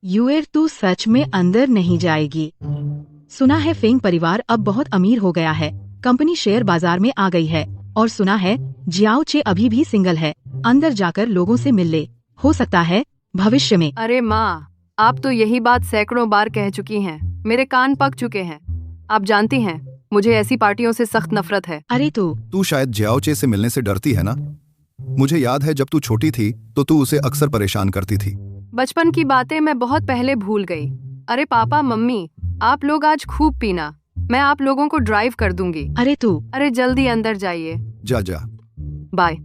यूएर तू सच में अंदर नहीं जाएगी। सुना है फेंग परिवार अब बहुत अमीर हो गया है, कंपनी शेयर बाजार में आ गई है और सुना है जियाओ चे अभी भी सिंगल है। अंदर जाकर लोगों से मिल ले, हो सकता है भविष्य में। अरे माँ, आप तो यही बात सैकड़ों बार कह चुकी हैं, मेरे कान पक चुके हैं। आप जानती हैं मुझे ऐसी पार्टियों से सख्त नफरत है। अरे तू शायद जियाओचे से मिलने से डरती है ना? मुझे याद है जब तू छोटी थी तो तू उसे अक्सर परेशान करती थी। बचपन की बातें मैं बहुत पहले भूल गई। अरे पापा मम्मी, आप लोग आज खूब पीना, मैं आप लोगों को ड्राइव कर दूंगी। अरे जल्दी अंदर जाइए। जा जा। बाय।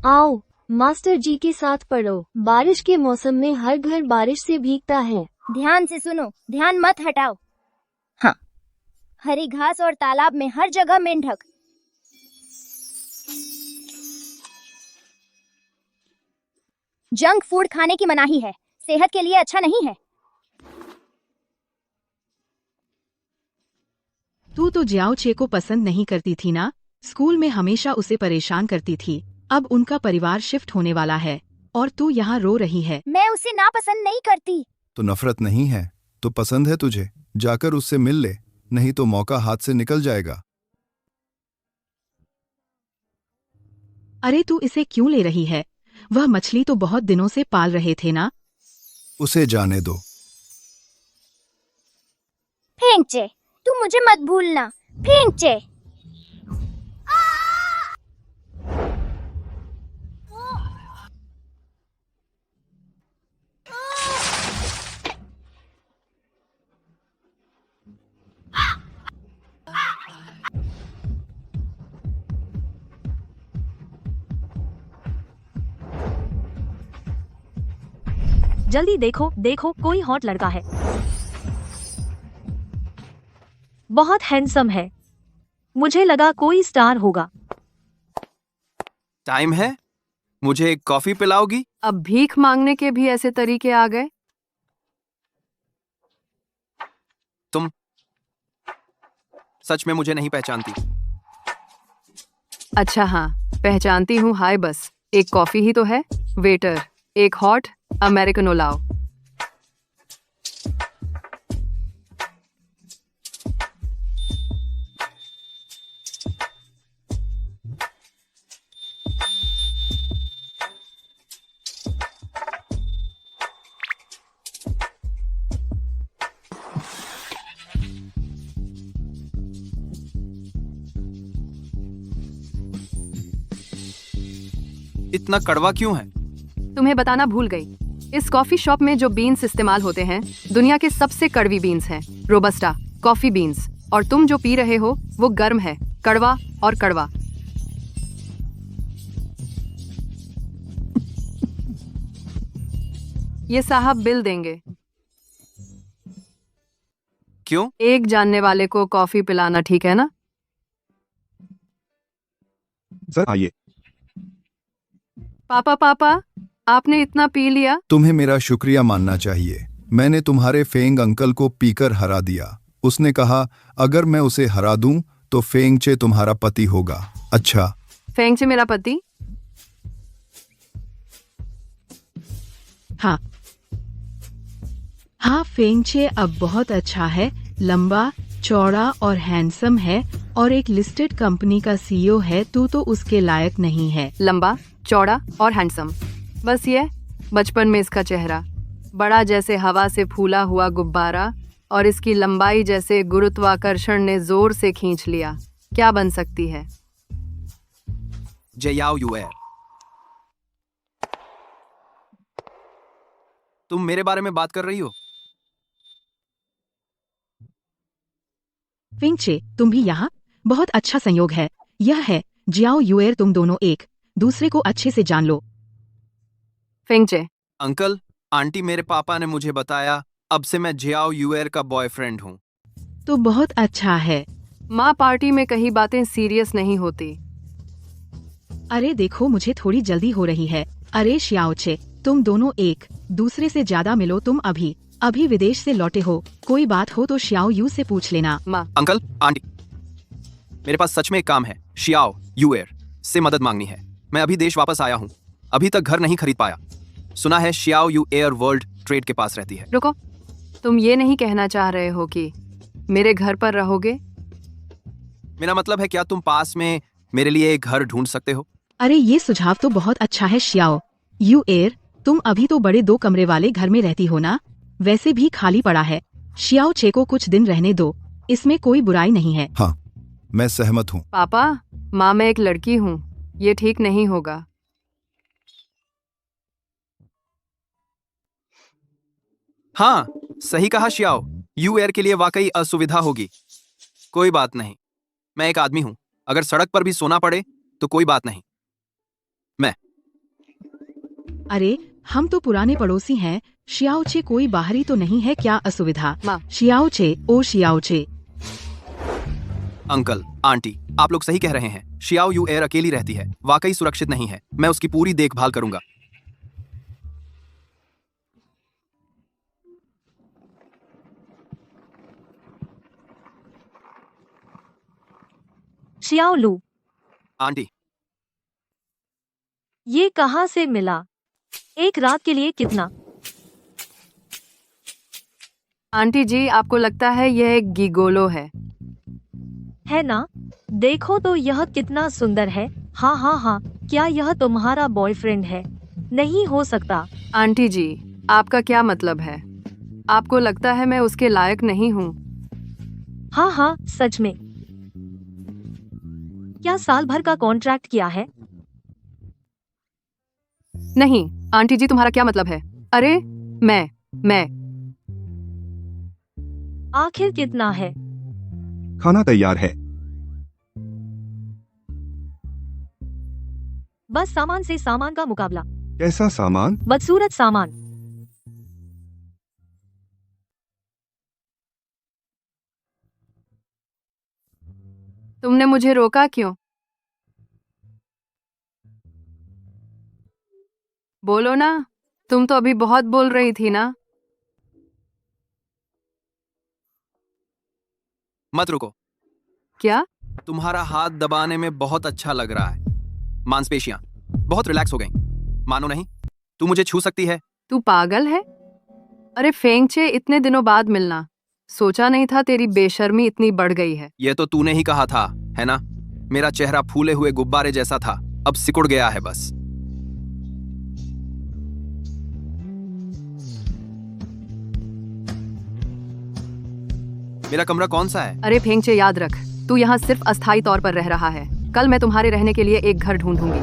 आओ मास्टर जी के साथ पढ़ो। बारिश के मौसम में हर घर बारिश से भीगता है। ध्यान से सुनो, ध्यान मत हटाओ। हाँ, हरी घास और तालाब में हर जगह मेंढक। जंक फूड खाने की मनाही है, सेहत के लिए अच्छा नहीं है। तू तो जियाओ चे को पसंद नहीं करती थी ना? स्कूल में हमेशा उसे परेशान करती थी। अब उनका परिवार शिफ्ट होने वाला है और तू यहाँ रो रही है। मैं उसे नापसंद नहीं करती। तो नफरत नहीं है तो पसंद है तुझे। जाकर उससे मिल ले, नहीं तो मौका हाथ से निकल जाएगा। अरे तू इसे क्यों ले रही है? वह मछली तो बहुत दिनों से पाल रहे थे ना? उसे जाने दो। फेंगचे, तू मुझे मत भूलना। फेंगचे। जल्दी देखो देखो, कोई हॉट लड़का है, बहुत हैंडसम है। मुझे लगा कोई स्टार होगा। टाइम है, मुझे एक कॉफी पिलाओगी? अब भीख मांगने के भी ऐसे तरीके आ गए। तुम सच में मुझे नहीं पहचानती? अच्छा हाँ, पहचानती हूँ। हाय, बस एक कॉफी ही तो है। वेटर, एक हॉट अमेरिकनो लाओ। इतना कड़वा क्यों है? तुम्हें बताना भूल गई, इस कॉफी शॉप में जो बीन्स इस्तेमाल होते हैं दुनिया के सबसे कड़वी बीन्स हैं, रोबस्टा कॉफी बीन्स। और तुम जो पी रहे हो वो गर्म है, कड़वा और कड़वा। ये साहब बिल देंगे। क्यों? एक जानने वाले को कॉफी पिलाना ठीक है ना? सर आइए। पापा पापा, आपने इतना पी लिया? तुम्हें मेरा शुक्रिया मानना चाहिए। मैंने तुम्हारे फेंग अंकल को पीकर हरा दिया। उसने कहा अगर मैं उसे हरा दूं तो फेंगचे तुम्हारा पति होगा। अच्छा, फेंगचे मेरा पति? हाँ हाँ, फेंगचे अब बहुत अच्छा है, लंबा चौड़ा और हैंडसम है और एक लिस्टेड कंपनी का सीईओ है। तू तो उसके लायक नहीं है। लंबा चौड़ा और हैंडसम, बस ये बचपन में इसका चेहरा बड़ा जैसे हवा से फूला हुआ गुब्बारा और इसकी लंबाई जैसे गुरुत्वाकर्षण ने जोर से खींच लिया। क्या बन सकती है? जियाओ यूएर, तुम मेरे बारे में बात कर रही हो? फेंगचे, तुम भी यहाँ? बहुत अच्छा संयोग है। यह है जियाओ यूएर, तुम दोनों एक दूसरे को अच्छे से जान लो। फेंगचे, अंकल आंटी, मेरे पापा ने मुझे बताया अब से मैं जियाओ यूएर का बॉयफ्रेंड हूँ। तो बहुत अच्छा है। माँ, पार्टी में कहीं बातें सीरियस नहीं होती। अरे देखो, मुझे थोड़ी जल्दी हो रही है। अरे शियाओचे, तुम दोनों एक दूसरे से ज्यादा मिलो। तुम अभी विदेश से लौटे हो, कोई बात हो तो शियाओ यू से पूछ लेना। माँ, अंकल आंटी, मेरे पास सच में एक काम है। शियाओ यूएर से मदद मांगनी है। मैं अभी देश वापस आया हूँ, अभी तक घर नहीं खरीद पाया। सुना है Xiao you air world trade के पास रहती है। रुको, तुम ये नहीं कहना चाह रहे हो कि मेरे घर पर रहोगे? मेरा मतलब है, क्या तुम पास में मेरे लिए एक घर ढूंढ सकते हो? अरे ये सुझाव तो बहुत अच्छा है शियाओ यू एयर, तुम अभी तो बड़े 2 कमरे वाले घर में रहती हो ना, वैसे भी खाली पड़ा है। शियाओ चे को कुछ दिन रहने दो, इसमें कोई बुराई नहीं है। हाँ, मैं सहमत हूँ। पापा, माँ मैं एक लड़की हूँ, ये ठीक नहीं होगा। हाँ, सही कहा शियाओ, यू एयर के लिए वाकई असुविधा होगी। कोई बात नहीं, मैं एक आदमी हूँ, अगर सड़क पर भी सोना पड़े तो कोई बात नहीं। अरे हम तो पुराने पड़ोसी हैं, शियाओ चे कोई बाहरी तो नहीं है, क्या असुविधा? माँ। शियाओ चे, ओ शियाओ चे। अंकल, आंटी, आप लोग सही कह रहे हैं। शियाओ यू एयर अकेली रहती है, वाकई सुरक्षित नहीं है। मैं उसकी पूरी देखभाल करूंगा। शियाओ लू, आंटी, ये कहाँ से मिला? एक रात के लिए कितना? आंटी जी, आपको लगता है यह एक गिगोलो है ना? देखो तो यह कितना सुंदर है। हाँ हाँ हाँ, क्या यह तुम्हारा बॉयफ्रेंड है? नहीं हो सकता। आंटी जी, आपका क्या मतलब है? आपको लगता है मैं उसके लायक नहीं हूँ? हाँ हाँ, सच में। क्या साल भर का कॉन्ट्रैक्ट किया है? नहीं आंटी जी, तुम्हारा क्या मतलब है? अरे मैं आखिर कितना है? खाना तैयार है। बस सामान से सामान का मुकाबला। कैसा सामान? बदसूरत सामान। तुमने मुझे रोका क्यों? बोलो ना, तुम तो अभी बहुत बोल रही थी ना। मत रुको। क्या? तुम्हारा हाथ दबाने में बहुत अच्छा लग रहा है। मांसपेशियां बहुत रिलैक्स हो गईं। मानो नहीं, तू मुझे छू सकती है। तू पागल है? अरे फेंगचे, इतने दिनों बाद मिलना, सोचा नहीं था तेरी बेशर्मी इतनी बढ़ गई है। यह तो तूने ही कहा था, है ना? मेरा चेहरा फूले हुए गुब्बारे जैसा था, अब सिकुड़ गया है बस। मेरा कमरा कौन सा है? अरे फेंगचे, याद रख, तू यहाँ सिर्फ अस्थायी तौर पर रह रहा है। कल मैं तुम्हारे रहने के लिए एक घर ढूंढूंगी।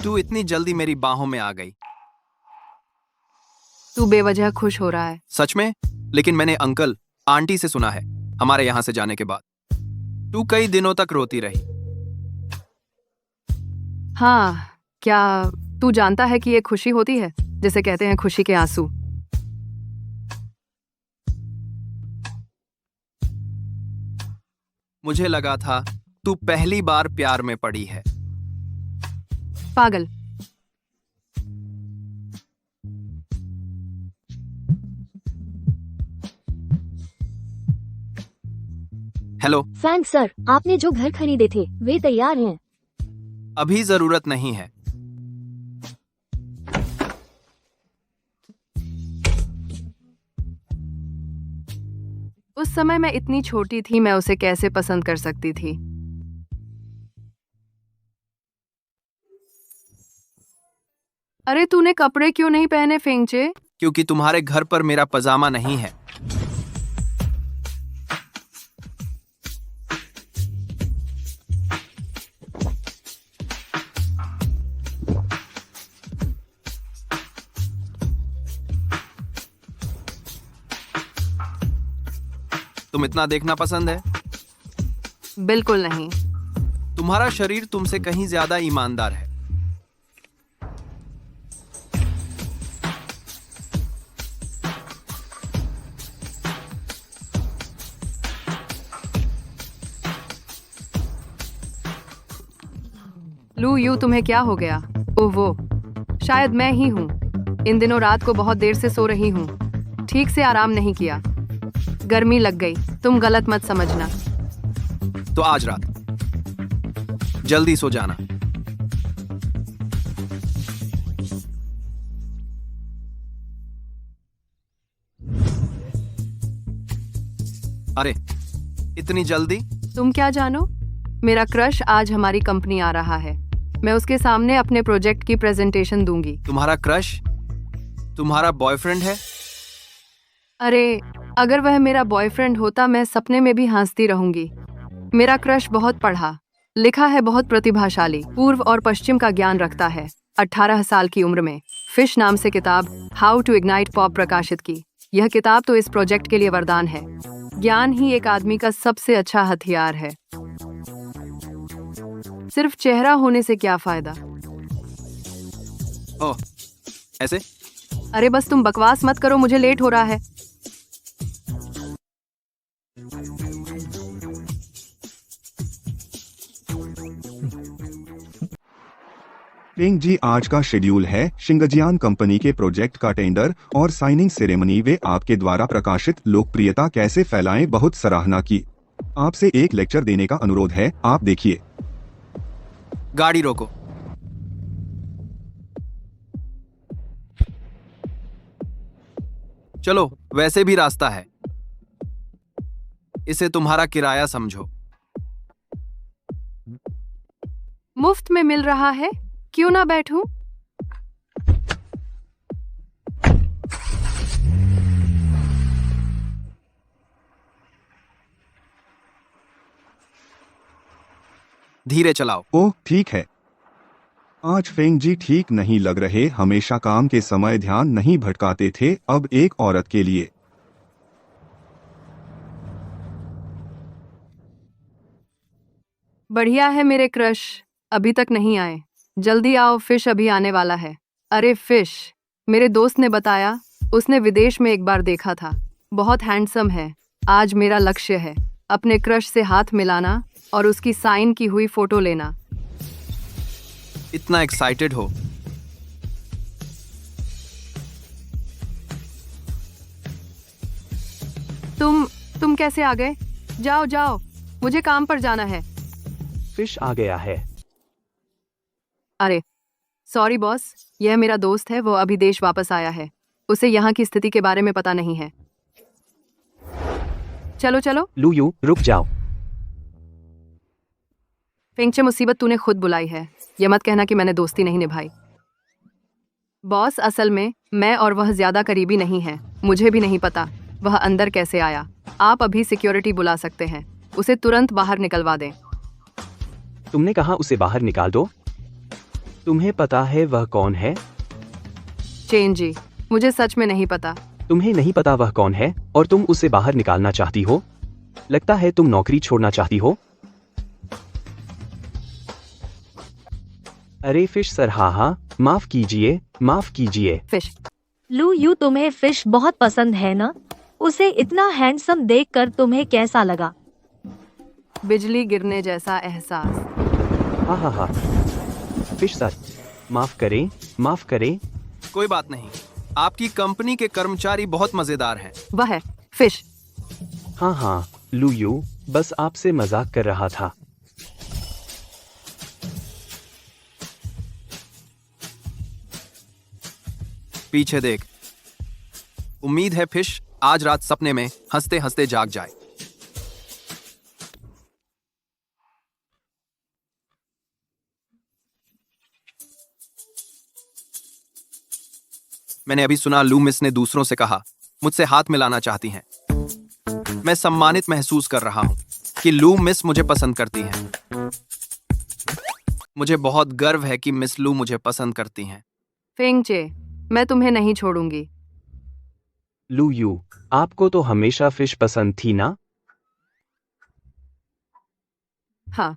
तू इतनी जल्दी मेरी बाहों में आ गई। तू बेवजह खुश हो रहा है। सच में? लेकिन मैंने अंकल आंटी से सुना है, हमारे यहाँ से जाने के बाद तू कई दिनों तक रोती रही। हाँ, क्या तू जानता है कि ये खुशी होती है, जिसे कहते हैं खुशी के आंसू? मुझे लगा था तू पहली बार प्यार में पड़ी है। पागल। हेलो। फैंक सर, आपने जो घर खरीदे थे वे तैयार हैं। अभी जरूरत नहीं है। उस समय मैं इतनी छोटी थी, मैं उसे कैसे पसंद कर सकती थी? अरे तूने कपड़े क्यों नहीं पहने फेंगचे? क्योंकि तुम्हारे घर पर मेरा पजामा नहीं है। तुम इतना देखना पसंद है? बिल्कुल नहीं। तुम्हारा शरीर तुमसे कहीं ज्यादा ईमानदार है। लू यू, तुम्हें क्या हो गया? ओह वो शायद मैं ही हूँ। इन दिनों रात को बहुत देर से सो रही हूँ। ठीक से आराम नहीं किया। गर्मी लग गई। तुम गलत मत समझना। तो आज रात जल्दी सो जाना। अरे इतनी जल्दी? तुम क्या जानो? मेरा क्रश आज हमारी कंपनी आ रहा है। मैं उसके सामने अपने प्रोजेक्ट की प्रेजेंटेशन दूंगी। तुम्हारा क्रश तुम्हारा बॉयफ्रेंड है? अरे अगर वह मेरा बॉयफ्रेंड होता मैं सपने में भी हंसती रहूंगी। मेरा क्रश बहुत पढ़ा लिखा है, बहुत प्रतिभाशाली, पूर्व और पश्चिम का ज्ञान रखता है। 18 साल की उम्र में फिश नाम से किताब हाउ टू इग्नाइट पॉप प्रकाशित की। यह किताब तो इस प्रोजेक्ट के लिए वरदान है। ज्ञान ही एक आदमी का सबसे अच्छा हथियार है। सिर्फ चेहरा होने से क्या फायदा? ओह ऐसे? अरे बस तुम बकवास मत करो, मुझे लेट हो रहा है। फेंग जी, आज का शेड्यूल है शिंगजियान कंपनी के प्रोजेक्ट का टेंडर और साइनिंग सेरेमनी। वे आपके द्वारा प्रकाशित लोकप्रियता कैसे फैलाएं, बहुत सराहना की। आपसे एक लेक्चर देने का अनुरोध है, आप देखिए। गाड़ी रोको। चलो, वैसे भी रास्ता है। इसे तुम्हारा किराया समझो। मुफ्त में मिल रहा है, क्यों ना बैठूं? धीरे चलाओ। ओह ठीक है। आज फेंग जी ठीक नहीं लग रहे। हमेशा काम के समय ध्यान नहीं भटकाते थे, अब एक औरत के लिए। बढ़िया है मेरे क्रश, अभी तक नहीं आए। जल्दी आओ, फिश अभी आने वाला है। अरे फिश, मेरे दोस्त ने बताया, उसने विदेश में एक बार देखा था। बहुत हैंडसम है। आज मेरा लक्ष्य है अपने क्रश से हाथ मिलाना और उसकी साइन की हुई फोटो लेना। इतना एक्साइटेड हो? तुम कैसे आ गए? जाओ जाओ, मुझे काम पर जाना है। फिश आ गया है। अरे सॉरी बॉस, यह मेरा दोस्त है, वो अभी देश वापस आया है। उसे यहाँ की स्थिति के बारे में पता नहीं है। चलो चलो। लुयू रुक जाओ। फेंगचे, मुसीबत तूने खुद बुलाई है। यह मत कहना कि मैंने दोस्ती नहीं निभाई। बॉस, असल में मैं और वह ज्यादा करीबी नहीं है। मुझे भी नहीं पता वह अंदर कैसे आया। आप अभी सिक्योरिटी बुला सकते हैं, उसे तुरंत बाहर निकलवा दें। तुमने कहा उसे बाहर निकाल दो? तुम्हें पता है वह कौन है? चेन जी, मुझे सच में नहीं पता। तुम्हें नहीं पता वह कौन है और तुम उसे बाहर निकालना चाहती हो? लगता है तुम नौकरी छोड़ना चाहती हो। अरे फिश सर, हाँ, माफ कीजिए, माफ कीजिए। फिश, लुयू, तुम्हें फिश बहुत पसंद है ना? उसे इतना हैंडसम देखकर तुम्हें कैसा लगा? बिजली गिरने जैसा एहसास। हाँ हाँ हाँ। फिश सर, माफ करें, माफ करें। कोई बात नहीं, आपकी कंपनी के कर्मचारी बहुत मजेदार हैं। वह है फिश। हाँ हाँ लुयू, बस आपसे मजाक कर रहा था। पीछे देख। उम्मीद है फिश आज रात सपने में हंसते हंसते जाग जाए। मैंने अभी सुना लू मिस ने दूसरों से कहा मुझसे हाथ मिलाना चाहती हैं। मैं सम्मानित महसूस कर रहा हूं कि लू मिस मुझे पसंद करती हैं। मुझे बहुत गर्व है कि मिस लू मुझे पसंद करती हैं। फेंगचे, मैं तुम्हें नहीं छोड़ूंगी। लुयू, आपको तो हमेशा फिश पसंद थी ना? हाँ।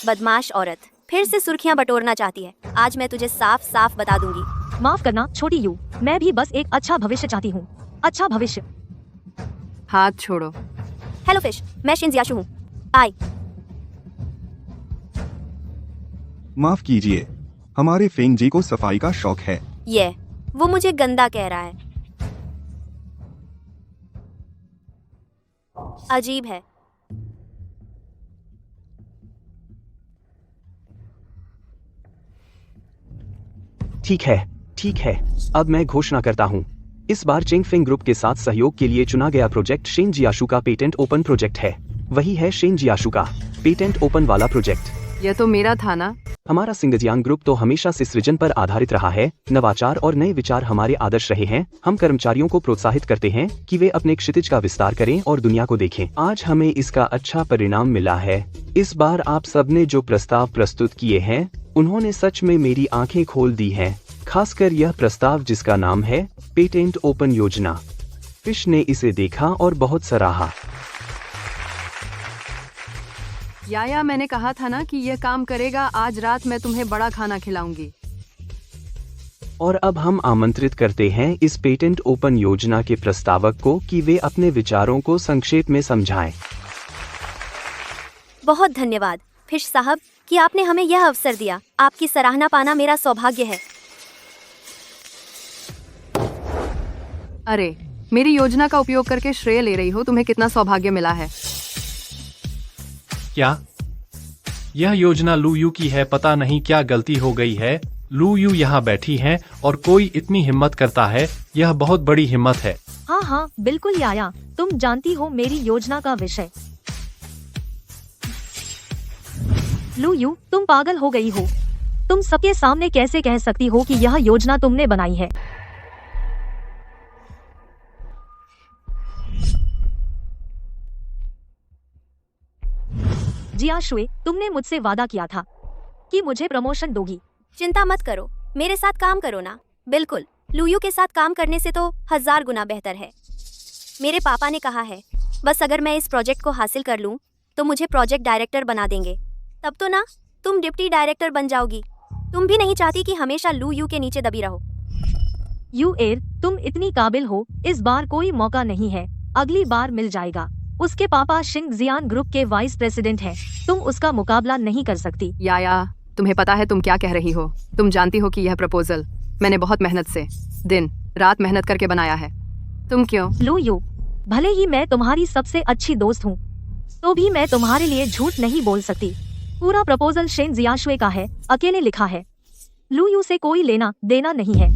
बदमाश औरत फिर से सुर्खियां बटोरना चाहती है। आज मैं तुझे साफ साफ बता दूंगी। माफ करना छोटी यू, मैं भी बस एक अच्छा भविष्य चाहती हूँ। अच्छा भविष्य। हाथ छोड़ो। हेलो फिश, मैं शिनजियाशु हूँ। आई। माफ कीजिए, हमारे फेंग जी को सफाई का शौक है। ये वो मुझे गंदा कह रहा है। अजीब है। ठीक है। अब मैं घोषणा करता हूँ, इस बार चिंग फिंग ग्रुप के साथ सहयोग के लिए चुना गया प्रोजेक्ट शेन जियाशु का पेटेंट ओपन प्रोजेक्ट है। वही है शेन जियाशु का पेटेंट ओपन वाला प्रोजेक्ट। यह तो मेरा था ना। हमारा सिंगजियांग ग्रुप तो हमेशा से सृजन पर आधारित रहा है। नवाचार और नए विचार हमारे आदर्श रहे हैं। हम कर्मचारियों को प्रोत्साहित करते हैं कि वे अपने क्षितिज का विस्तार करें और दुनिया को देखें। आज हमें इसका अच्छा परिणाम मिला है। इस बार आप सबने जो प्रस्ताव प्रस्तुत किए हैं, उन्होंने सच में मेरी आंखें खोल दी हैं। खासकर यह प्रस्ताव जिसका नाम है पेटेंट ओपन योजना। फिश ने इसे देखा और बहुत सराहा। याया, मैंने कहा था ना कि यह काम करेगा। आज रात मैं तुम्हें बड़ा खाना खिलाऊंगी। और अब हम आमंत्रित करते हैं इस पेटेंट ओपन योजना के प्रस्तावक को कि वे अपने विचारों को संक्षेप में समझाएं। बहुत धन्यवाद फिश साहब कि आपने हमें यह अवसर दिया। आपकी सराहना पाना मेरा सौभाग्य है। अरे, मेरी योजना का उपयोग करके श्रेय ले रही हो। तुम्हें कितना सौभाग्य मिला है। क्या यह योजना लू यू की है? पता नहीं क्या गलती हो गई है। लू यू यहाँ बैठी हैं और कोई इतनी हिम्मत करता है। यह बहुत बड़ी हिम्मत है। हाँ, बिल्कुल याया, तुम जानती हो मेरी योजना का विषय। लू यू, तुम पागल हो गई हो। तुम सबके सामने कैसे कह सकती हो कि यह योजना तुमने बनाई है? जियाशुए, तुमने मुझसे वादा किया था कि मुझे प्रमोशन दोगी। चिंता मत करो, मेरे साथ काम करो ना। बिल्कुल, लूयू के साथ काम करने से तो 1000 गुना बेहतर है। मेरे पापा ने कहा है, बस अगर मैं इस प्रोजेक्ट को हासिल कर लूं, तो मुझे प्रोजेक्ट डायरेक्टर बना देंगे। तब तो ना तुम डिप्टी डायरेक्टर बन जाओगी। तुम भी नहीं चाहती कि हमेशा लूयू के नीचे दबी रहो। यू एर, तुम इतनी काबिल हो। इस बार कोई मौका नहीं है, अगली बार मिल जाएगा। उसके पापा शिंगजियान ग्रुप के वाइस प्रेसिडेंट हैं। तुम उसका मुकाबला नहीं कर सकती। याया, तुम्हें पता है तुम क्या कह रही हो? तुम जानती हो कि यह प्रपोजल मैंने बहुत मेहनत से दिन रात मेहनत करके बनाया है। तुम क्यों? लू यू, भले ही मैं तुम्हारी सबसे अच्छी दोस्त हूँ, तो भी मैं तुम्हारे लिए झूठ नहीं बोल सकती। पूरा प्रपोजल शेन जियाशुए का है, अकेले लिखा है। लू यू से कोई लेना देना नहीं है।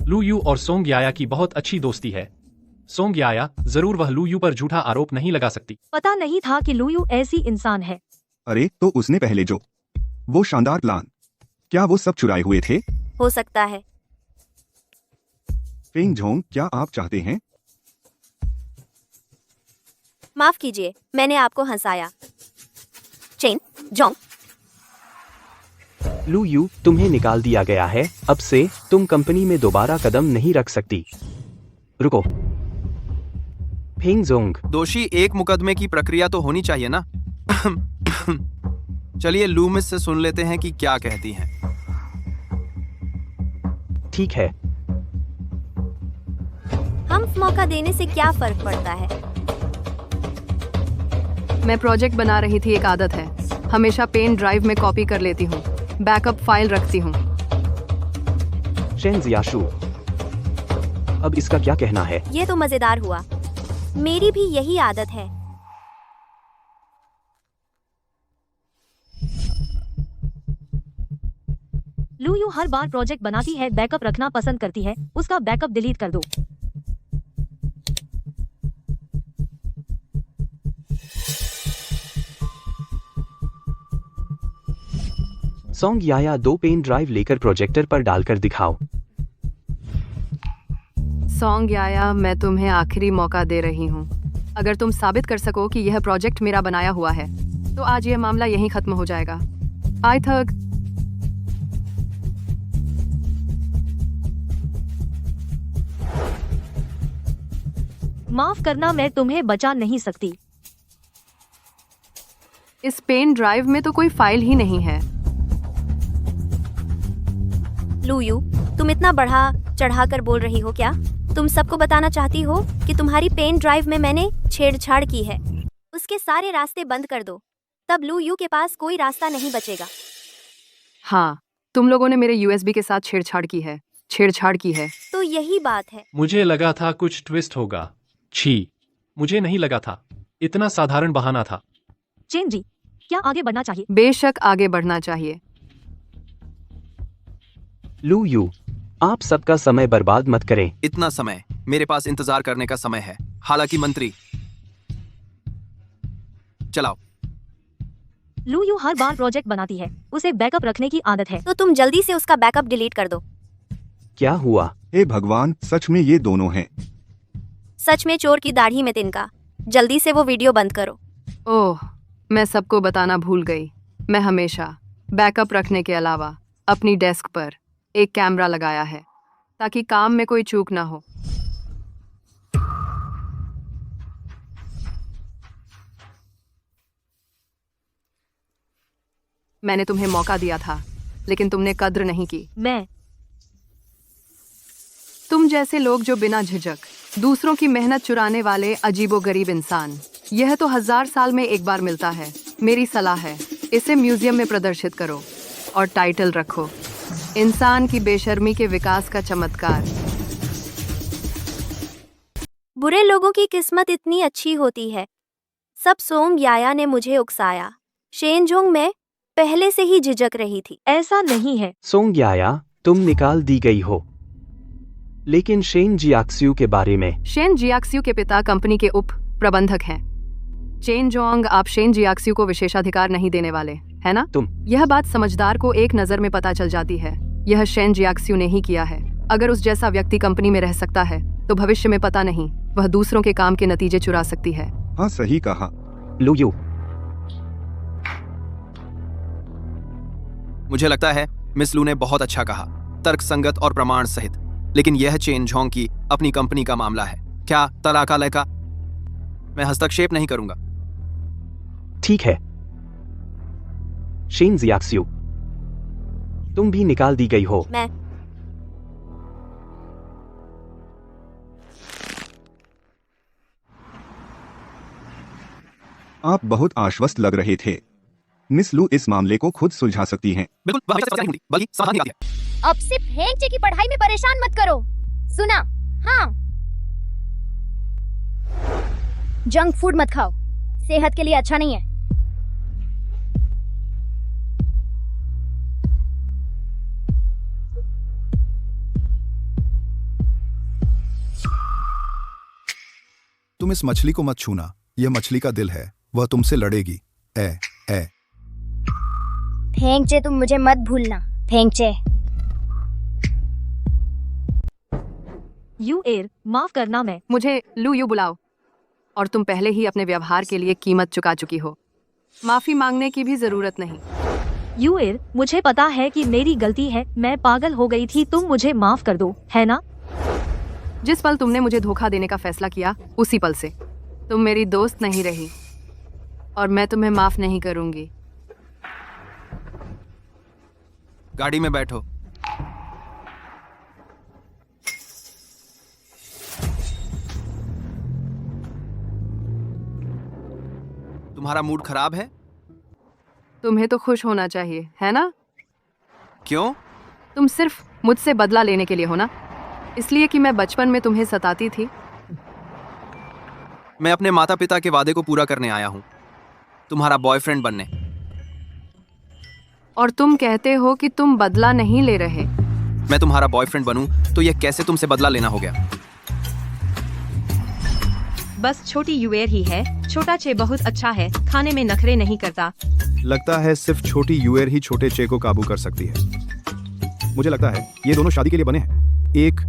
लू यू और सोंग याया की बहुत अच्छी दोस्ती है। सोंग याया, जरूर वह लू यू पर झूठा आरोप नहीं लगा सकती। पता नहीं था कि लू यू ऐसी इंसान है। अरे, तो उसने पहले जो वो शानदार प्लान, क्या वो सब चुराए हुए थे? हो सकता है। फेंग झोंग, क्या आप चाहते हैं? माफ कीजिए, मैंने आपको हंसाया। चेन जोंग, लू यू, तुम्हें निकाल दिया गया है। अब से तुम कंपनी में दोबारा कदम नहीं रख सकती। रुको, फेंग जोंग। दोषी एक मुकदमे की प्रक्रिया तो होनी चाहिए ना। चलिए लूमिस से सुन लेते हैं कि क्या कहती हैं। ठीक है। हम मौका देने से क्या फर्क पड़ता है? मैं प्रोजेक्ट बना रही थी। एक आदत है, हमेशा पेन ड्राइव में कॉपी कर लेती हूँ, बैकअप फाइल रखती हूँ। शेन जियाशु, अब इसका क्या कहना है? ये तो मजेदार हुआ। मेरी भी यही आदत है। लू यू हर बार प्रोजेक्ट बनाती है, बैकअप रखना पसंद करती है। उसका बैकअप डिलीट कर दो। सोंग याया, 2 पेन ड्राइव लेकर प्रोजेक्टर पर डालकर दिखाओ। सोंग याया, मैं तुम्हें आखिरी मौका दे रही हूँ। अगर तुम साबित कर सको कि यह प्रोजेक्ट मेरा बनाया हुआ है, तो आज यह मामला यहीं खत्म हो जाएगा। आई थक। माफ करना, मैं तुम्हें बचा नहीं सकती। इस पेन ड्राइव में तो कोई फाइल ही नहीं है। लू यू, तुम इतना बढ़ा चढ़ा कर बोल रही हो क्या? तुम सबको बताना चाहती हो कि तुम्हारी पेन ड्राइव में मैंने छेड़छाड़ की है। उसके सारे रास्ते बंद कर दो, तब लू यू के पास कोई रास्ता नहीं बचेगा। हाँ, तुम लोगों ने मेरे यूएसबी के साथ छेड़छाड़ की है। तो यही बात है। मुझे लगा था कुछ ट्विस्ट होगा। छी, मुझे नहीं लगा था। इतना साधारण बहाना था। चेन जी, क्या आगे बढ़ना चाहिए? बेशक आगे बढ़ना चाहिए। लू यू, आप सबका समय बर्बाद मत करें। इतना समय मेरे पास इंतजार करने का समय है। हालांकि मंत्री, चलाओ। लू यू हर बार प्रोजेक्ट बनाती है, उसे बैकअप रखने की आदत है। तो तुम जल्दी से उसका बैकअप डिलीट कर दो। क्या हुआ? हे भगवान, सच में ये दोनों हैं। सच में चोर की दाढ़ी में तिनका। जल्दी से वो वीडियो बंद करो। ओह, मैं सबको बताना भूल गई। मैं हमेशा बैकअप रखने के अलावा अपनी डेस्क पर एक कैमरा लगाया है ताकि काम में कोई चूक ना हो। मैंने तुम्हें मौका दिया था, लेकिन तुमने कद्र नहीं की। तुम जैसे लोग जो बिना झिझक दूसरों की मेहनत चुराने वाले अजीबोगरीब इंसान, यह तो 1000 साल में एक बार मिलता है। मेरी सलाह है, इसे म्यूजियम में प्रदर्शित करो और टाइटल रखो, इंसान की बेशर्मी के विकास का चमत्कार। बुरे लोगों की किस्मत इतनी अच्छी होती है। सब सोंग याया ने मुझे उकसाया। शेनजोंग में पहले से ही झिझक रही थी। ऐसा नहीं है। सोंग याया, तुम निकाल दी गई हो। लेकिन शेन जियाक्स्यू के बारे में? शेन जियाक्स्यू के पिता कंपनी के उप प्रबंधक हैं। चेन जोंग, आप शेन जियाक्स्यू को विशेषाधिकार नहीं देने वाले, है ना? यह बात समझदार को एक नजर में पता चल जाती है। यह शेन जियाक्स्यू ने ही किया है। अगर उस जैसा व्यक्ति कंपनी में रह सकता है, तो भविष्य में पता नहीं वह दूसरों के काम के नतीजे चुरा सकती है। हाँ, सही कहा। लू यू, मुझे लगता है मिस लू ने बहुत अच्छा कहा, तर्कसंगत और प्रमाण सहित। लेकिन यह चेन झोंग की अपनी कंपनी का मामला है। क्या तलाकालय का? मैं हस्तक्षेप नहीं करूंगा। ठीक है। शेन जियाक्स्यू, तुम भी निकाल दी गई हो। मैं आप बहुत आश्वस्त लग रहे थे। मिस लू इस मामले को खुद सुलझा सकती हैं। बिल्कुल, वह हमेशा से नहीं होती, बल्कि समाधान निकालती है। अब सिर्फ हेंगचे की पढ़ाई में परेशान मत करो। सुना? हाँ, जंक फूड मत खाओ, सेहत के लिए अच्छा नहीं है। तुम इस मछली को मत छूना। यह मछली का दिल है, वह तुमसे लड़ेगी। हेंगचे, तुम मुझे मत भूलना। हेंगचे। यू एर, माफ करना। मैं मुझे लू यू बुलाओ। और तुम पहले ही अपने व्यवहार के लिए कीमत चुका चुकी हो। माफी मांगने की भी जरूरत नहीं। यू एर, मुझे पता है कि मेरी गलती है। मैं पागल हो गई थी। तुम मुझे माफ कर दो, है ना? जिस पल तुमने मुझे धोखा देने का फैसला किया, उसी पल से तुम मेरी दोस्त नहीं रही, और मैं तुम्हें माफ नहीं करूंगी। गाड़ी में बैठो। तुम्हारा मूड खराब है? तुम्हें तो खुश होना चाहिए, है ना? क्यों? तुम सिर्फ मुझसे बदला लेने के लिए हो ना? इसलिए कि मैं बचपन में तुम्हें सताती थी। मैं अपने माता पिता के वादे को पूरा करने आया हूं, तुम्हारा बॉयफ्रेंड बनने। और तुम कहते हो कि तुम बदला नहीं ले रहे। मैं तुम्हारा बॉयफ्रेंड बनूं तो यह कैसे तुमसे बदला लेना हो गया? बस छोटी यूएर ही है। छोटा चे बहुत अच्छा है, खाने में नखरे नहीं करता। लगता है सिर्फ छोटी यूएर ही छोटे चे को काबू कर सकती है। मुझे लगता है ये दोनों शादी के लिए बने हैं। एक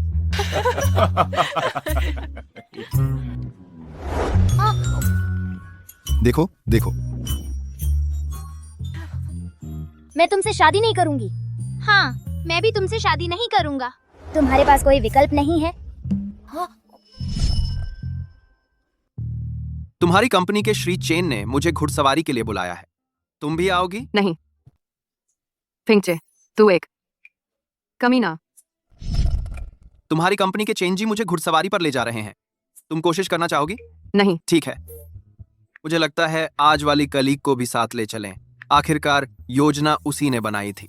देखो देखो, मैं तुमसे शादी नहीं करूंगी। हाँ, मैं भी तुमसे शादी नहीं करूंगा। तुम्हारे पास कोई विकल्प नहीं है? तुम्हारी कंपनी के श्री चेन ने मुझे घुड़सवारी के लिए बुलाया है। तुम भी आओगी? नहीं। फिंगचे, तू एक कमीना। तुम्हारी कंपनी के चेंजी मुझे घुड़सवारी पर ले जा रहे हैं। तुम कोशिश करना चाहोगी? नहीं। ठीक है, मुझे लगता है आज वाली कलीग को भी साथ ले चलें। आखिरकार योजना उसी ने बनाई थी।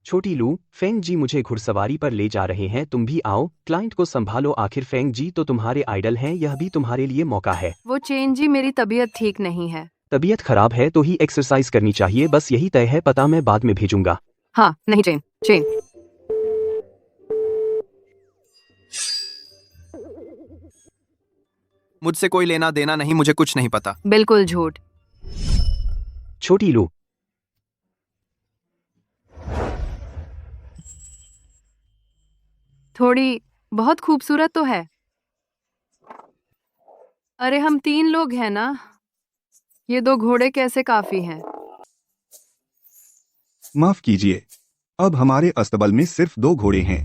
छोटी लू, फेंग जी मुझे घुड़सवारी पर ले जा रहे हैं, तुम भी आओ। क्लाइंट को संभालो, आखिर फेंग जी तो तुम्हारे आइडल हैं, यह भी तुम्हारे लिए मौका है। वो चेंजी, मेरी तबीयत ठीक नहीं है। तबीयत खराब है तो ही एक्सरसाइज करनी चाहिए, बस यही तय है। पता मैं बाद में भेजूंगा। हाँ, नहीं चेन, चेन। मुझसे कोई लेना देना नहीं, मुझे कुछ नहीं पता। बिल्कुल झूठ। छोटी लू, थोड़ी बहुत खूबसूरत तो है। अरे हम 3 लोग हैं ना, ये 2 घोड़े कैसे काफी हैं? माफ कीजिए, अब हमारे अस्तबल में सिर्फ 2 घोड़े हैं।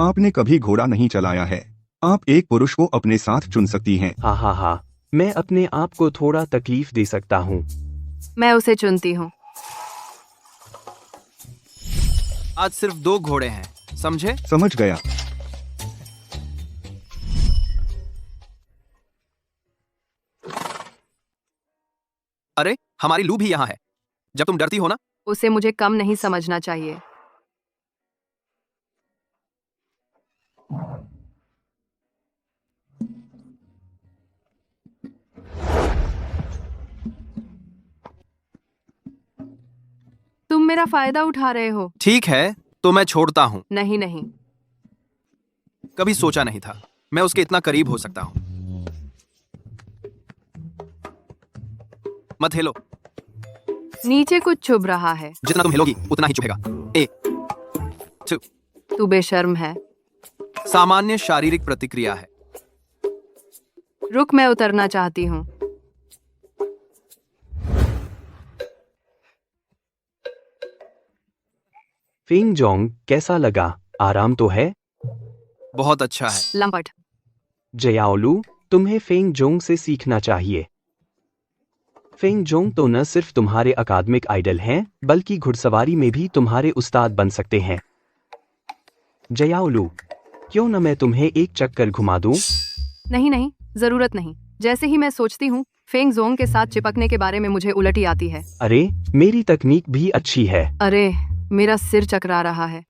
आपने कभी घोड़ा नहीं चलाया है। आप एक पुरुष को अपने साथ चुन सकती हैं। हा, मैं अपने आप को थोड़ा तकलीफ दे सकता हूँ। मैं उसे चुनती हूँ। आज सिर्फ 2 घोड़े हैं, समझे? समझ गया। अरे हमारी लू भी यहाँ है। जब तुम डरती हो ना। उसे मुझे कम नहीं समझना चाहिए। तुम मेरा फायदा उठा रहे हो। ठीक है, तो मैं छोड़ता हूँ। नहीं नहीं। कभी सोचा नहीं था मैं उसके इतना करीब हो सकता हूँ। मत हिलो। नीचे कुछ चुभ रहा है। जितना तुम हिलोगी उतना ही चुभेगा। 2 तू बेशर्म है। सामान्य शारीरिक प्रतिक्रिया है। रुक, मैं उतरना चाहती हूँ। फेंग जोंग, कैसा लगा? आराम तो है? बहुत अच्छा है। लंपट। जयाओलू, तुम्हें फेंग जोंग से सीखना चाहिए। फेंग जोंग तो न सिर्फ तुम्हारे अकादमिक आइडल हैं, बल्कि घुड़सवारी में भी तुम्हारे उस्ताद बन सकते हैं। जयाओलू, क्यों न मैं तुम्हें एक चक्कर घुमा दूं? नहीं नहीं, जरूरत नहीं। जैसे ही मैं सोचती हूँ फेंग जोंग के साथ चिपकने के बारे में, मुझे उलटी आती है। अरे मेरी तकनीक भी अच्छी है। अरे मेरा सिर चकरा रहा है।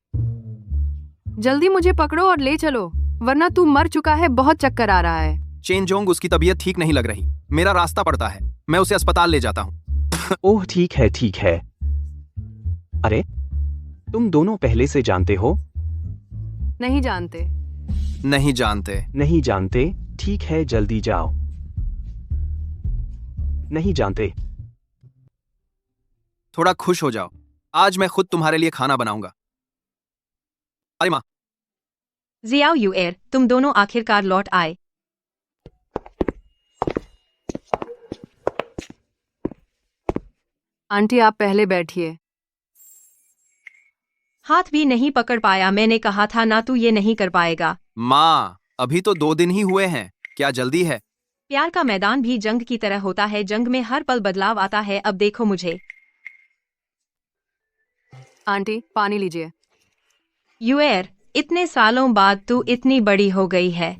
जल्दी मुझे पकड़ो और ले चलो, वरना तू मर चुका है। बहुत चक्कर आ रहा है। चेनजोंग, उसकी तबीयत ठीक नहीं लग रही। मेरा रास्ता पड़ता है, मैं उसे अस्पताल ले जाता हूँ। ओह ठीक है। अरे तुम दोनों पहले से जानते हो? नहीं जानते। नहीं जानते। ठीक है, जल्दी जाओ। नहीं जानते। थोड़ा खुश हो जाओ, आज मैं खुद तुम्हारे लिए खाना बनाऊंगा। अरे माँ। जियाओ यूएर, तुम दोनों आखिरकार लौट आए। आंटी आप पहले बैठिए। हाथ भी नहीं पकड़ पाया, मैंने कहा था ना तू ये नहीं कर पाएगा। माँ, अभी तो 2 दिन ही हुए हैं, क्या जल्दी है? प्यार का मैदान भी जंग की तरह होता है, जंग में हर पल बदलाव आता है। अब देखो मुझे। आंटी पानी लीजिए। यूएर, इतने सालों बाद तू इतनी बड़ी हो गई है।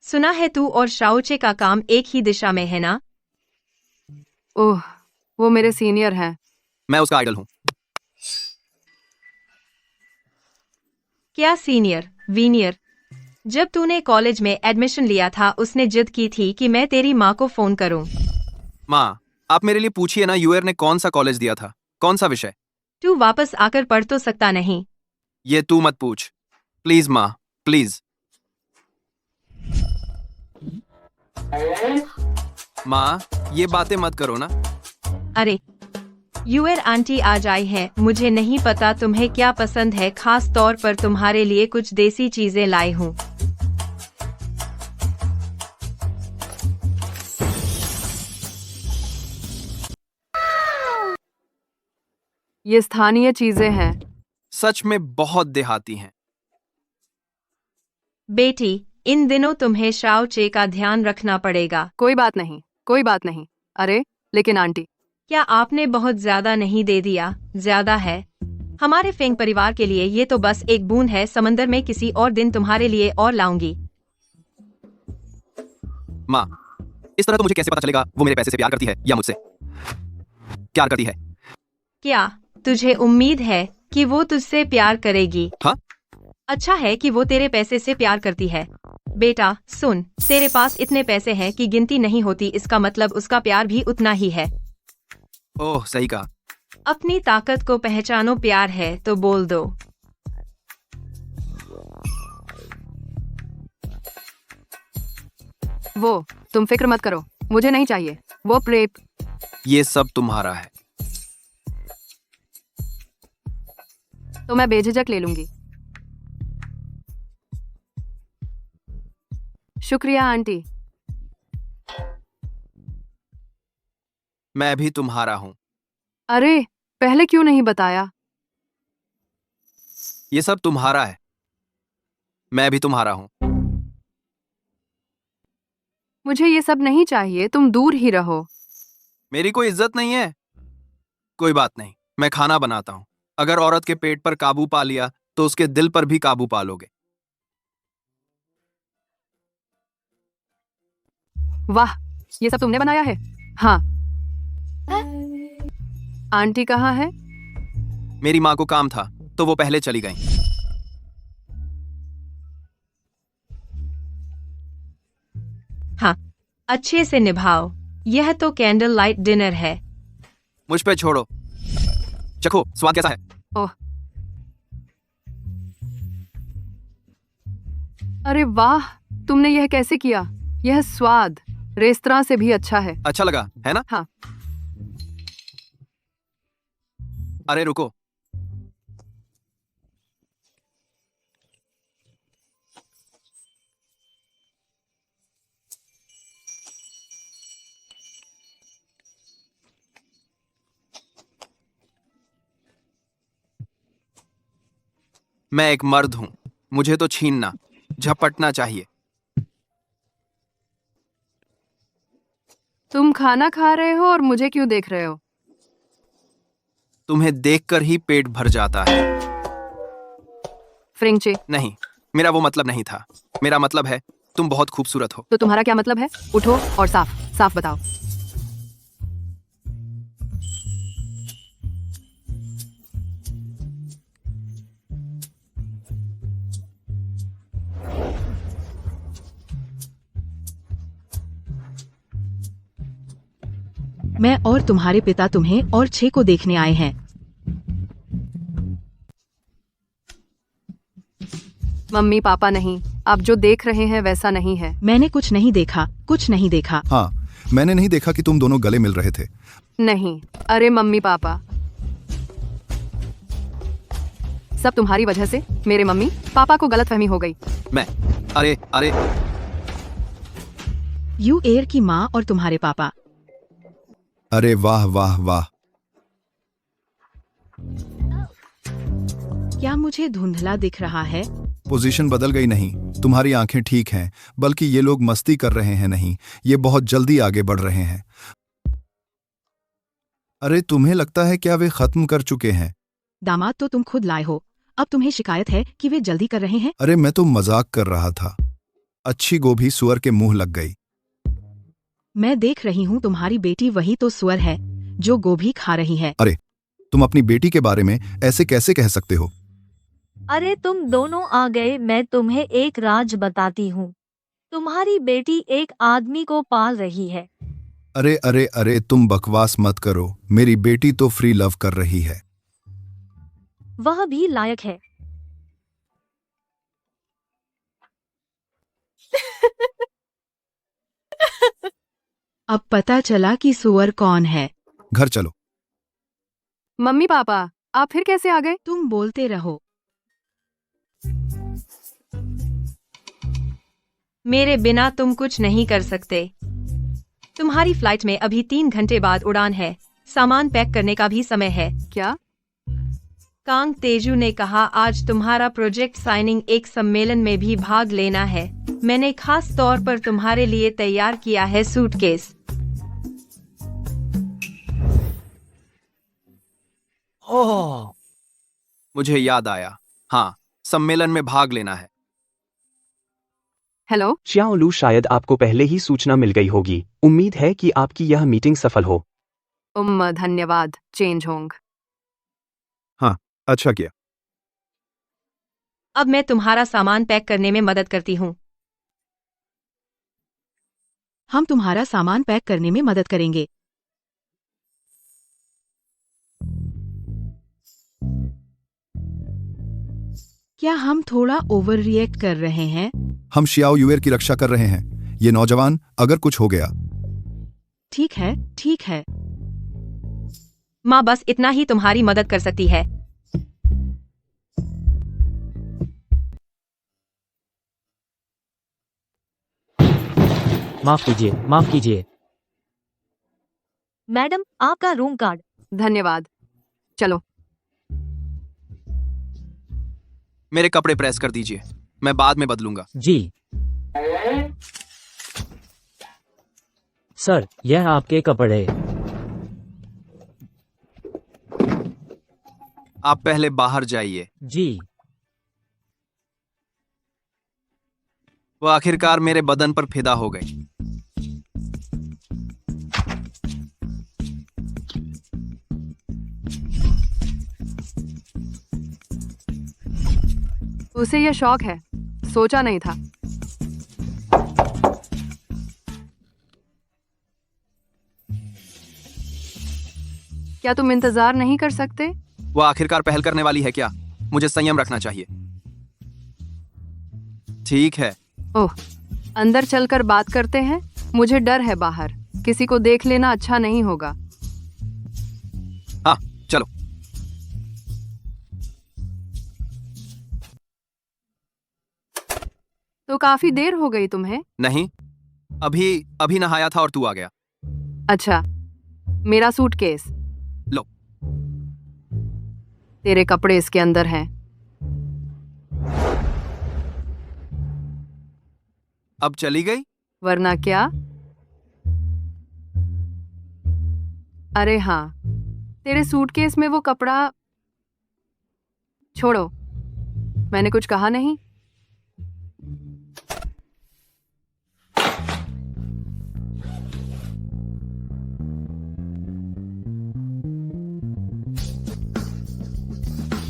सुना है तू और शाओचे का काम एक ही दिशा में है ना? ओह, वो मेरे सीनियर हैं। मैं उसका आइडल हूँ। क्या सीनियर, वीनियर? जब तूने कॉलेज में एडमिशन लिया था, उसने जिद की थी कि मैं तेरी माँ को फोन करूं। माँ, आप मेरे लिए पूछिए ना, यूएर ने कौन सा कॉलेज दिया था, कौन सा विषय? तू वापस आकर पढ़ तो सकता नहीं? ये तू मत पूछ, प्लीज माँ, प्लीज। माँ, ये बातें मत करो ना। अरे यूएर आंटी आज आई है। मुझे नहीं पता तुम्हें क्या पसंद है, खास तौर पर तुम्हारे लिए कुछ देसी चीजें लाई हूँ। ये स्थानीय चीजें हैं। सच में बहुत देहाती हैं। बेटी, इन दिनों तुम्हें शाओचे का ध्यान रखना पड़ेगा। कोई बात नहीं, कोई बात नहीं। अरे लेकिन आंटी, क्या आपने बहुत ज्यादा नहीं दे दिया? ज्यादा है। हमारे फेंग परिवार के लिए ये तो बस एक बूंद है समंदर में। किसी और दिन तुम्हारे लिए और लाऊंगी। माँ, इस तरह तो मुझे कैसे पता चलेगा वो मेरे पैसे से प्यार करती है या मुझसे प्यार करती है? क्या तुझे उम्मीद है कि वो तुझसे प्यार करेगी? हाँ? अच्छा है कि वो तेरे पैसे से प्यार करती है। बेटा सुन, तेरे पास इतने पैसे हैं कि गिनती नहीं होती, इसका मतलब उसका प्यार भी उतना ही है। ओह, सही कहा। अपनी ताकत को पहचानो, प्यार है तो बोल दो। वो तुम फिक्र मत करो, मुझे नहीं चाहिए वो प्रेप। ये सब तुम्हारा है। तो मैं बेझिझक ले लूंगी। शुक्रिया आंटी। मैं भी तुम्हारा हूँ। अरे पहले क्यों नहीं बताया? ये सब तुम्हारा है। मैं भी तुम्हारा हूँ। मुझे ये सब नहीं चाहिए, तुम दूर ही रहो। मेरी कोई इज्जत नहीं है। कोई बात नहीं, मैं खाना बनाता हूँ। अगर औरत के पेट पर काबू पा लिया तो उसके दिल पर भी काबू पा लोगे। वाह, ये सब तुमने बनाया है? हाँ। आंटी कहाँ है? मेरी माँ को काम था तो वो पहले चली गई। हाँ, अच्छे से निभाओ। यह तो कैंडल लाइट डिनर है। मुझ पे छोड़ो। चखो, स्वाद कैसा है? ओह, अरे वाह, तुमने यह कैसे किया? यह स्वाद रेस्तरां से भी अच्छा है। अच्छा लगा है ना? हाँ। अरे रुको, मैं एक मर्द हूं, मुझे तो छीनना, झपटना चाहिए। तुम खाना खा रहे हो और मुझे क्यों देख रहे हो? तुम्हें देखकर ही पेट भर जाता है। फ्रेंचे। नहीं, मेरा वो मतलब नहीं था। मेरा मतलब है तुम बहुत खूबसूरत हो। तो तुम्हारा क्या मतलब है? उठो और साफ साफ बताओ। मैं और तुम्हारे पिता तुम्हें और छे को देखने आए हैं। मम्मी पापा नहीं, आप जो देख रहे हैं वैसा नहीं है। मैंने कुछ नहीं देखा, कुछ नहीं देखा। हाँ, मैंने नहीं देखा कि तुम दोनों गले मिल रहे थे। नहीं, अरे मम्मी पापा, सब तुम्हारी वजह से मेरे मम्मी पापा को गलतफहमी हो गई। अरे यू एयर की माँ और तुम्हारे पापा। अरे वाह वाह वाह। क्या मुझे धुंधला दिख रहा है? पोजीशन बदल गई नहीं, तुम्हारी आंखें ठीक हैं, बल्कि ये लोग मस्ती कर रहे हैं। नहीं, ये बहुत जल्दी आगे बढ़ रहे हैं। अरे तुम्हें लगता है क्या वे खत्म कर चुके हैं? दामाद तो तुम खुद लाए हो, अब तुम्हें शिकायत है कि वे जल्दी कर रहे हैं? अरे मैं तो मजाक कर रहा था। अच्छी गोभी सुअर के मुंह लग गई। मैं देख रही हूँ तुम्हारी बेटी वही तो सुअर है जो गोभी खा रही है। अरे तुम अपनी बेटी के बारे में ऐसे कैसे कह सकते हो? अरे तुम दोनों आ गए, मैं तुम्हें एक राज बताती हूँ। तुम्हारी बेटी एक आदमी को पाल रही है। अरे अरे अरे तुम बकवास मत करो, मेरी बेटी तो फ्री लव कर रही है। वह भी लायक है। अब पता चला कि सुअर कौन है। घर चलो। मम्मी पापा, आप फिर कैसे आ गए? तुम बोलते रहो। मेरे बिना तुम कुछ नहीं कर सकते। तुम्हारी फ्लाइट में अभी 3 घंटे बाद उड़ान है। सामान पैक करने का भी समय है। क्या? कांग तेजू ने कहा आज तुम्हारा प्रोजेक्ट साइनिंग एक सम्मेलन में भी भाग लेना है। मैंने खास तौर पर तुम्हारे लिए तैयार किया है सूटकेस। ओह, मुझे याद आया, हाँ, सम्मेलन में भाग लेना है। हेलो, श्याओ लू, शायद आपको पहले ही सूचना मिल गई होगी। उम्मीद है कि आपकी यह मीटिंग सफल हो। धन्यवाद, चेंज होंग। हाँ, अच्छा किया। अब मैं तुम्हारा सामान पैक करने में मदद करती हूँ। हम तुम्हारा सामान पैक करने में मदद करेंगे। क्या हम थोड़ा ओवर रिएक्ट कर रहे हैं? हम शियाओ युएर की रक्षा कर रहे हैं। ये नौजवान, अगर कुछ हो गया। ठीक है, ठीक है। माँ बस इतना ही तुम्हारी मदद कर सकती है। माफ कीजिए, माफ कीजिए। मैडम, आपका रूम कार्ड। धन्यवाद। चलो, मेरे कपड़े प्रेस कर दीजिए, मैं बाद में बदलूंगा। जी सर, यह आपके कपड़े। आप पहले बाहर जाइए। जी। वो आखिरकार मेरे बदन पर फिदा हो गई। उसे यह शौक है, सोचा नहीं था। क्या तुम इंतजार नहीं कर सकते? वो आखिरकार पहल करने वाली है क्या? मुझे संयम रखना चाहिए। ठीक है। ओह, अंदर चलकर बात करते हैं। मुझे डर है बाहर किसी को देख लेना अच्छा नहीं होगा। हाँ, चलो। तो काफी देर हो गई तुम्हें? नहीं, अभी नहाया था और तू आ गया। अच्छा, मेरा सूटकेस लो। तेरे कपड़े इसके अंदर हैं। अब चली गई? वरना क्या? अरे हाँ, तेरे सूटकेस में वो कपड़ा। छोड़ो, मैंने कुछ कहा नहीं।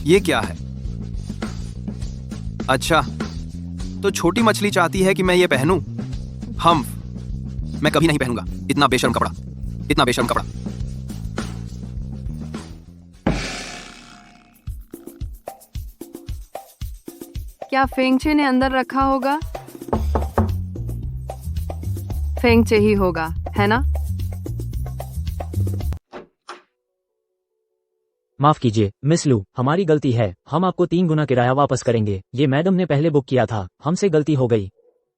ये क्या है? अच्छा, तो छोटी मछली चाहती है कि मैं ये पहनूं? मैं कभी नहीं पहनूंगा इतना बेशर्म कपड़ा, इतना बेशर्म कपड़ा। क्या फेंगचे ने अंदर रखा होगा? फेंगचे ही होगा, है ना? माफ कीजिए मिस लू, हमारी गलती है। हम आपको 3 गुना किराया वापस करेंगे। ये मैडम ने पहले बुक किया था, हमसे गलती हो गई।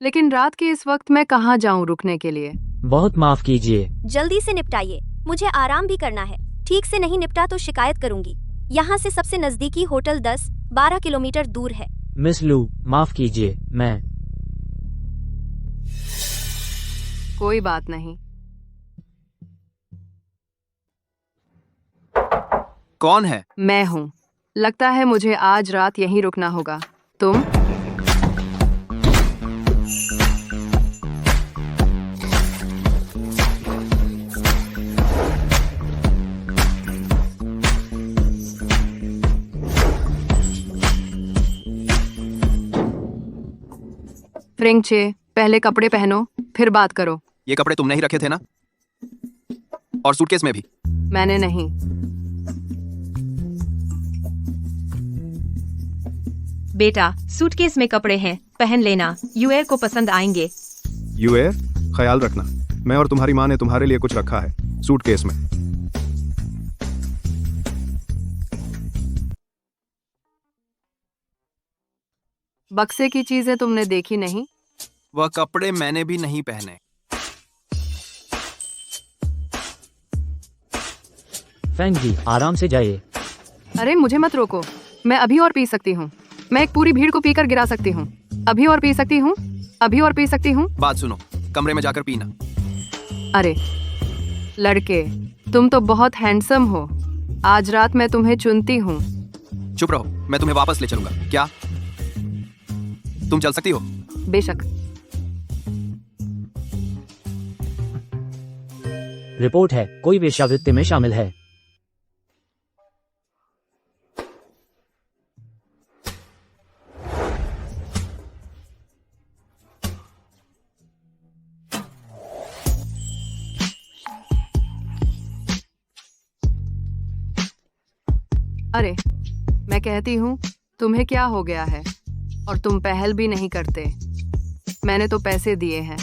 लेकिन रात के इस वक्त मैं कहाँ जाऊं रुकने के लिए? बहुत माफ कीजिए। जल्दी से निपटाइए, मुझे आराम भी करना है। ठीक से नहीं निपटा तो शिकायत करूंगी। यहाँ से सबसे नजदीकी होटल 10-12 किलोमीटर दूर है। मिस लू, माफ कीजिए। मैं कोई बात नहीं। कौन है? मैं हूँ। लगता है मुझे आज रात यहीं रुकना होगा। तुम? फ्रेंगचे, पहले कपड़े पहनो, फिर बात करो। ये कपड़े तुमने ही रखे थे ना? और सूटकेस में भी? मैंने नहीं। बेटा, सूटकेस में कपड़े हैं, पहन लेना। यूएर को पसंद आएंगे। युएर, ख्याल रखना, मैं और तुम्हारी माँ ने तुम्हारे लिए कुछ रखा है सूटकेस में। बक्से की चीजें तुमने देखी नहीं? वह कपड़े मैंने भी नहीं पहने। फैंग जी, आराम से जाइए। अरे मुझे मत रोको, मैं अभी और पी सकती हूँ। मैं एक पूरी भीड़ को पीकर गिरा सकती हूँ। अभी और पी सकती हूँ, अभी और पी सकती हूँ। बात सुनो, कमरे में जाकर पीना। अरे लड़के, तुम तो बहुत हैंडसम हो। आज रात मैं तुम्हें चुनती हूँ। चुप रहो, मैं तुम्हें वापस ले चलूंगा। क्या तुम चल सकती हो? बेशक। रिपोर्ट है, कोई वेश्यावृत्ति में शामिल है। अरे मैं कहती हूँ, तुम्हें क्या हो गया है? और तुम पहल भी नहीं करते। मैंने तो पैसे दिए हैं।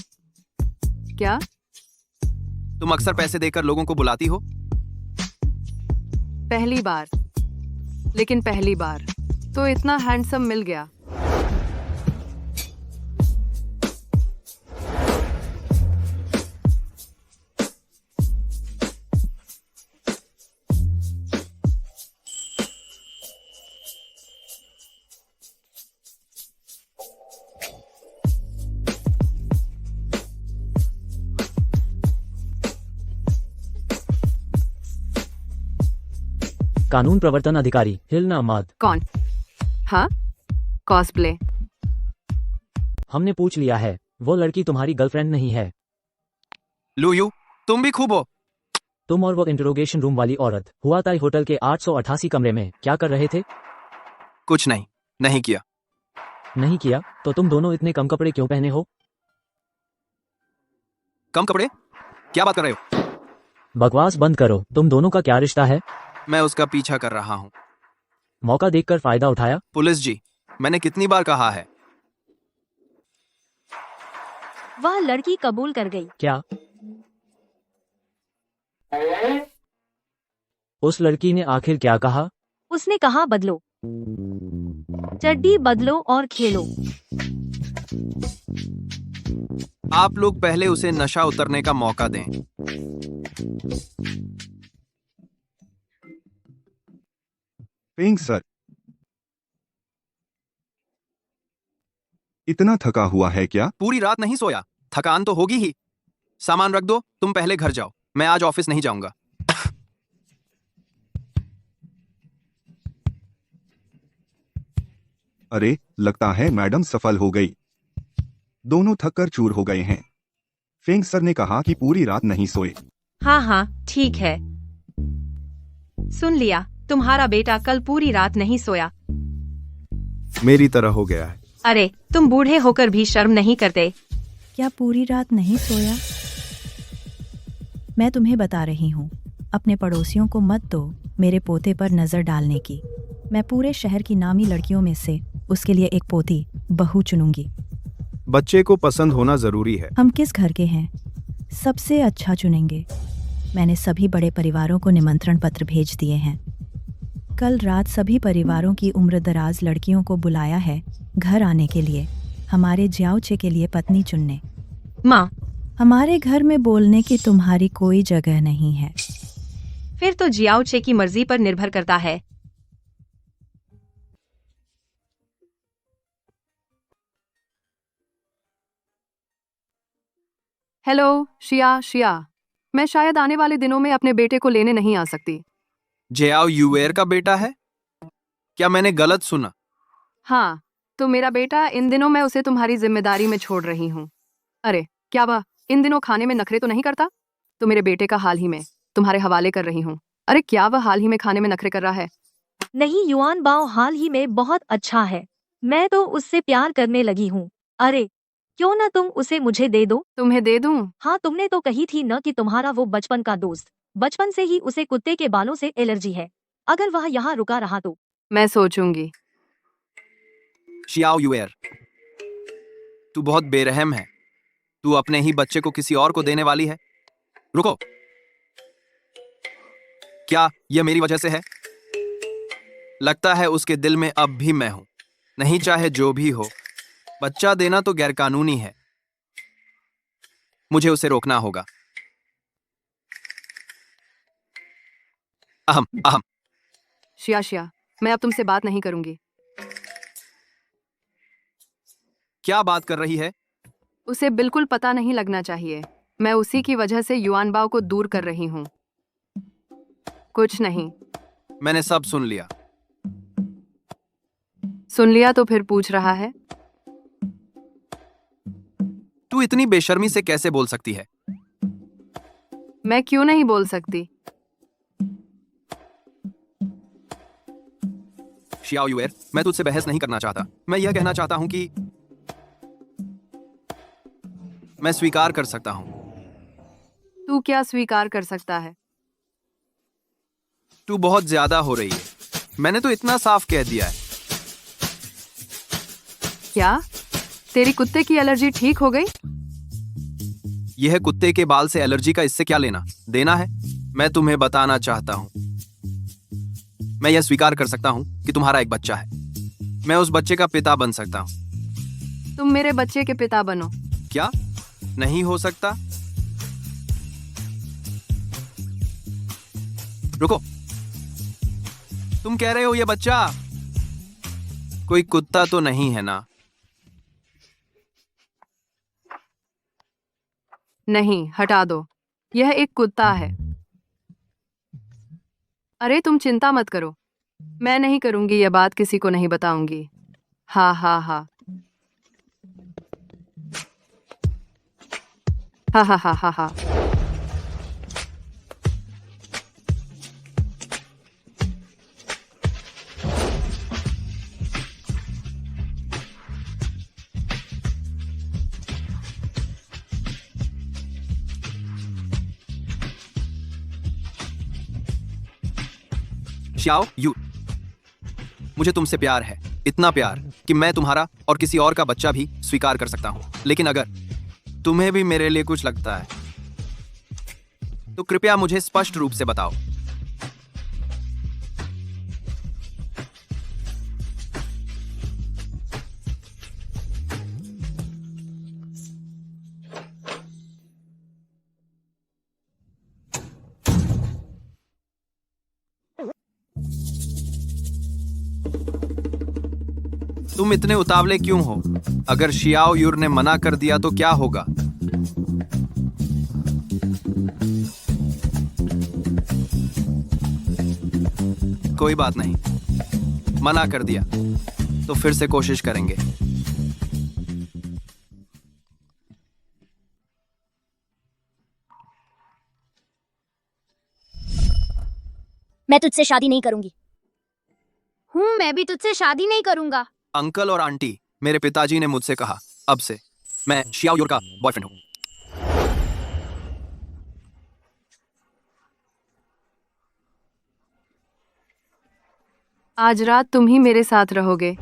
क्या? तुम अक्सर पैसे देकर लोगों को बुलाती हो? पहली बार, लेकिन पहली बार तो इतना हैंडसम मिल गया। कानून प्रवर्तन अधिकारी हिलना अहमद। कौन? हाँ, कॉस्प्ले। हमने पूछ लिया है, वो लड़की तुम्हारी गर्लफ्रेंड नहीं है। लू, तुम भी खूब हो। तुम और वो इंटरोगेशन रूम वाली औरत हुआताई होटल के 888 कमरे में क्या कर रहे थे? कुछ नहीं किया। नहीं किया तो तुम दोनों इतने कम कपड़े क्यों पहने हो? कम कपड़े? क्या बात कर रहे हो? बकवास बंद करो। तुम दोनों का क्या रिश्ता है? मैं उसका पीछा कर रहा हूँ। मौका देखकर फायदा उठाया? पुलिस जी, मैंने कितनी बार कहा है। वह लड़की कबूल कर गई। क्या? उस लड़की ने आखिर क्या कहा? उसने कहा बदलो, चड्डी बदलो और खेलो। आप लोग पहले उसे नशा उतरने का मौका दें। फेंग सर, इतना थका हुआ है क्या? पूरी रात नहीं सोया, थकान तो होगी ही। सामान रख दो, तुम पहले घर जाओ। मैं आज ऑफिस नहीं जाऊंगा। अरे, लगता है मैडम सफल हो गई। दोनों थक कर चूर हो गए हैं। फेंग सर ने कहा कि पूरी रात नहीं सोए। हाँ, ठीक है। सुन लिया, तुम्हारा बेटा कल पूरी रात नहीं सोया। मेरी तरह हो गया है। अरे, तुम बूढ़े होकर भी शर्म नहीं करते? क्या पूरी रात नहीं सोया? मैं तुम्हें बता रही हूँ, अपने पड़ोसियों को मत दो मेरे पोते पर नजर डालने की। मैं पूरे शहर की नामी लड़कियों में से उसके लिए एक पोती बहू चुनूंगी। बच्चे को पसंद होना जरूरी है। हम किस घर के हैं? सबसे अच्छा चुनेंगे। मैंने सभी बड़े परिवारों को निमंत्रण पत्र भेज दिए हैं। कल रात सभी परिवारों की उम्रदराज लड़कियों को बुलाया है घर आने के लिए, हमारे जियाओचे के लिए पत्नी चुनने। माँ, हमारे घर में बोलने की तुम्हारी कोई जगह नहीं है। फिर तो जियाओचे की मर्जी पर निर्भर करता है। हेलो शिया, मैं शायद आने वाले दिनों में अपने बेटे को लेने नहीं आ सकती। जियाओ यूएर का बेटा है? क्या मैंने गलत सुना? हाँ, तो मेरा बेटा, इन दिनों मैं उसे तुम्हारी जिम्मेदारी में छोड़ रही हूँ। अरे, क्या वह इन दिनों खाने में नखरे तो नहीं करता? तो मेरे बेटे का हाल ही में तुम्हारे हवाले कर रही हूँ। अरे, क्या वह हाल ही में खाने में नखरे कर रहा है? नहीं, युआन बाओ हाल ही में बहुत अच्छा है। मैं तो उससे प्यार करने लगी हूँ। अरे, क्यों ना तुम उसे मुझे दे दो? तुम्हें दे दूं? हाँ, तुमने तो कही थी न कि तुम्हारा वो बचपन का दोस्त, बचपन से ही उसे कुत्ते के बालों से एलर्जी है। अगर वह यहाँ रुका रहा तो। मैं सोचूंगी। शियाओ यूएर, तू बहुत बेरहम है। तू अपने ही बच्चे को किसी और को देने वाली है। रुको, क्या यह मेरी वजह से है? लगता है उसके दिल में अब भी मैं हूं। नहीं, चाहे जो भी हो, बच्चा देना तो गैरकानूनी है। मुझे उसे रोकना होगा। अहम। शिया, मैं अब तुमसे बात नहीं करूंगी। क्या बात कर रही है? उसे बिल्कुल पता नहीं लगना चाहिए। मैं उसी की वजह से युआन बाओ को दूर कर रही हूँ। कुछ नहीं। मैंने सब सुन लिया। सुन लिया तो फिर पूछ रहा है? तू इतनी बेशर्मी से कैसे बोल सकती है? मैं क्यों नहीं बोल सकती? शियाओ यूएर, मैं तुझसे बहस नहीं करना चाहता। मैं यह कहना चाहता हूं कि मैं स्वीकार कर सकता हूं। तू क्या स्वीकार कर सकता है? तू बहुत ज्यादा हो रही है। मैंने तो इतना साफ कह दिया है। क्या तेरी कुत्ते की एलर्जी ठीक हो गई? यह कुत्ते के बाल से एलर्जी का इससे क्या लेना देना है? मैं तुम्हें बताना चाहता हूं। मैं यह स्वीकार कर सकता हूं कि तुम्हारा एक बच्चा है। मैं उस बच्चे का पिता बन सकता हूं। तुम मेरे बच्चे के पिता बनो। क्या नहीं हो सकता? रुको, तुम कह रहे हो यह बच्चा कोई कुत्ता तो नहीं है ना? नहीं, हटा दो। यह एक कुत्ता है। अरे तुम चिंता मत करो, मैं नहीं करूंगी यह बात, किसी को नहीं बताऊंगी। हा हा हा हा हा हा हा हा। शियाओ यू, मुझे तुमसे प्यार है, इतना प्यार कि मैं तुम्हारा और किसी और का बच्चा भी स्वीकार कर सकता हूं। लेकिन अगर तुम्हें भी मेरे लिए कुछ लगता है तो कृपया मुझे स्पष्ट रूप से बताओ। तुम इतने उतावले क्यों हो? अगर शियाओ यूर ने मना कर दिया तो क्या होगा? कोई बात नहीं, मना कर दिया तो फिर से कोशिश करेंगे। मैं तुझसे शादी नहीं करूंगी। मैं भी तुझसे शादी नहीं करूंगा। अंकल और आंटी, मेरे पिताजी ने मुझसे कहा, अब से मैं शियाओ यूर का बॉयफ्रेंड हूं। आज रात तुम ही मेरे साथ रहोगे।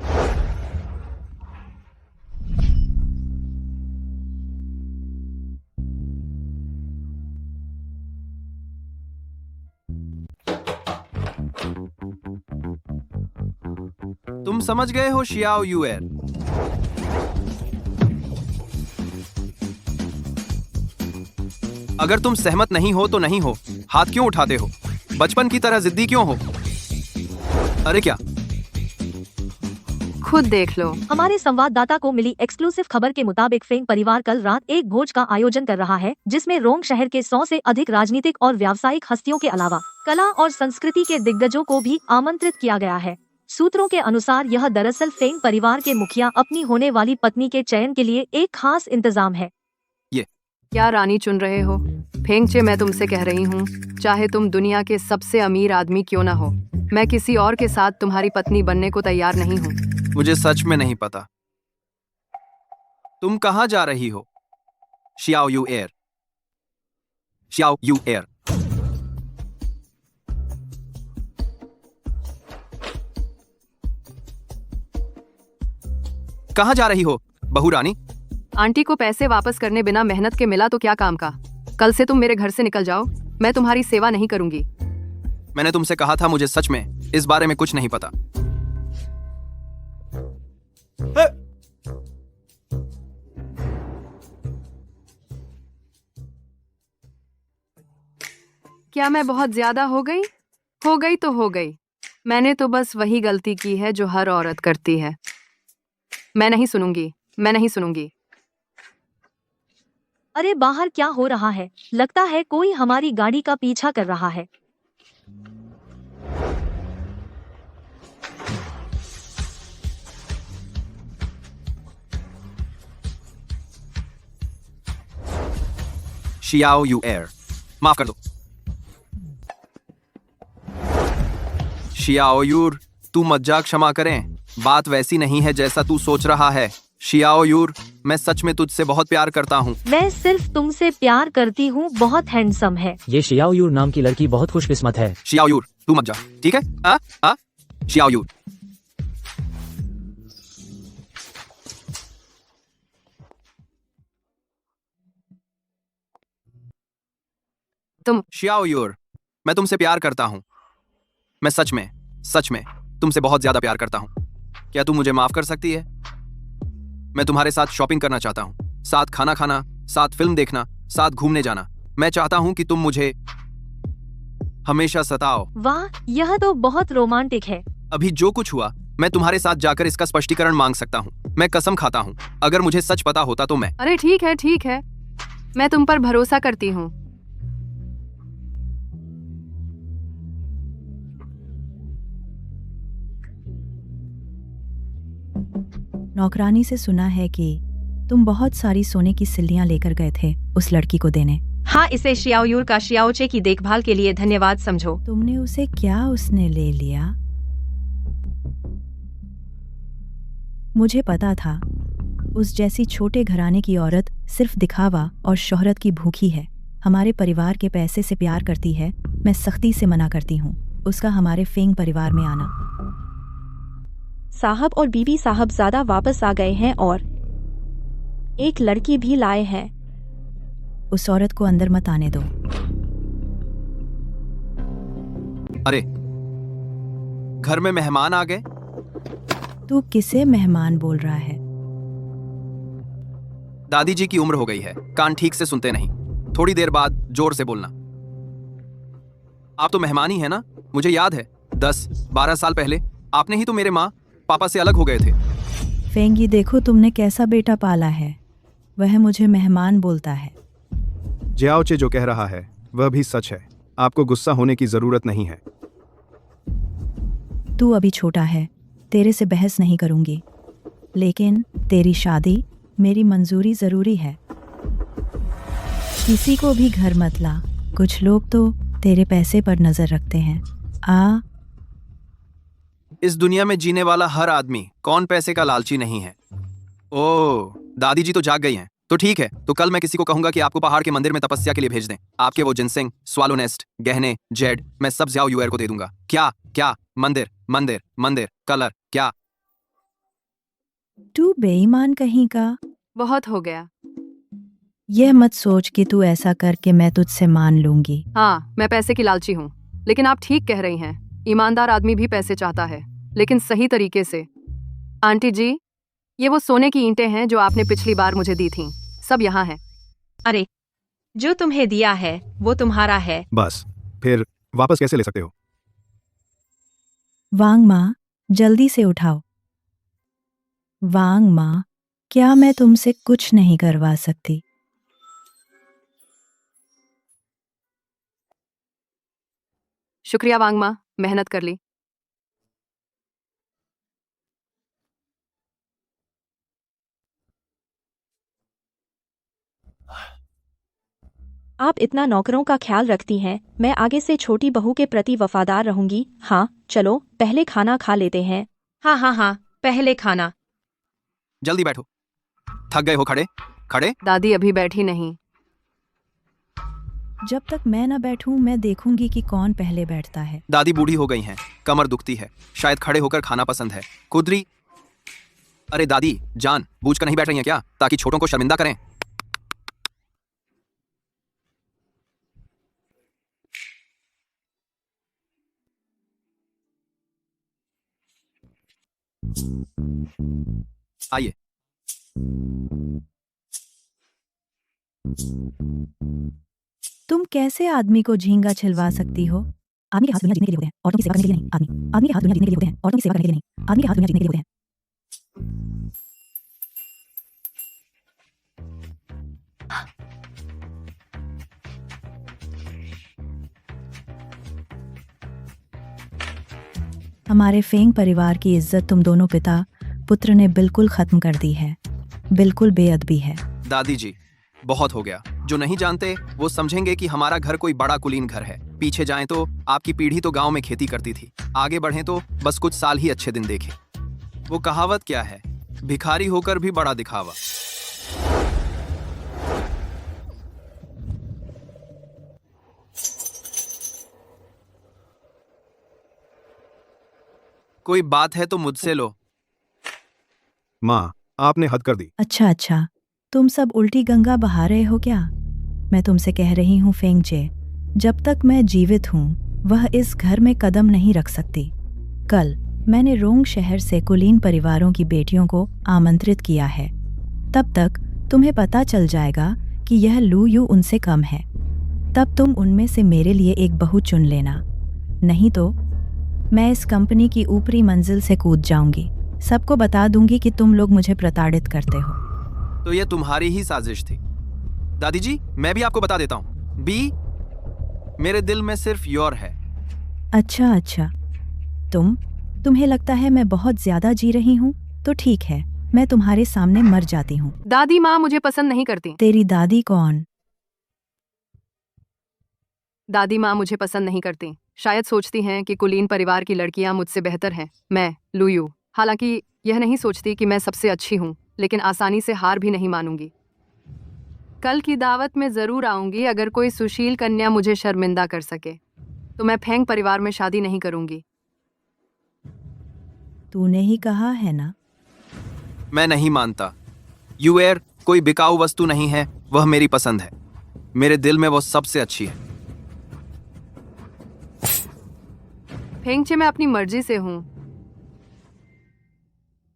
तुम समझ गए हो शियाओ यूएर? अगर तुम सहमत नहीं हो तो नहीं हो, हाथ क्यों उठाते हो? बचपन की तरह जिद्दी क्यों हो? अरे क्या? खुद देख लो। हमारे संवाददाता को मिली एक्सक्लूसिव खबर के मुताबिक फेंग परिवार कल रात एक भोज का आयोजन कर रहा है, जिसमें रोंग शहर के 100 से अधिक राजनीतिक और व्यावसायिक हस्तियों के अलावा कला और संस्कृति के दिग्गजों को भी आमंत्रित किया गया है। सूत्रों के अनुसार यह दरअसल फेंग परिवार के मुखिया अपनी होने वाली पत्नी के चयन के लिए एक खास इंतजाम है। क्या रानी चुन रहे हो? फेंगचे, मैं तुमसे कह रही हूँ, चाहे तुम दुनिया के सबसे अमीर आदमी क्यों ना हो, मैं किसी और के साथ तुम्हारी पत्नी बनने को तैयार नहीं हूँ। मुझे सच में नहीं पता। तुम कहाँ जा रही हो? Xiao Yuer, Xiao Yuer. कहाँ जा रही हो बहू रानी? आंटी को पैसे वापस करने बिना मेहनत के मिला तो क्या काम का। कल से तुम मेरे घर से निकल जाओ, मैं तुम्हारी सेवा नहीं करूंगी। मैंने तुमसे कहा था, मुझे सच में इस बारे में कुछ नहीं पता। क्या मैं बहुत ज्यादा हो गई? हो गई तो हो गई। मैंने तो बस वही गलती की है जो हर औरत करती है। मैं नहीं सुनूंगी, मैं नहीं सुनूंगी। अरे बाहर क्या हो रहा है? लगता है कोई हमारी गाड़ी का पीछा कर रहा है। शियाओ यू एयर, माफ कर दो। शियाओ यूर, तू मजाक क्षमा करें, बात वैसी नहीं है जैसा तू सोच रहा है। शियाओ यूर, मैं सच में तुझसे बहुत प्यार करता हूँ। मैं सिर्फ तुमसे प्यार करती हूँ, बहुत हैंडसम है। ये शियाओ यूर नाम की लड़की बहुत खुशकिस्मत है। शियाओ यूर, तू मत जा, ठीक है? Xiao Yu. तुम शियाओ यूर, मैं तुमसे प्यार करता हूँ। मैं सच में तुमसे बहुत ज्यादा प्यार करता हूँ। क्या तुम मुझे माफ कर सकती है? मैं तुम्हारे साथ शॉपिंग करना चाहता हूँ, साथ खाना खाना, साथ फिल्म देखना, साथ घूमने जाना। मैं चाहता हूँ कि तुम मुझे हमेशा सताओ। वाह, यह तो बहुत रोमांटिक है। अभी जो कुछ हुआ, मैं तुम्हारे साथ जाकर इसका स्पष्टीकरण मांग सकता हूँ। मैं कसम खाता हूँ, अगर मुझे सच पता होता तो मैं। अरे ठीक है, मैं तुम पर भरोसा करती हूँ। नौकरानी से सुना है कि तुम बहुत सारी सोने की सिल्लियां लेकर गए थे उस लड़की को देने। हाँ, इसे शियाओयूर का शियाओचे की देखभाल के लिए धन्यवाद समझो। तुमने उसे क्या उसने ले लिया? मुझे पता था उस जैसी छोटे घराने की औरत सिर्फ दिखावा और शोहरत की भूखी है। हमारे परिवार के पैसे से प्यार करती है। मैं सख्ती से मना करती हूँ उसका हमारे फेंग परिवार में आना। साहब और बीबी साहबजादा वापस आ गए हैं और एक लड़की भी लाए हैं। उस औरत को अंदर मत आने दो। अरे, घर में मेहमान आ गए। तू किसे मेहमान बोल रहा है? दादी जी की उम्र हो गई है, कान ठीक से सुनते नहीं। थोड़ी देर बाद जोर से बोलना। आप तो मेहमान ही है ना? मुझे याद है 10-12 साल पहले आपने ही तो मेरे माँ पापा से अलग हो गए थे। फेंगी, देखो तुमने कैसा बेटा पाला है। वह मुझे मेहमान बोलता है। जियाओचे जो कह रहा है वह भी सच है। आपको गुस्सा होने की जरूरत नहीं है। तू अभी छोटा है, तेरे से बहस नहीं करूंगी, लेकिन तेरी शादी मेरी मंजूरी जरूरी है। किसी को भी घर मत ला। कुछ लोग तो तेरे पैसे पर नजर रखते हैं। इस दुनिया में जीने वाला हर आदमी कौन पैसे का लालची नहीं है। ओह, दादी जी तो जाग गई हैं। तो ठीक है, तो कल मैं किसी को कहूंगा कि आपको पहाड़ के मंदिर में तपस्या के लिए भेज दें। आपके वो जिनसिंग, स्वालो नेस्ट, गहने, जेड, मैं सब जियाओ यूएर को दे दूंगा। क्या मंदिर मंदिर मंदिर कलर क्या? तू बेईमान कहीं का। बहुत हो गया। यह मत सोच कि तू ऐसा करके मैं तुझसे मान लूंगी। हाँ, मैं पैसे की लालची हूँ, लेकिन आप ठीक कह रही हैं। ईमानदार आदमी भी पैसे चाहता है, लेकिन सही तरीके से। आंटी जी, ये वो सोने की ईंटें हैं जो आपने पिछली बार मुझे दी थीं। सब यहाँ हैं। अरे, जो तुम्हें दिया है वो तुम्हारा है। बस, फिर वापस कैसे ले सकते हो? वांग माँ, जल्दी से उठाओ। वांग माँ, क्या मैं तुमसे कुछ नहीं करवा सकती? शुक्रिया वांग माँ, मेहनत कर ली। आप इतना नौकरों का ख्याल रखती हैं, मैं आगे से छोटी बहू के प्रति वफादार रहूंगी। हाँ, चलो पहले खाना खा लेते हैं। हाँ, पहले खाना। जल्दी बैठो। थक गए हो खड़े? दादी अभी बैठी नहीं। जब तक मैं न बैठूं, मैं देखूंगी कि कौन पहले बैठता है। दादी बूढ़ी हो गई हैं, कमर दुखती है, शायद खड़े होकर खाना पसंद है। कुदरी, अरे दादी जान बूझ कर नहीं बैठ रही हैं क्या, ताकि छोटों को शर्मिंदा करें? आइए। तुम कैसे आदमी को झींगा छिलवा सकती हो? आदमी के हाथ दुनिया जीतने के लिए होते हैं, औरतों की सेवा करने के लिए नहीं। आदमी के हाथ दुनिया जीतने के लिए होते हैं, औरतों की सेवा करने के लिए नहीं। आदमी के हाथ दुनिया जीतने के लिए होते हैं। हमारे फेंग परिवार की इज्जत तुम दोनों पिता पुत्र ने बिल्कुल खत्म कर दी है। बिल्कुल बेअदबी है। दादी जी, बहुत हो गया। जो नहीं जानते वो समझेंगे कि हमारा घर कोई बड़ा कुलीन घर है। पीछे जाएं तो आपकी पीढ़ी तो गांव में खेती करती थी, आगे बढ़ें तो बस कुछ साल ही अच्छे दिन देखें। वो कहावत क्या है, भिखारी होकर भी बड़ा दिखावा। कोई बात है तो मुझसे लो। माँ, आपने हद कर दी। अच्छा, तुम सब उल्टी गंगा बहा रहे हो क्या? मैं तुमसे कह रही हूँ फेंगचे, जब तक मैं जीवित हूँ वह इस घर में कदम नहीं रख सकती। कल मैंने रोंग शहर से कुलीन परिवारों की बेटियों को आमंत्रित किया है। तब तक तुम्हें पता चल जाएगा कि यह लू यू उनसे कम है। तब तुम उनमें से मेरे लिए एक बहू चुन लेना, नहीं तो मैं इस कंपनी की ऊपरी मंजिल से कूद जाऊंगी। सबको बता दूंगी कि तुम लोग मुझे प्रताड़ित करते हो। तो ये तुम्हारी ही साजिश थी। दादी जी, मैं भी आपको बता देता हूँ, बी मेरे दिल में सिर्फ योर है। अच्छा, तुम्हें लगता है मैं बहुत ज्यादा जी रही हूँ? तो ठीक है, मैं तुम्हारे सामने मर जाती हूँ। दादी माँ मुझे पसंद नहीं करती। तेरी दादी कौन? दादी माँ मुझे पसंद नहीं करती। शायद सोचती हैं कि कुलीन परिवार की लड़कियां मुझसे बेहतर हैं। मैं लू यू हालांकि यह नहीं सोचती कि मैं सबसे अच्छी हूँ, लेकिन आसानी से हार भी नहीं मानूंगी। कल की दावत में जरूर आऊंगी। अगर कोई सुशील कन्या मुझे शर्मिंदा कर सके तो मैं फेंग परिवार में शादी नहीं करूंगी। तूने ही कहा है ना। मैं नहीं मानता। यूएर कोई बिकाऊ वस्तु नहीं है, वह मेरी पसंद है। मेरे दिल में वो सबसे अच्छी है। फेंगचे मैं अपनी मर्जी से हूँ।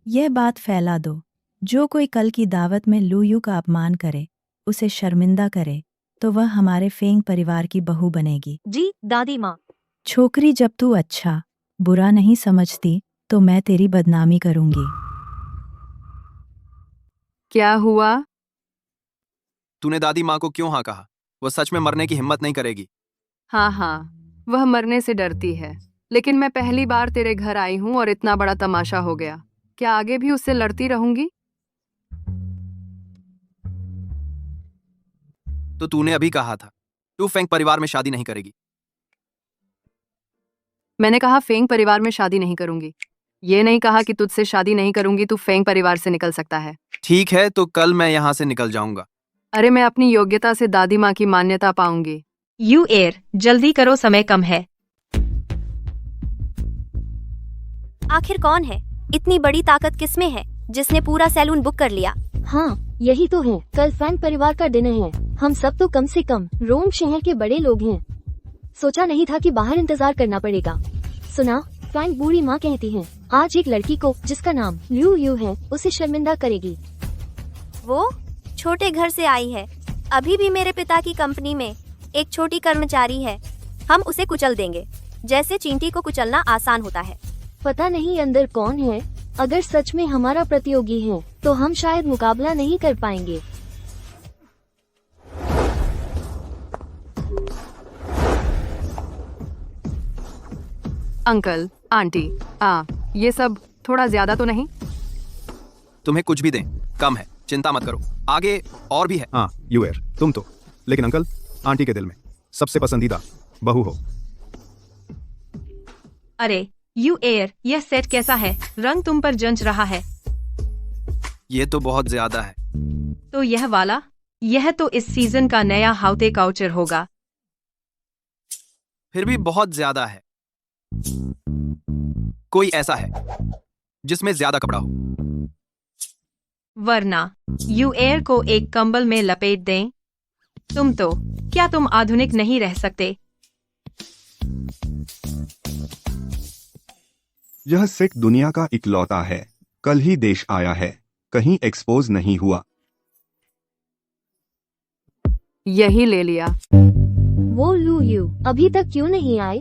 यह बात फैला दो। जो कोई कल की दावत में लू यू का अपमान करे, उसे शर्मिंदा करे, तो वह हमारे फेंग परिवार की बहू बनेगी। जी दादी माँ। छोकरी, जब तू अच्छा बुरा नहीं समझती तो मैं तेरी बदनामी करूंगी। क्या हुआ? तूने दादी माँ को क्यों हाँ कहा? वो सच में मरने की हिम्मत नहीं करेगी। हाँ, वह मरने से डरती है। लेकिन मैं पहली बार तेरे घर आई हूँ और इतना बड़ा तमाशा हो गया। क्या आगे भी उससे लड़ती रहूंगी? तो तूने अभी कहा था तू फेंग परिवार में शादी नहीं करेगी। मैंने कहा फेंग परिवार में शादी नहीं करूंगी। ये नहीं कहा कि तुझसे शादी नहीं करूंगी। तू फेंग परिवार से निकल सकता है। ठीक है, तो कल मैं यहाँ से निकल जाऊंगा। अरे मैं अपनी योग्यता से दादी माँ की मान्यता पाऊंगी। यूएर, जल्दी करो, समय कम है। आखिर कौन है? इतनी बड़ी ताकत किसमें है जिसने पूरा सैलून बुक कर लिया? हाँ, यही तो है। कल फैंग परिवार का डिनर है। हम सब तो कम से कम रोंग शहर के बड़े लोग हैं। सोचा नहीं था कि बाहर इंतजार करना पड़ेगा। सुना, फैंग बूढ़ी माँ कहती है आज एक लड़की को जिसका नाम लू यू है उसे शर्मिंदा करेगी। वो छोटे घर से आई है, अभी भी मेरे पिता की कंपनी में एक छोटी कर्मचारी है। हम उसे कुचल देंगे जैसे चींटी को कुचलना आसान होता है। पता नहीं अंदर कौन है। अगर सच में हमारा प्रतियोगी है तो हम शायद मुकाबला नहीं कर पाएंगे। अंकल, आंटी, ये सब थोड़ा ज्यादा तो नहीं? तुम्हें कुछ भी दें कम है, चिंता मत करो। आगे और भी है। हाँ यूएर, तुम तो, लेकिन अंकल आंटी के दिल में सबसे पसंदीदा बहू हो। अरे यूएर, यह सेट कैसा है? रंग तुम पर जंच रहा है। ये तो बहुत ज्यादा है। तो यह वाला? यह तो इस सीजन का नया हाउते काउचर होगा। फिर भी बहुत ज्यादा है। कोई ऐसा है जिसमें ज्यादा कपड़ा हो? वरना यूएर को एक कंबल में लपेट दें। क्या तुम आधुनिक नहीं रह सकते? यह सेट दुनिया का इकलौता है। कल ही देश आया है, कहीं एक्सपोज नहीं हुआ। यही ले लिया। वो लू यू अभी तक क्यों नहीं आए?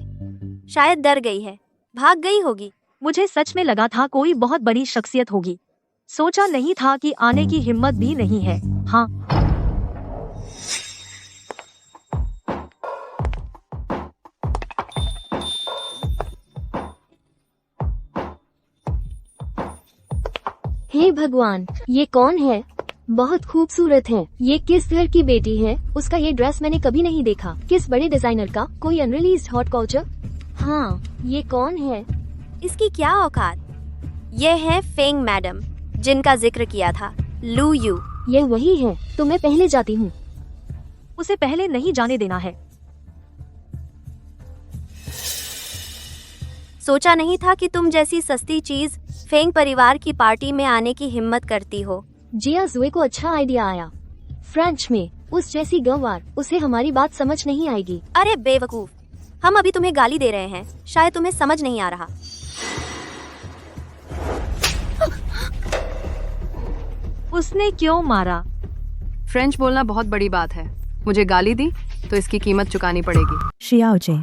शायद डर गई है, भाग गई होगी। मुझे सच में लगा था कोई बहुत बड़ी शख्सियत होगी। सोचा नहीं था कि आने की हिम्मत भी नहीं है। हाँ, हे भगवान, ये कौन है? बहुत खूबसूरत है। ये किस घर की बेटी है? उसका ये ड्रेस मैंने कभी नहीं देखा। किस बड़े डिजाइनर का? कोई अनरिलीज्ड हॉट कल्चर? हाँ, ये कौन है? इसकी क्या औकात? ये है फेंग मैडम, जिनका जिक्र किया था, लू यू। ये वही है, तो मैं पहले जाती हूँ। उसे पहले नहीं जाने देना है। सोचा नहीं था कि तुम जैसी सस्ती चीज फेंग परिवार की पार्टी में आने की हिम्मत करती हो। जिया जुए को अच्छा आइडिया आया। फ्रेंच में उस जैसी गंवार, उसे हमारी बात समझ नहीं आएगी। अरे बेवकूफ, हम अभी तुम्हें गाली दे रहे हैं, शायद तुम्हें समझ नहीं आ रहा। उसने क्यों मारा? फ्रेंच बोलना बहुत बड़ी बात है। मुझे गाली दी तो इसकी कीमत चुकानी पड़ेगी। शियाओचे,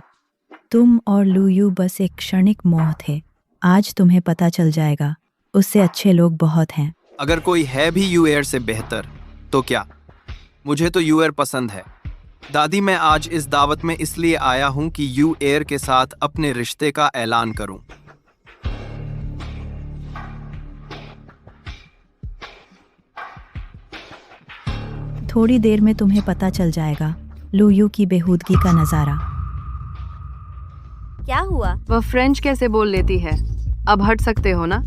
तुम और लू यू बस एक क्षणिक मोह थे। आज तुम्हें पता चल जाएगा, उससे अच्छे लोग बहुत हैं। अगर कोई है भी यू एयर से बेहतर तो क्या? मुझे तो यू एयर पसंद है। दादी, मैं आज इस दावत में इसलिए आया हूं कि यू एयर के साथ अपने रिश्ते का ऐलान करूं। थोड़ी देर में तुम्हें पता चल जाएगा लू यू की बेहूदगी का नजारा। क्या हुआ? वह फ्रेंच कैसे बोल लेती है? अब हट सकते हो ना?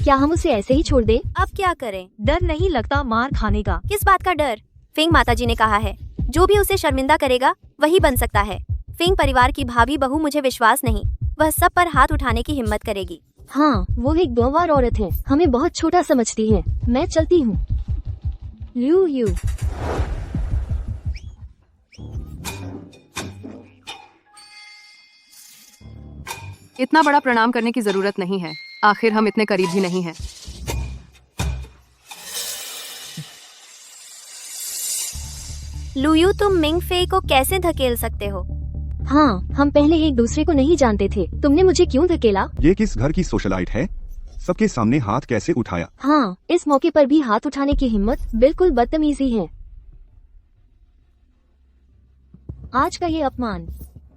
क्या हम उसे ऐसे ही छोड़ दें? अब क्या करें? डर नहीं लगता मार खाने का? किस बात का डर? फेंग माताजी ने कहा है, जो भी उसे शर्मिंदा करेगा वही बन सकता है। फेंग परिवार की भाभी बहू, मुझे विश्वास नहीं वह सब पर हाथ उठाने की हिम्मत करेगी। हाँ, वो एक गंवार औरत है, हमें बहुत छोटा समझती है। मैं चलती हूँ। लू यू। इतना बड़ा प्रणाम करने की जरूरत नहीं है, आखिर हम इतने करीब ही नहीं हैं। लू यू, तुम मिंग फे को कैसे धकेल सकते हो? हाँ, हम पहले एक दूसरे को नहीं जानते थे। तुमने मुझे क्यों धकेला? ये किस घर की सोशलाइट है? सबके सामने हाथ कैसे उठाया? हाँ, इस मौके पर भी हाथ उठाने की हिम्मत बिल्कुल बदतमीजी है। आज का ये अपमान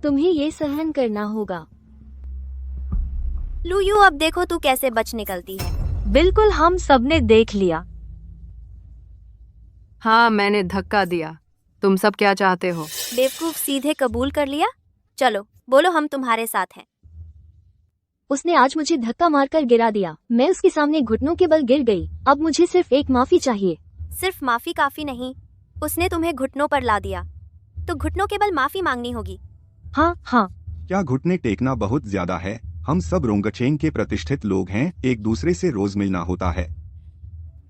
तुम्हें ये सहन करना होगा। लू यू, अब देखो तू कैसे बच निकलती है। बिल्कुल, हम सबने देख लिया। हाँ, मैंने धक्का दिया। तुम सब क्या चाहते हो? बेवकूफ, सीधे कबूल कर लिया। चलो बोलो, हम तुम्हारे साथ हैं। उसने आज मुझे धक्का मारकर गिरा दिया। मैं उसके सामने घुटनों के बल गिर गई। अब मुझे सिर्फ एक माफी चाहिए। सिर्फ माफी काफी नहीं, उसने तुम्हें घुटनों पर ला दिया, तो घुटनों के बल माफी मांगनी होगी। हाँ हाँ। क्या घुटने टेकना बहुत ज्यादा है? हम सब रोंगचेंग के प्रतिष्ठित लोग हैं, एक दूसरे से रोज मिलना होता है।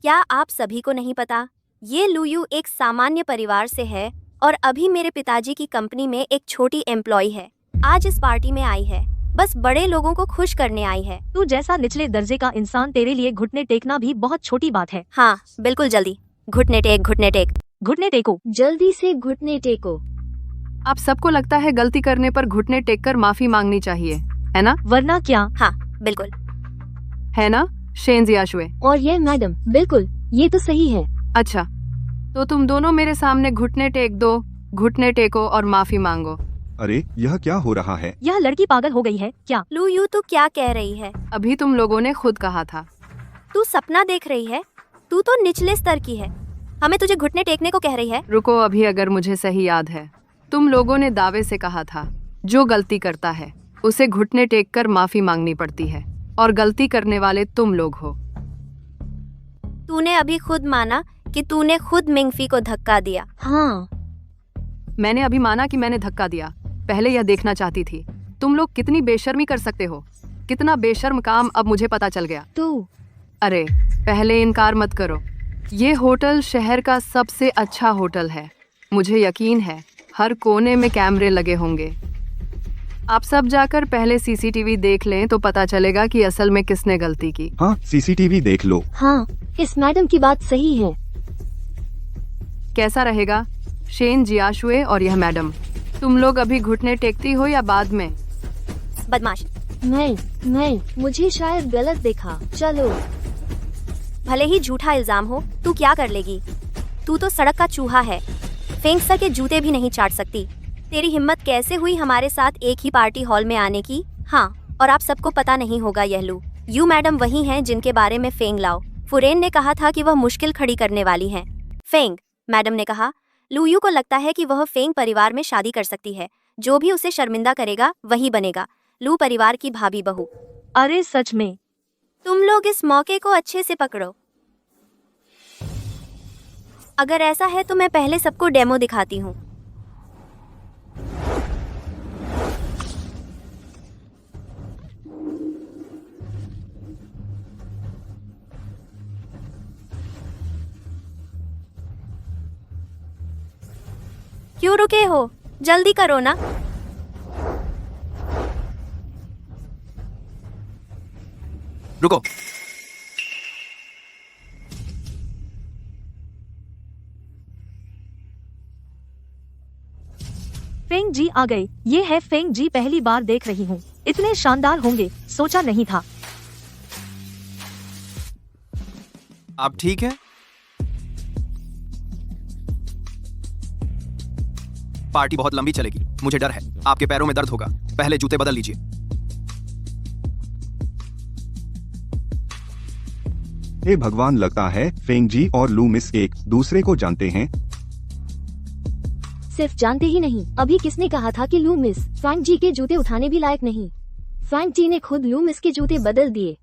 क्या आप सभी को नहीं पता? ये लू यू एक सामान्य परिवार से है और अभी मेरे पिताजी की कंपनी में एक छोटी एम्प्लॉय है। आज इस पार्टी में आई है, बस बड़े लोगों को खुश करने आई है। तू जैसा निचले दर्जे का इंसान, तेरे लिए घुटने टेकना भी बहुत छोटी बात है। हाँ बिल्कुल, जल्दी घुटने टेक, घुटने टेक, घुटने टेको, जल्दी से घुटने टेको। आप सबको लगता है गलती करने पर घुटने टेक कर माफी मांगनी चाहिए, है ना? वरना क्या? हाँ बिल्कुल, है ना शेन जियाशुए? और ये मैडम, बिल्कुल, ये तो सही है। अच्छा, तो तुम दोनों मेरे सामने घुटने टेक दो, घुटने टेको और माफी मांगो। अरे यह क्या हो रहा है? यह लड़की पागल हो गई है क्या? लू यू, तू क्या कह रही है? अभी तुम लोगों ने खुद कहा था। तू सपना देख रही है? तू तो निचले स्तर की है, हमें तुझे घुटने टेकने को कह रही है। रुको, अभी अगर मुझे सही याद है, तुम लोगों ने दावे से कहा था जो गलती करता है उसे घुटने टेक कर माफी मांगनी पड़ती है, और गलती करने वाले तुम लोग हो। तूने अभी खुद माना कि तूने खुद मिंगफी को धक्का दिया। हाँ, मैंने अभी माना कि मैंने धक्का दिया। पहले यह देखना चाहती थी तुम लोग कितनी बेशर्मी कर सकते हो। कितना बेशर्म काम अब मुझे पता चल गया। तू अरे पहले इनकार मत करो, ये होटल शहर का सबसे अच्छा होटल है। मुझे यकीन है हर कोने में कैमरे लगे होंगे। आप सब जाकर पहले सीसीटीवी देख लें तो पता चलेगा कि असल में किसने गलती की। हाँ, सीसीटीवी देख लो। हाँ, इस मैडम की बात सही है। कैसा रहेगा शेन जियाशुए और यह मैडम? तुम लोग अभी घुटने टेकती हो या बाद में? बदमाश। मैं मुझे शायद गलत देखा। चलो। भले ही झूठा इल्जाम हो, तू क्या कर लेगी? तू तो सड़क का चूहा है, फेंगसा के जूते भी नहीं चाट सकती। तेरी हिम्मत कैसे हुई हमारे साथ एक ही पार्टी हॉल में आने की? हाँ, और आप सबको पता नहीं होगा यह लू यू मैडम वही हैं जिनके बारे में फेंग लाओ फुरेन ने कहा था कि वह मुश्किल खड़ी करने वाली हैं। फेंग मैडम ने कहा, लू यू को लगता है कि वह फेंग परिवार में शादी कर सकती है। जो भी उसे शर्मिंदा करेगा वही बनेगा लू परिवार की भाभी बहू। अरे सच में? तुम लोग इस मौके को अच्छे से पकड़ो। अगर ऐसा है तो मैं पहले सबको डेमो दिखाती हूँ। क्यों रुके हो? जल्दी करो ना। रुको। फेंग जी आ गए। ये है फेंग जी, पहली बार देख रही हूँ। इतने शानदार होंगे सोचा नहीं था। आप ठीक हैं? पार्टी बहुत लंबी चलेगी, मुझे डर है आपके पैरों में दर्द होगा। पहले जूते बदल लीजिए। हे भगवान, लगता है फेंग जी और लू मिस एक दूसरे को जानते हैं। सिर्फ जानते ही नहीं, अभी किसने कहा था कि लू मिस फेंग जी के जूते उठाने भी लायक नहीं। फेंग जी ने खुद लू मिस के जूते बदल दिए।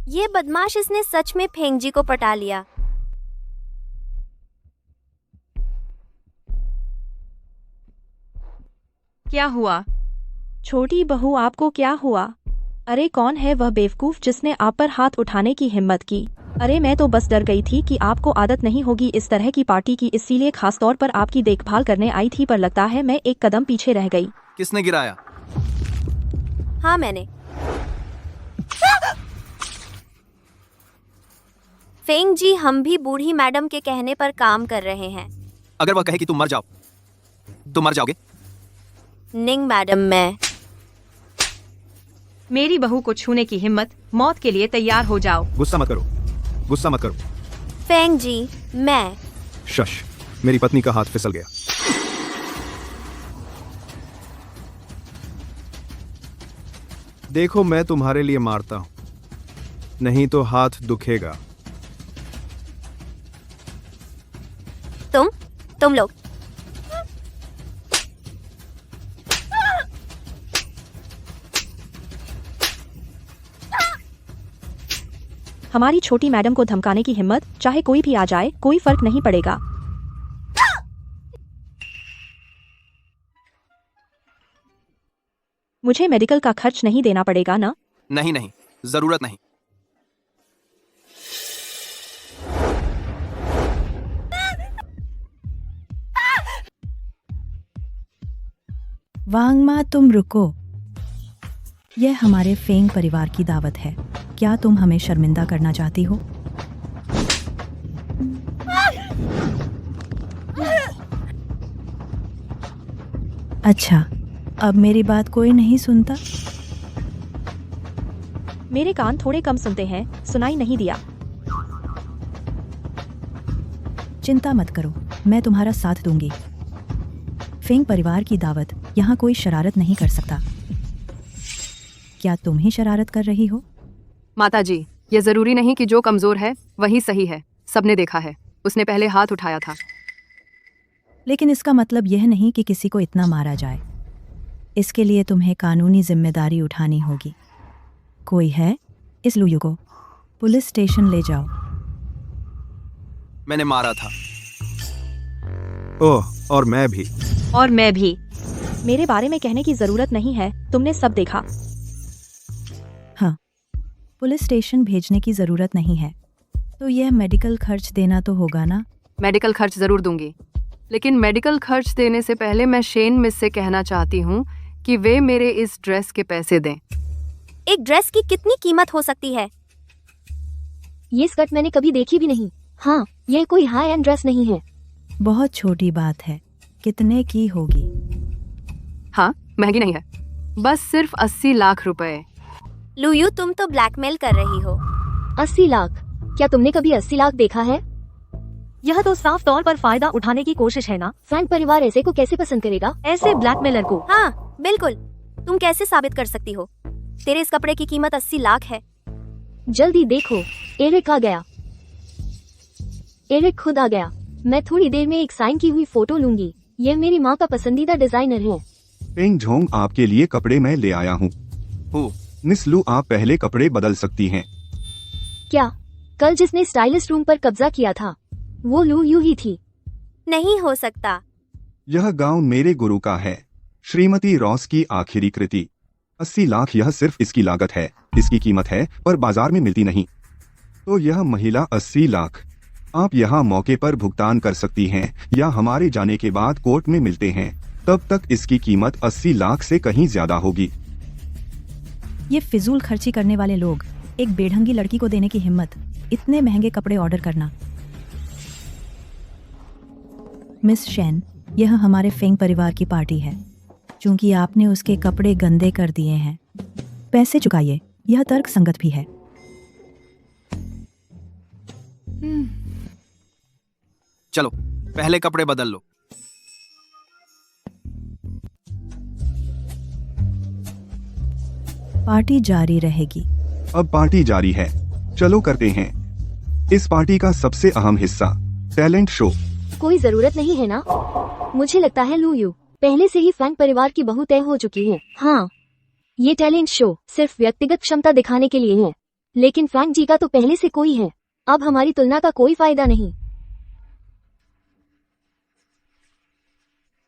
ये बदमाश, इसने सच में फेंग जी को पटा लिया। क्या हुआ? छोटी बहू, आपको क्या हुआ? अरे कौन है वह बेवकूफ जिसने आप पर हाथ उठाने की हिम्मत की? अरे मैं तो बस डर गई थी कि आपको आदत नहीं होगी इस तरह की पार्टी की, इसीलिए खास तौर पर आपकी देखभाल करने आई थी, पर लगता है मैं एक कदम पीछे रह गई। किसने गिराया? हाँ मैंने। फेंग जी, हम भी बूढ़ी मैडम के कहने पर काम कर रहे हैं। अगर वह कहे कि तुम मर जाओ तो मर जाओगे? निंग मैडम, मैं मेरी बहू को छूने की हिम्मत, मौत के लिए तैयार हो जाओ। गुस्सा मत करो, गुस्सा मत करो। फेंग जी, मैं। शश, मेरी पत्नी का हाथ फिसल गया। देखो, मैं तुम्हारे लिए मारता हूं, नहीं तो हाथ दुखेगा। तुम लोग हमारी छोटी मैडम को धमकाने की हिम्मत, चाहे कोई भी आ जाए कोई फर्क नहीं पड़ेगा। मुझे मेडिकल का खर्च नहीं देना पड़ेगा ना? नहीं नहीं, जरूरत नहीं। वांगमा, तुम रुको। यह हमारे फेंग परिवार की दावत है। क्या तुम हमें शर्मिंदा करना चाहती हो? अच्छा, अब मेरी बात कोई नहीं सुनता? मेरे कान थोड़े कम सुनते हैं, सुनाई नहीं दिया। चिंता मत करो, मैं तुम्हारा साथ दूंगी। फेंग परिवार की दावत, यहाँ कोई शरारत नहीं कर सकता। क्या तुम ही शरारत कर रही हो? माताजी, ये जरूरी नहीं कि जो कमजोर है वही सही है। सबने देखा है, उसने पहले हाथ उठाया था। लेकिन इसका मतलब यह नहीं कि किसी को इतना मारा जाए। इसके लिए तुम्हें कानूनी जिम्मेदारी उठानी होगी। कोई है? इस लुयू को पुलिस स्टेशन ले जाओ। मैंने मारा था। ओह, और मैं भी। और मैं भी। मेरे बारे में कहने की जरूरत नहीं है, तुमने सब देखा। हाँ, पुलिस स्टेशन भेजने की जरूरत नहीं है। तो यह मेडिकल खर्च देना तो होगा ना? मेडिकल खर्च जरूर दूंगी, लेकिन मेडिकल खर्च देने से पहले मैं शेन मिस से कहना चाहती हूँ कि वे मेरे इस ड्रेस के पैसे दें। एक ड्रेस की कितनी कीमत हो सकती है? ये स्कर्ट मैंने कभी देखी भी नहीं। हाँ, यह कोई हाई एंड ड्रेस नहीं है। बहुत छोटी बात है। कितने की होगी? हाँ, महंगी नहीं है, बस सिर्फ 80 लाख रुपए। लुयू, तुम तो ब्लैकमेल कर रही हो। 80 लाख? क्या तुमने कभी 80 लाख देखा है? यह तो साफ तौर पर फायदा उठाने की कोशिश है ना? फैंग परिवार ऐसे को कैसे पसंद करेगा? ऐसे ब्लैकमेलर को? हाँ बिल्कुल। तुम कैसे साबित कर सकती हो? तेरे इस कपड़े की कीमत 80 लाख है। जल्दी देखो, एरिक आ गया। एरिक खुद आ गया। मैं थोड़ी देर में एक साइन की हुई फोटो लूंगी। ये मेरी माँ का पसंदीदा डिजाइनर है। फेंग झोंग, आपके लिए कपड़े मैं ले आया हूँ। मिस लू, आप पहले कपड़े बदल सकती हैं। क्या? कल जिसने स्टाइलिस्ट रूम पर कब्जा किया था वो लू यू ही थी। नहीं हो सकता। यह गाउन मेरे गुरु का है, श्रीमती रॉस की आखिरी कृति। 80 लाख यह सिर्फ इसकी लागत है, इसकी कीमत है, पर बाजार में मिलती नहीं। तो यह महिला 80 लाख। आप यहाँ मौके पर भुगतान कर सकती हैं या हमारे जाने के बाद कोर्ट में मिलते हैं। तब तक इसकी कीमत 80 लाख से कहीं ज्यादा होगी। ये फिजूल खर्ची करने वाले लोग, एक बेढंगी लड़की को देने की हिम्मत, इतने महंगे कपड़े ऑर्डर करना। मिस शेन, यह हमारे फेंग परिवार की पार्टी है। चूंकि आपने उसके कपड़े गंदे कर दिए हैं, पैसे चुकाइए। यह तर्क संगत भी है। चलो पहले कपड़े बदल लो। पार्टी जारी रहेगी। अब पार्टी जारी है, चलो करते हैं इस पार्टी का सबसे अहम हिस्सा, टैलेंट शो। कोई जरूरत नहीं है ना? मुझे लगता है लू यू पहले से ही फैंग परिवार की बहू तय हो चुकी है। हाँ, ये टैलेंट शो सिर्फ व्यक्तिगत क्षमता दिखाने के लिए है, लेकिन फैंग जी का तो पहले से कोई है। अब हमारी तुलना का कोई फायदा नहीं।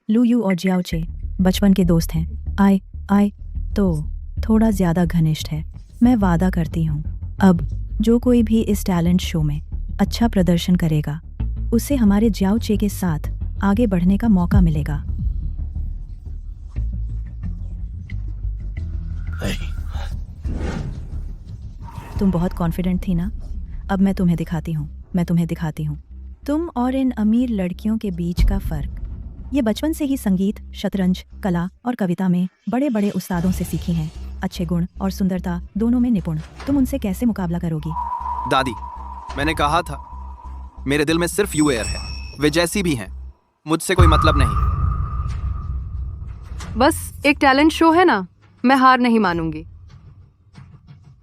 लू यू और जियाओ चे बचपन के दोस्त हैं। आए तो थोड़ा ज्यादा घनिष्ठ है। मैं वादा करती हूँ, अब जो कोई भी इस टैलेंट शो में अच्छा प्रदर्शन करेगा उसे हमारे जियाओ चे के साथ आगे बढ़ने का मौका मिलेगा। तुम बहुत कॉन्फिडेंट थी ना? अब मैं तुम्हें दिखाती हूँ तुम और इन अमीर लड़कियों के बीच का फर्क। ये बचपन से ही संगीत, शतरंज, कला और कविता में बड़े बड़े उस्तादों से सीखी हैं। अच्छे गुण और सुंदरता दोनों में निपुण। तुम उनसे कैसे मुकाबला करोगी? दादी, मैंने कहा था मेरे दिल में सिर्फ यूएयर है। वे जैसी भी हैं, मुझसे कोई मतलब नहीं। बस एक टैलेंट शो है ना, मैं हार नहीं मानूंगी।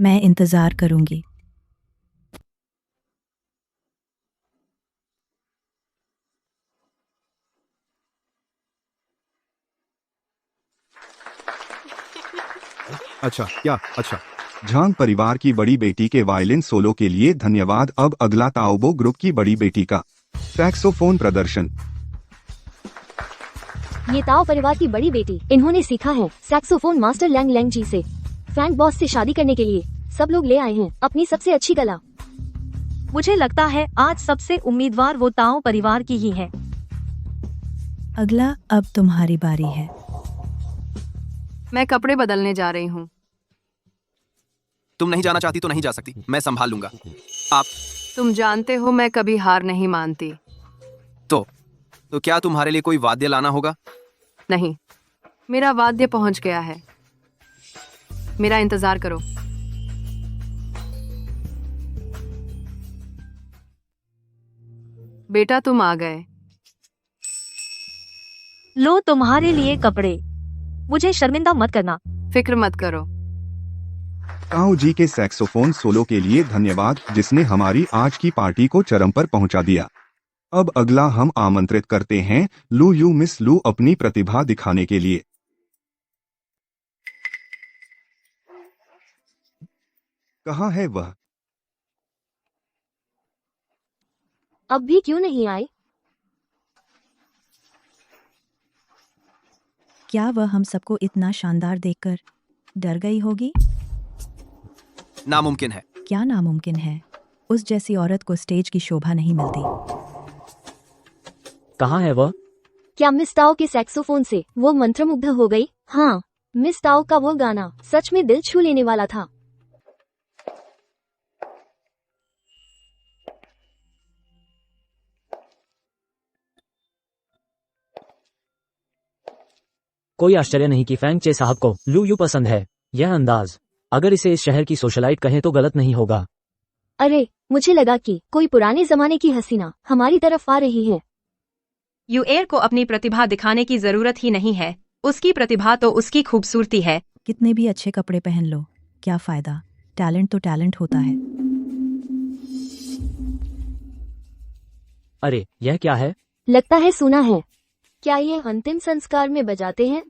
मैं इंतजार करूंगी। अच्छा। झांग परिवार की बड़ी बेटी के वायलिन सोलो के लिए धन्यवाद। अब अगला ताओबो ग्रुप की बड़ी बेटी का सैक्सोफोन प्रदर्शन। ये ताओ परिवार की बड़ी बेटी, इन्होंने सीखा है saxophone master Lang Lang ji से। फैंग बॉस से शादी करने के लिए सब लोग ले आए हैं अपनी सबसे अच्छी कला। मुझे लगता है आज सबसे उम्मीदवार वो ताओ परिवार की ही है। अगला, अब तुम्हारी बारी है। मैं कपड़े बदलने जा रही हूँ। तुम नहीं जाना चाहती तो नहीं जा सकती, मैं संभाल लूंगा। आप तुम जानते हो मैं कभी हार नहीं मानती। तो क्या तुम्हारे लिए कोई वाद्य लाना होगा? नहीं, मेरा वाद्य पहुंच गया है। मेरा इंतजार करो। बेटा तुम आ गए। लो तुम्हारे लिए कपड़े। मुझे शर्मिंदा मत करना। फिक्र मत करो। ताओ जी के सैक्सोफोन सोलो के लिए धन्यवाद, जिसने हमारी आज की पार्टी को चरम पर पहुंचा दिया। अब अगला हम आमंत्रित करते हैं लू यू मिस लू अपनी प्रतिभा दिखाने के लिए। कहाँ है वह? अब भी क्यों नहीं आए? क्या वह हम सबको इतना शानदार देखकर डर गई होगी? नामुमकिन है। क्या नामुमकिन है? उस जैसी औरत को स्टेज की शोभा नहीं मिलती। कहाँ है वह? क्या मिस ताओ के सैक्सोफोन से वो मंत्रमुग्ध हो गई? हाँ, मिस ताओ का वो गाना सच में दिल छू लेने वाला था। कोई आश्चर्य नहीं कि फैंग चे साहब को लू यू पसंद है। यह अंदाज, अगर इसे इस शहर की सोशलाइट कहें तो गलत नहीं होगा। अरे, मुझे लगा कि कोई पुराने जमाने की हसीना हमारी तरफ आ रही है। यूएयर को अपनी प्रतिभा दिखाने की जरूरत ही नहीं है। उसकी प्रतिभा तो उसकी खूबसूरती है। कितने भी अच्छे कपड़े पहन लो, क्या फायदा, टैलेंट तो टैलेंट होता है। अरे यह क्या है? लगता है सुना है। क्या ये अंतिम संस्कार में बजाते हैं?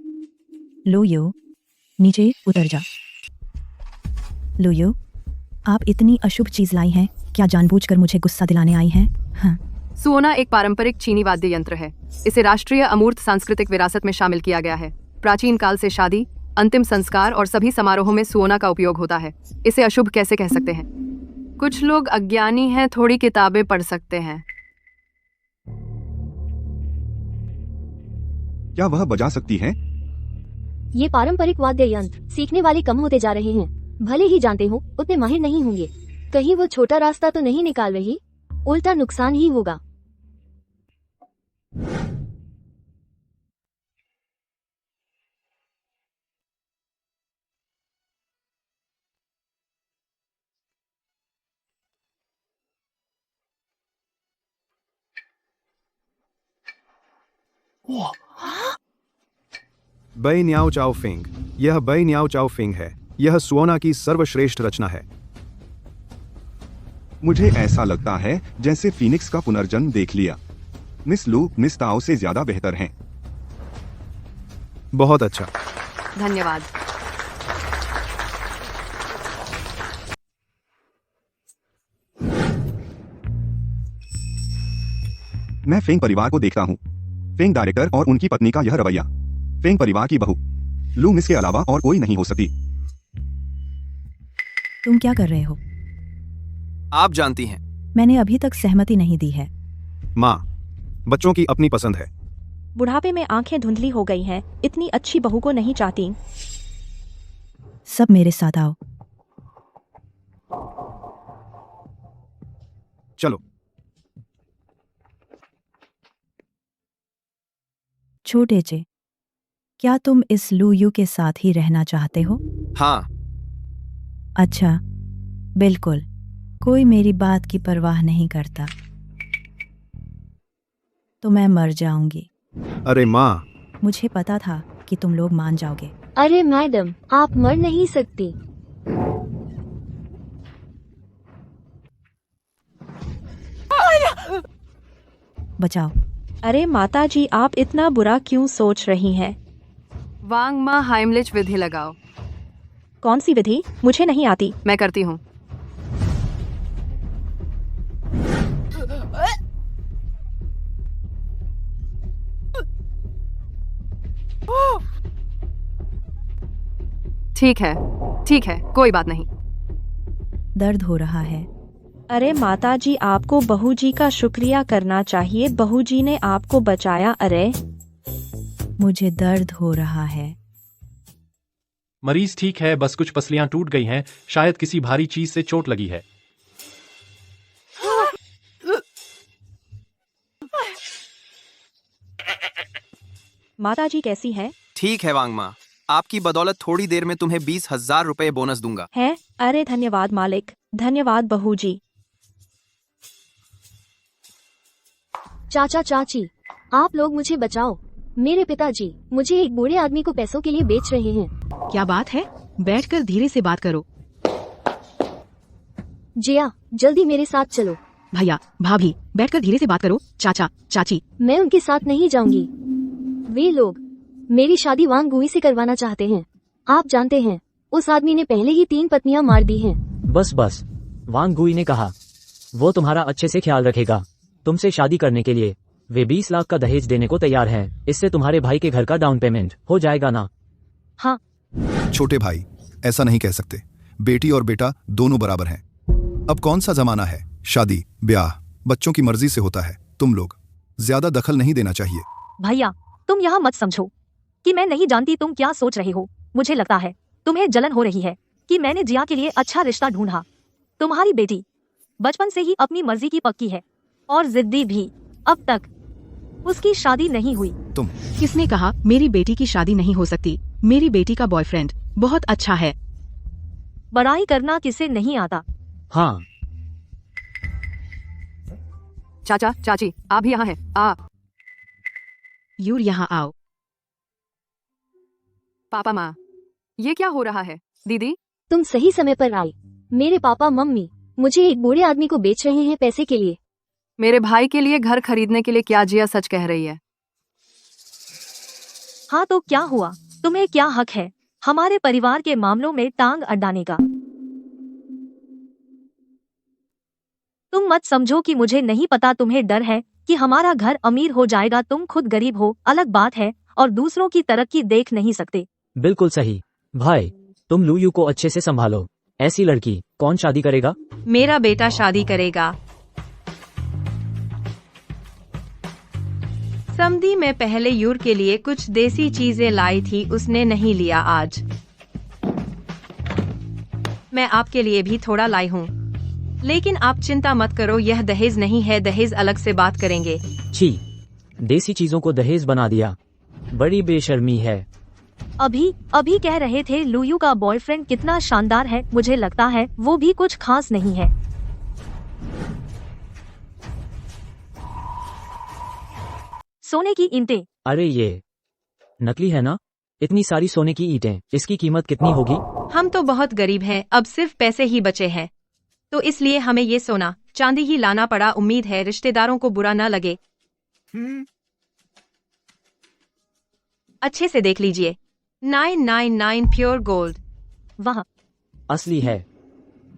लूयू, नीचे उतर जा। लूयू, आप इतनी अशुभ चीज लाई हैं, क्या जानबूझकर मुझे गुस्सा दिलाने आई हैं? हाँ। सुओना एक पारंपरिक चीनी वाद्य यंत्र है। इसे राष्ट्रीय अमूर्त सांस्कृतिक विरासत में शामिल किया गया है। प्राचीन काल से शादी, अंतिम संस्कार और सभी समारोहों में सुओना का उपयोग होता है। इसे अशुभ कैसे कह सकते हैं? कुछ लोग अज्ञानी हैं, थोड़ी किताबें पढ़ सकते हैं। क्या वह बजा सकती है? ये पारंपरिक वाद्य यंत्र सीखने वाले कम होते जा रहे हैं। भले ही जानते हो उतने माहिर नहीं होंगे। कहीं वो छोटा रास्ता तो नहीं निकाल रही? उल्टा नुकसान ही होगा। बै न्याओ चाओ फेंग, यह बै न्याओ चाओ फेंग है। यह सुओना की सर्वश्रेष्ठ रचना है। मुझे ऐसा लगता है जैसे फीनिक्स का पुनर्जन्म देख लिया। मिस लू मिस ताओ से ज्यादा बेहतर हैं। बहुत अच्छा। धन्यवाद। मैं फेंग परिवार को देखता हूँ। फेंग डायरेक्टर और उनकी पत्नी का यह रवैया। फेंग परिवार की बहू लू मिस के अलावा और कोई नहीं हो सकती। तुम क्या कर रहे हो? आप जानती हैं। मैंने अभी तक सहमति नहीं दी है। माँ, बच्चों की अपनी पसंद है। बुढ़ापे में आंखें धुंधली हो गई हैं, इतनी अच्छी बहू को नहीं चाहती। सब मेरे साथ आओ। चलो। छोटे चे, क्या तुम इस लूयू के साथ ही रहना चाहते हो? हाँ। अच्छा, बिल्कुल। कोई मेरी बात की परवाह नहीं करता तो मैं मर जाऊंगी। अरे माँ, मुझे पता था कि तुम लोग मान जाओगे। अरे मैडम, आप मर नहीं सकती। बचाओ। अरे माताजी, आप इतना बुरा क्यों सोच रही हैं? वांग मा हाइमलिच विधि लगाओ। कौन सी विधि? मुझे नहीं आती। मैं करती हूँ। ठीक है, ठीक है, कोई बात नहीं। दर्द हो रहा है। अरे माताजी, आपको बहू जी का शुक्रिया करना चाहिए। बहू जी ने आपको बचाया। अरे मुझे दर्द हो रहा है। मरीज ठीक है, बस कुछ पसलियां टूट गई हैं, शायद किसी भारी चीज से चोट लगी है। माताजी कैसी हैं? ठीक है वांग माँ, आपकी बदौलत थोड़ी देर में तुम्हें 20,000 रुपए बोनस दूंगा। है? अरे धन्यवाद मालिक, धन्यवाद बहू जी। चाचा चाची, आप लोग मुझे बचाओ। मेरे पिताजी मुझे एक बूढ़े आदमी को पैसों के लिए बेच रहे हैं। क्या बात है? बैठकर धीरे से बात करो। जिया, जल्दी मेरे साथ चलो। भैया, भाभी, बैठकर धीरे से बात करो। चाचा, चाची। मैं उनके साथ नहीं जाऊंगी। वे लोग मेरी शादी वांग गुई से करवाना चाहते हैं। आप जानते हैं, उस आदमी ने पहले ही 3 पत्नियां मार दी हैं। बस बस, वांग गुई ने कहा वो तुम्हारा अच्छे से ख्याल रखेगा। तुमसे शादी करने के लिए वे 20 लाख का दहेज देने को तैयार हैं। इससे तुम्हारे भाई के घर का डाउन पेमेंट हो जाएगा ना? हाँ। छोटे भाई, ऐसा नहीं कह सकते। बेटी और बेटा दोनों बराबर हैं। अब कौन सा जमाना है? शादी ब्याह बच्चों की मर्जी से होता है। तुम लोग ज्यादा दखल नहीं देना चाहिए। भैया, तुम यहाँ मत समझो कि मैं नहीं जानती तुम क्या सोच रहे हो। मुझे लगता है तुम्हें जलन हो रही है कि मैंने जिया के लिए अच्छा रिश्ता ढूंढा। तुम्हारी बेटी बचपन से ही अपनी मर्जी की पक्की है और जिद्दी भी। अब तक उसकी शादी नहीं हुई। तुम किसने कहा मेरी बेटी की शादी नहीं हो सकती? मेरी बेटी का बॉयफ्रेंड बहुत अच्छा है। बड़ाई करना किसे नहीं आता। हाँ। चाचा चाची, आप भी यहाँ हैं। आ यूर यहाँ आओ। पापा माँ, ये क्या हो रहा है? दीदी, तुम सही समय पर आई। मेरे पापा मम्मी मुझे एक बूढ़े आदमी को बेच रहे हैं पैसे के लिए। मेरे भाई के लिए घर खरीदने के लिए क्या जिया सच कह रही है? हाँ तो क्या हुआ? तुम्हें क्या हक है हमारे परिवार के मामलों में टांग अड़ाने का? तुम मत समझो कि मुझे नहीं पता। तुम्हें डर है कि हमारा घर अमीर हो जाएगा। तुम खुद गरीब हो अलग बात है, और दूसरों की तरक्की देख नहीं सकते। बिल्कुल सही। भाई तुम लू यू को अच्छे से संभालो। ऐसी लड़की कौन शादी करेगा? मेरा बेटा शादी करेगा। समधी मैं पहले यूर के लिए कुछ देसी चीजें लाई थी, उसने नहीं लिया। आज मैं आपके लिए भी थोड़ा लाई हूँ, लेकिन आप चिंता मत करो, यह दहेज नहीं है। दहेज अलग से बात करेंगे। छी, देसी चीजों को दहेज बना दिया। बड़ी बेशर्मी है। अभी कह रहे थे लूयू का बॉयफ्रेंड कितना शानदार है। मुझे लगता है वो भी कुछ खास नहीं है। सोने की ईंटें। अरे ये नकली है ना? इतनी सारी सोने की ईंटें, इसकी कीमत कितनी होगी? हम तो बहुत गरीब हैं, अब सिर्फ पैसे ही बचे हैं, तो इसलिए हमें ये सोना चांदी ही लाना पड़ा। उम्मीद है रिश्तेदारों को बुरा न लगे। अच्छे से देख लीजिए। 999 प्योर गोल्ड। वाह, असली है।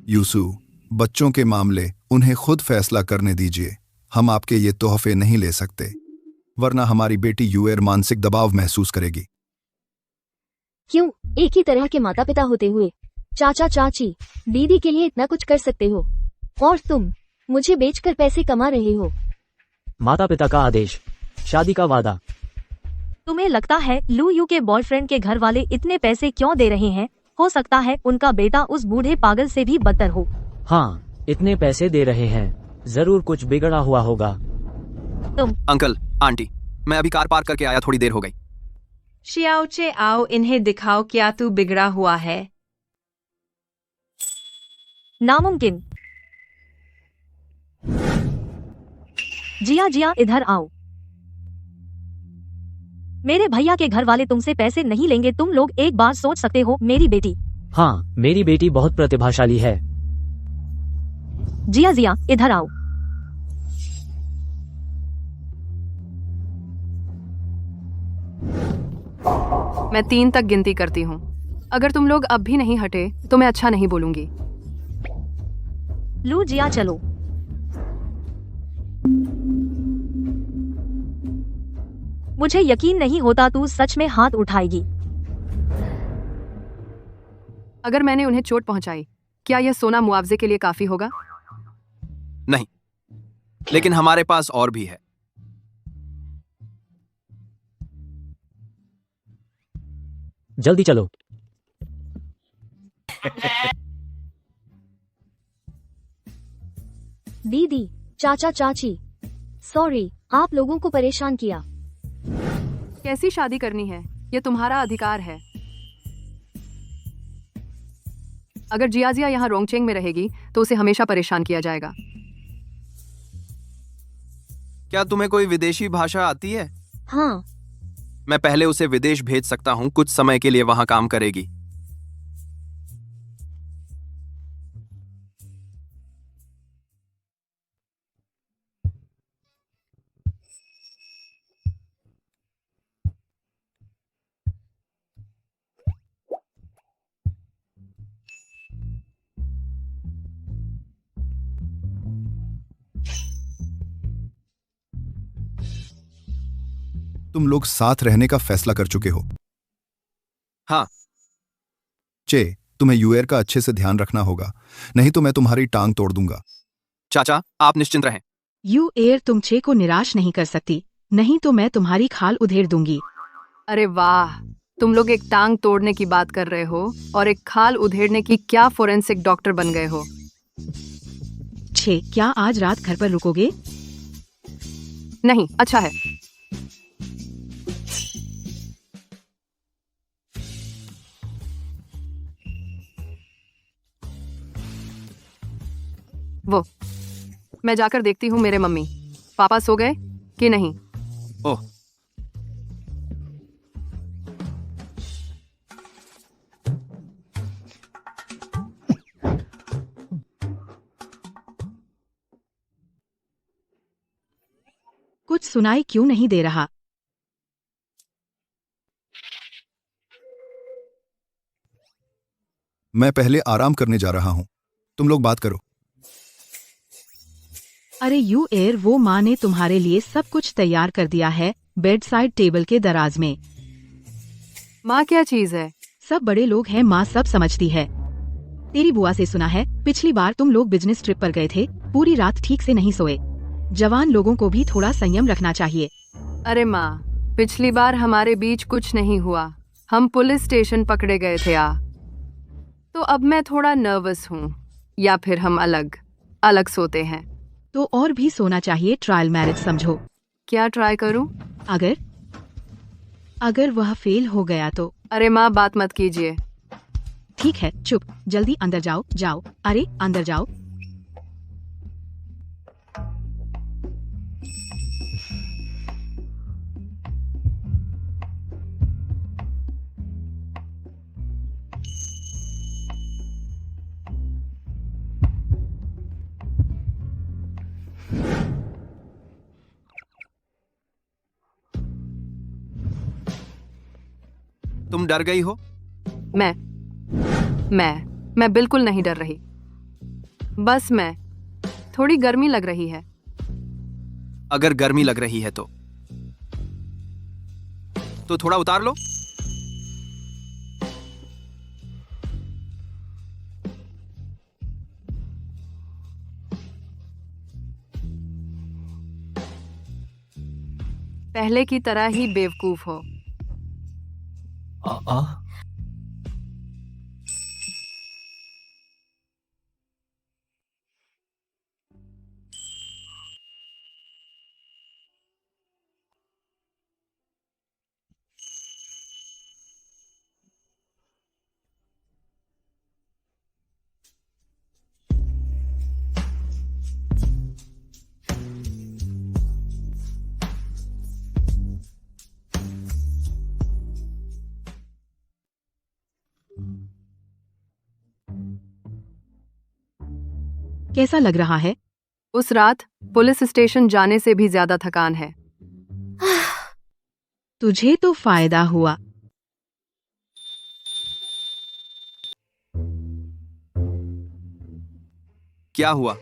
यूसु, बच्चों के मामले उन्हें खुद फैसला करने दीजिए। हम आपके ये तोहफे नहीं ले सकते, वरना हमारी बेटी यूएर मानसिक दबाव महसूस करेगी। क्यों? एक ही तरह के माता पिता होते हुए चाचा चाची दीदी के लिए इतना कुछ कर सकते हो, और तुम मुझे बेचकर पैसे कमा रहे हो। माता पिता का आदेश, शादी का वादा। तुम्हें लगता है लू यू के बॉयफ्रेंड के घर वाले इतने पैसे क्यों दे रहे हैं? हो सकता है उनका बेटा उस बूढ़े पागल से भी बदतर हो। हाँ, इतने पैसे दे रहे हैं, जरूर कुछ बिगड़ा हुआ होगा। अंकल, आंटी, मैं अभी कार पार्क करके आया, थोड़ी देर हो गई। शियाओचे आओ, इन्हें दिखाओ क्या तू बिगड़ा हुआ है। नामुमकिन। जिया इधर आओ। मेरे भैया के घर वाले तुमसे पैसे नहीं लेंगे। तुम लोग एक बार सोच सकते हो। मेरी बेटी। हाँ, मेरी बेटी बहुत प्रतिभाशाली है। जिया इधर आओ। मैं 3 तक गिनती करती हूँ। अगर तुम लोग अब भी नहीं हटे तो मैं अच्छा नहीं बोलूंगी। लू जिया चलो। मुझे यकीन नहीं होता तू सच में हाथ उठाएगी। अगर मैंने उन्हें चोट पहुंचाई, क्या यह सोना मुआवजे के लिए काफी होगा? नहीं, लेकिन हमारे पास और भी है। जल्दी चलो। दीदी, चाचा चाची, सॉरी आप लोगों को परेशान किया। कैसी शादी करनी है, यह तुम्हारा अधिकार है। अगर जिया यहाँ रोंगचेंग में रहेगी तो उसे हमेशा परेशान किया जाएगा। क्या तुम्हें कोई विदेशी भाषा आती है? हाँ। मैं पहले उसे विदेश भेज सकता हूँ, कुछ समय के लिए वहां काम करेगी। तुम लोग साथ रहने का फैसला कर चुके हो। हाँ। चे, तुम्हें यूएर का अच्छे से ध्यान रखना होगा, नहीं तो मैं तुम्हारी टांग तोड़ दूंगा। चाचा, आप निश्चिंत रहें। यूएर तुम चे को निराश नहीं कर सकती, नहीं तो मैं तुम्हारी खाल उधेड़ दूंगी। अरे वाह, तुम लोग एक टांग तोड़ने की बात कर रहे हो और एक खाल उधेड़ने की क्या फोरेंसिक डॉक्टर बन गए हो। छे, क्या आज रात घर पर रुकोगे? नहीं, अच्छा है। वो मैं जाकर देखती हूँ मेरे मम्मी पापा सो गए कि नहीं। ओह, कुछ सुनाई क्यों नहीं दे रहा? मैं पहले आराम करने जा रहा हूँ, तुम लोग बात करो। अरे यू एयर, वो माँ ने तुम्हारे लिए सब कुछ तैयार कर दिया है, बेड साइड टेबल के दराज में। माँ क्या चीज है? सब बड़े लोग हैं, माँ सब समझती है। तेरी बुआ से सुना है पिछली बार तुम लोग बिजनेस ट्रिप पर गए थे, पूरी रात ठीक से नहीं सोए। जवान लोगों को भी थोड़ा संयम रखना चाहिए। अरे माँ, पिछली बार हमारे बीच कुछ नहीं हुआ, हम पुलिस स्टेशन पकड़े गए थे तो अब मैं थोड़ा नर्वस हूँ। या फिर हम अलग अलग सोते हैं? तो और भी सोना चाहिए, ट्रायल मैरिज समझो। क्या ट्राई करूँ? अगर वह फेल हो गया तो? अरे माँ, बात मत कीजिए। ठीक है, चुप, जल्दी अंदर जाओ। जाओ, अरे अंदर जाओ। तुम डर गई हो? मैं बिल्कुल नहीं डर रही, बस मैं थोड़ी गर्मी लग रही है। अगर गर्मी लग रही है तो थोड़ा उतार लो। पहले की तरह ही बेवकूफ हो। कैसा लग रहा है? उस रात पुलिस स्टेशन जाने से भी ज्यादा थकान है। तुझे तो फायदा हुआ। क्या हुआ?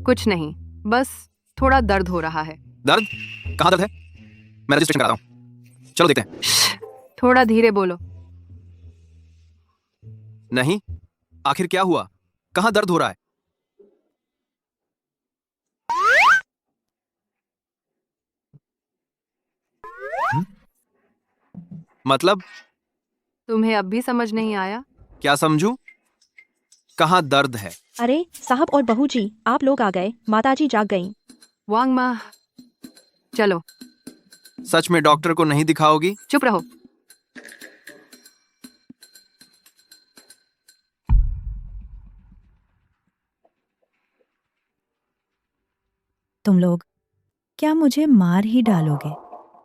कुछ नहीं, बस थोड़ा दर्द हो रहा है। दर्द? कहाँ दर्द है? मैं रजिस्ट्रेशन कराता हूँ, चलो देखते हैं। थोड़ा धीरे बोलो। नहीं, आखिर क्या हुआ? कहाँ दर्द हो रहा है? मतलब? तुम्हें अब भी समझ नहीं आया? क्या समझूं? कहाँ दर्द है? अरे साहब और बहू जी, आप लोग आ गए, माताजी जाग गईं। वांग माँ, चलो। सच में डॉक्टर को नहीं दिखाओगी? चुप रहो। तुम लोग क्या मुझे मार ही डालोगे?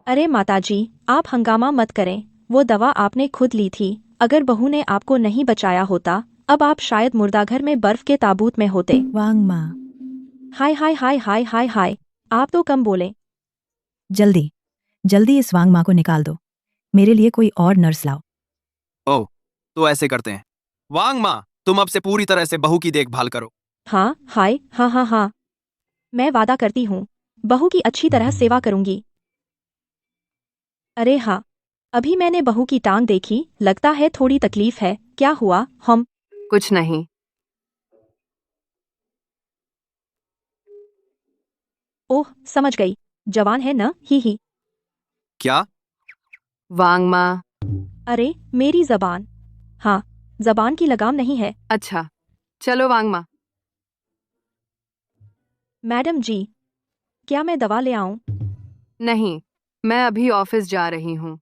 अरे माताजी, आप हंगामा मत करें, वो दवा आपने खुद ली थी। अगर बहू ने आपको नहीं बचाया होता, अब आप शायद मुर्दाघर में बर्फ के ताबूत में होते। वांग माँ, हाय हाय हाय हाय हाय हाय, आप तो कम बोले। जल्दी जल्दी इस वांग माँ को निकाल दो, मेरे लिए कोई और नर्स लाओ। ओह, तो ऐसे करते हैं। वांग माँ, तुम अब से पूरी तरह से बहू की देखभाल करो। हाँ हाय हाँ हाँ हाँ, मैं वादा करती हूँ, बहू की अच्छी तरह सेवा करूंगी। अरे हाँ, अभी मैंने बहू की टांग देखी, लगता है थोड़ी तकलीफ है। क्या हुआ? हम कुछ नहीं। ओह समझ गई, जवान है न, ही। क्या? वांग माँ। अरे मेरी जबान, हाँ, जबान की लगाम नहीं है। अच्छा, चलो वांग माँ। मैडम जी, क्या मैं दवा ले आऊं? नहीं, मैं अभी ऑफिस जा रही हूँ।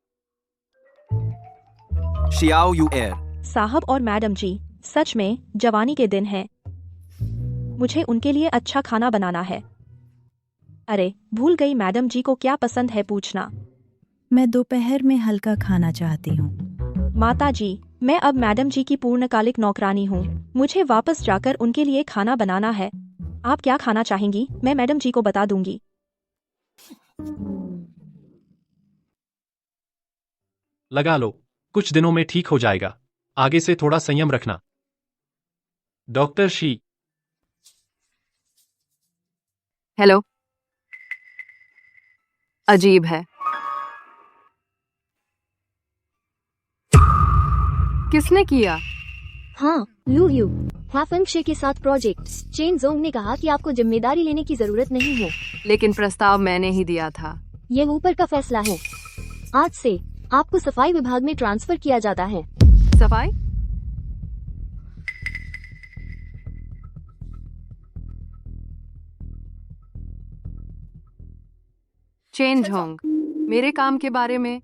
Xiao you air. साहब और मैडम जी, सच में जवानी के दिन हैं। मुझे उनके लिए अच्छा खाना बनाना है। अरे भूल गई, मैडम जी को क्या पसंद है पूछना। मैं दोपहर में हल्का खाना चाहती हूँ। माता जी, मैं अब मैडम जी की पूर्णकालिक नौकरानी हूँ, मुझे वापस जाकर उनके लिए खाना बनाना है। आप क्या खाना चाहेंगी, मैं मैडम जी को बता दूंगी। लगा लो, कुछ दिनों में ठीक हो जाएगा। आगे से थोड़ा संयम रखना। Doctor she. हेलो। अजीब है। किसने किया? हाँ, लू यू। हैफेंग शे के साथ प्रोजेक्ट। चेन जोंग ने कहा कि आपको जिम्मेदारी लेने की जरूरत नहीं है। लेकिन प्रस्ताव मैंने ही दिया था। ये ऊपर का फैसला है। आज से आपको सफाई विभाग में ट्रांसफर किया जाता है। सफाई? चेन जोंग, मेरे काम के बारे में?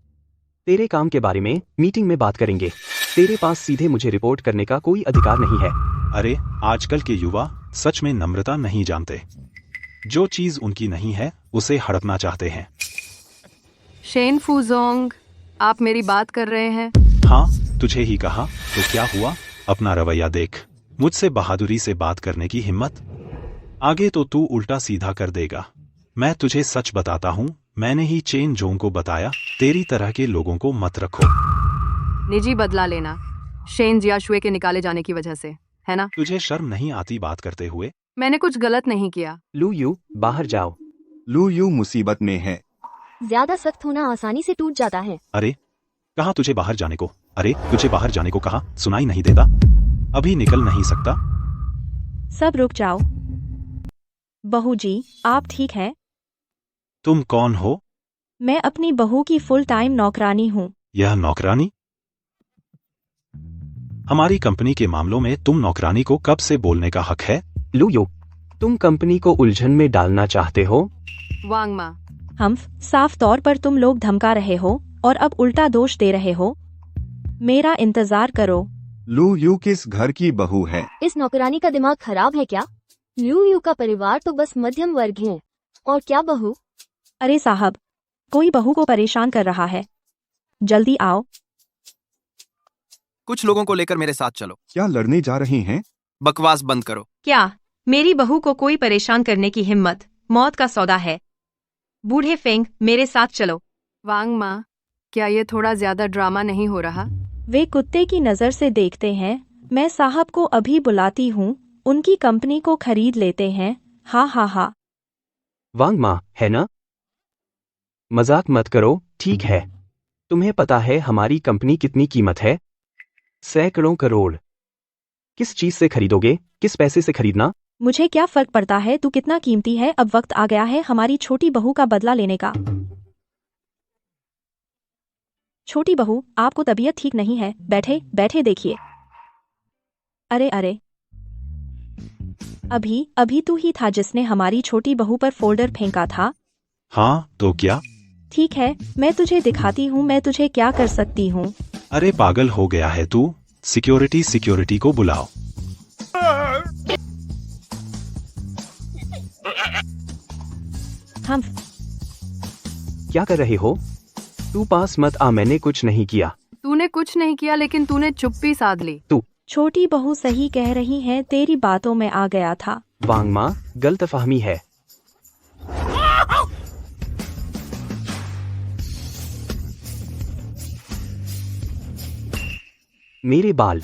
तेरे काम के बारे में मीटिंग में बात करेंगे। तेरे पास सीधे मुझे रिपोर्ट करने का कोई अधिकार नहीं है। अरे, आजकल के युवा सच में नम्रता नहीं जानते। जो चीज उनकी नहीं है उसे हड़पना चाहते हैं। शेन फूजोंग, आप मेरी बात कर रहे हैं? हाँ, तुझे ही कहा तो क्या हुआ? अपना रवैया देख। मुझसे बहादुरी से बात करने की हिम्मत? आगे तो तू उल्टा सीधा कर देगा। मैं तुझे सच बताता हूँ, मैंने ही चेन जोंग को बताया, तेरी तरह के लोगों को मत रखो। निजी बदला लेना शेन जियाशुए के निकाले जाने की वजह से, है ना? तुझे शर्म नहीं आती बात करते हुए? मैंने कुछ गलत नहीं किया। लू यू, बाहर जाओ। लू यू मुसीबत में है। ज्यादा सख्त होना आसानी से टूट जाता है। अरे, कहा तुझे बाहर जाने को? अरे, तुझे बाहर जाने को कहा, सुनाई नहीं देता? अभी निकल नहीं सकता? सब रुक जाओ। बहू जी, आप ठीक हैं? तुम कौन हो? मैं अपनी बहू की फुल टाइम नौकरानी हूँ। यह नौकरानी? हमारी कंपनी के मामलों में तुम नौकरानी को कब से बोलने का हक है? लू यू, तुम कंपनी को उलझन में डालना चाहते हो? वांगमा, हम साफ तौर पर तुम लोग धमका रहे हो और अब उल्टा दोष दे रहे हो। मेरा इंतजार करो। लू यू किस घर की बहू है? इस नौकरानी का दिमाग खराब है क्या? लू यू का परिवार तो बस मध्यम वर्ग है, और क्या बहू? अरे साहब, कोई बहू को परेशान कर रहा है। जल्दी आओ। कुछ लोगों को लेकर मेरे साथ चलो। क्या लड़ने जा रहे हैं? बकवास बंद करो। क्या मेरी बहू को कोई परेशान करने की हिम्मत मौत का सौदा है। बूढ़े फेंग, मेरे साथ चलो। वांगमा, क्या ये थोड़ा ज्यादा ड्रामा नहीं हो रहा? वे कुत्ते की नजर से देखते हैं। मैं साहब को अभी बुलाती हूँ, उनकी कंपनी को खरीद लेते हैं। हा हा हा। वांगमा, है ना? मजाक मत करो, ठीक है? तुम्हें पता है हमारी कंपनी कितनी कीमत है? सैकड़ों करोड़। किस चीज से खरीदोगे? किस पैसे से खरीदना? मुझे क्या फर्क पड़ता है तू कितना कीमती है। अब वक्त आ गया है हमारी छोटी बहू का बदला लेने का। छोटी बहू, आपको तबीयत ठीक नहीं है? बैठे बैठे देखिए। अरे अरे, अभी अभी तू ही था जिसने हमारी छोटी बहू पर फोल्डर फेंका था। हाँ, तो क्या? ठीक है, मैं तुझे दिखाती हूँ मैं तुझे क्या कर सकती हूँ। अरे पागल हो गया है तू? सिक्योरिटी को बुलाओ। हम क्या कर रहे हो? तू पास मत आ, मैंने कुछ नहीं किया। तूने कुछ नहीं किया, लेकिन तूने चुप्पी साध ली। तू छोटी बहू सही कह रही है, तेरी बातों में आ गया था। वांगमा, गलतफहमी है। मेरे बाल।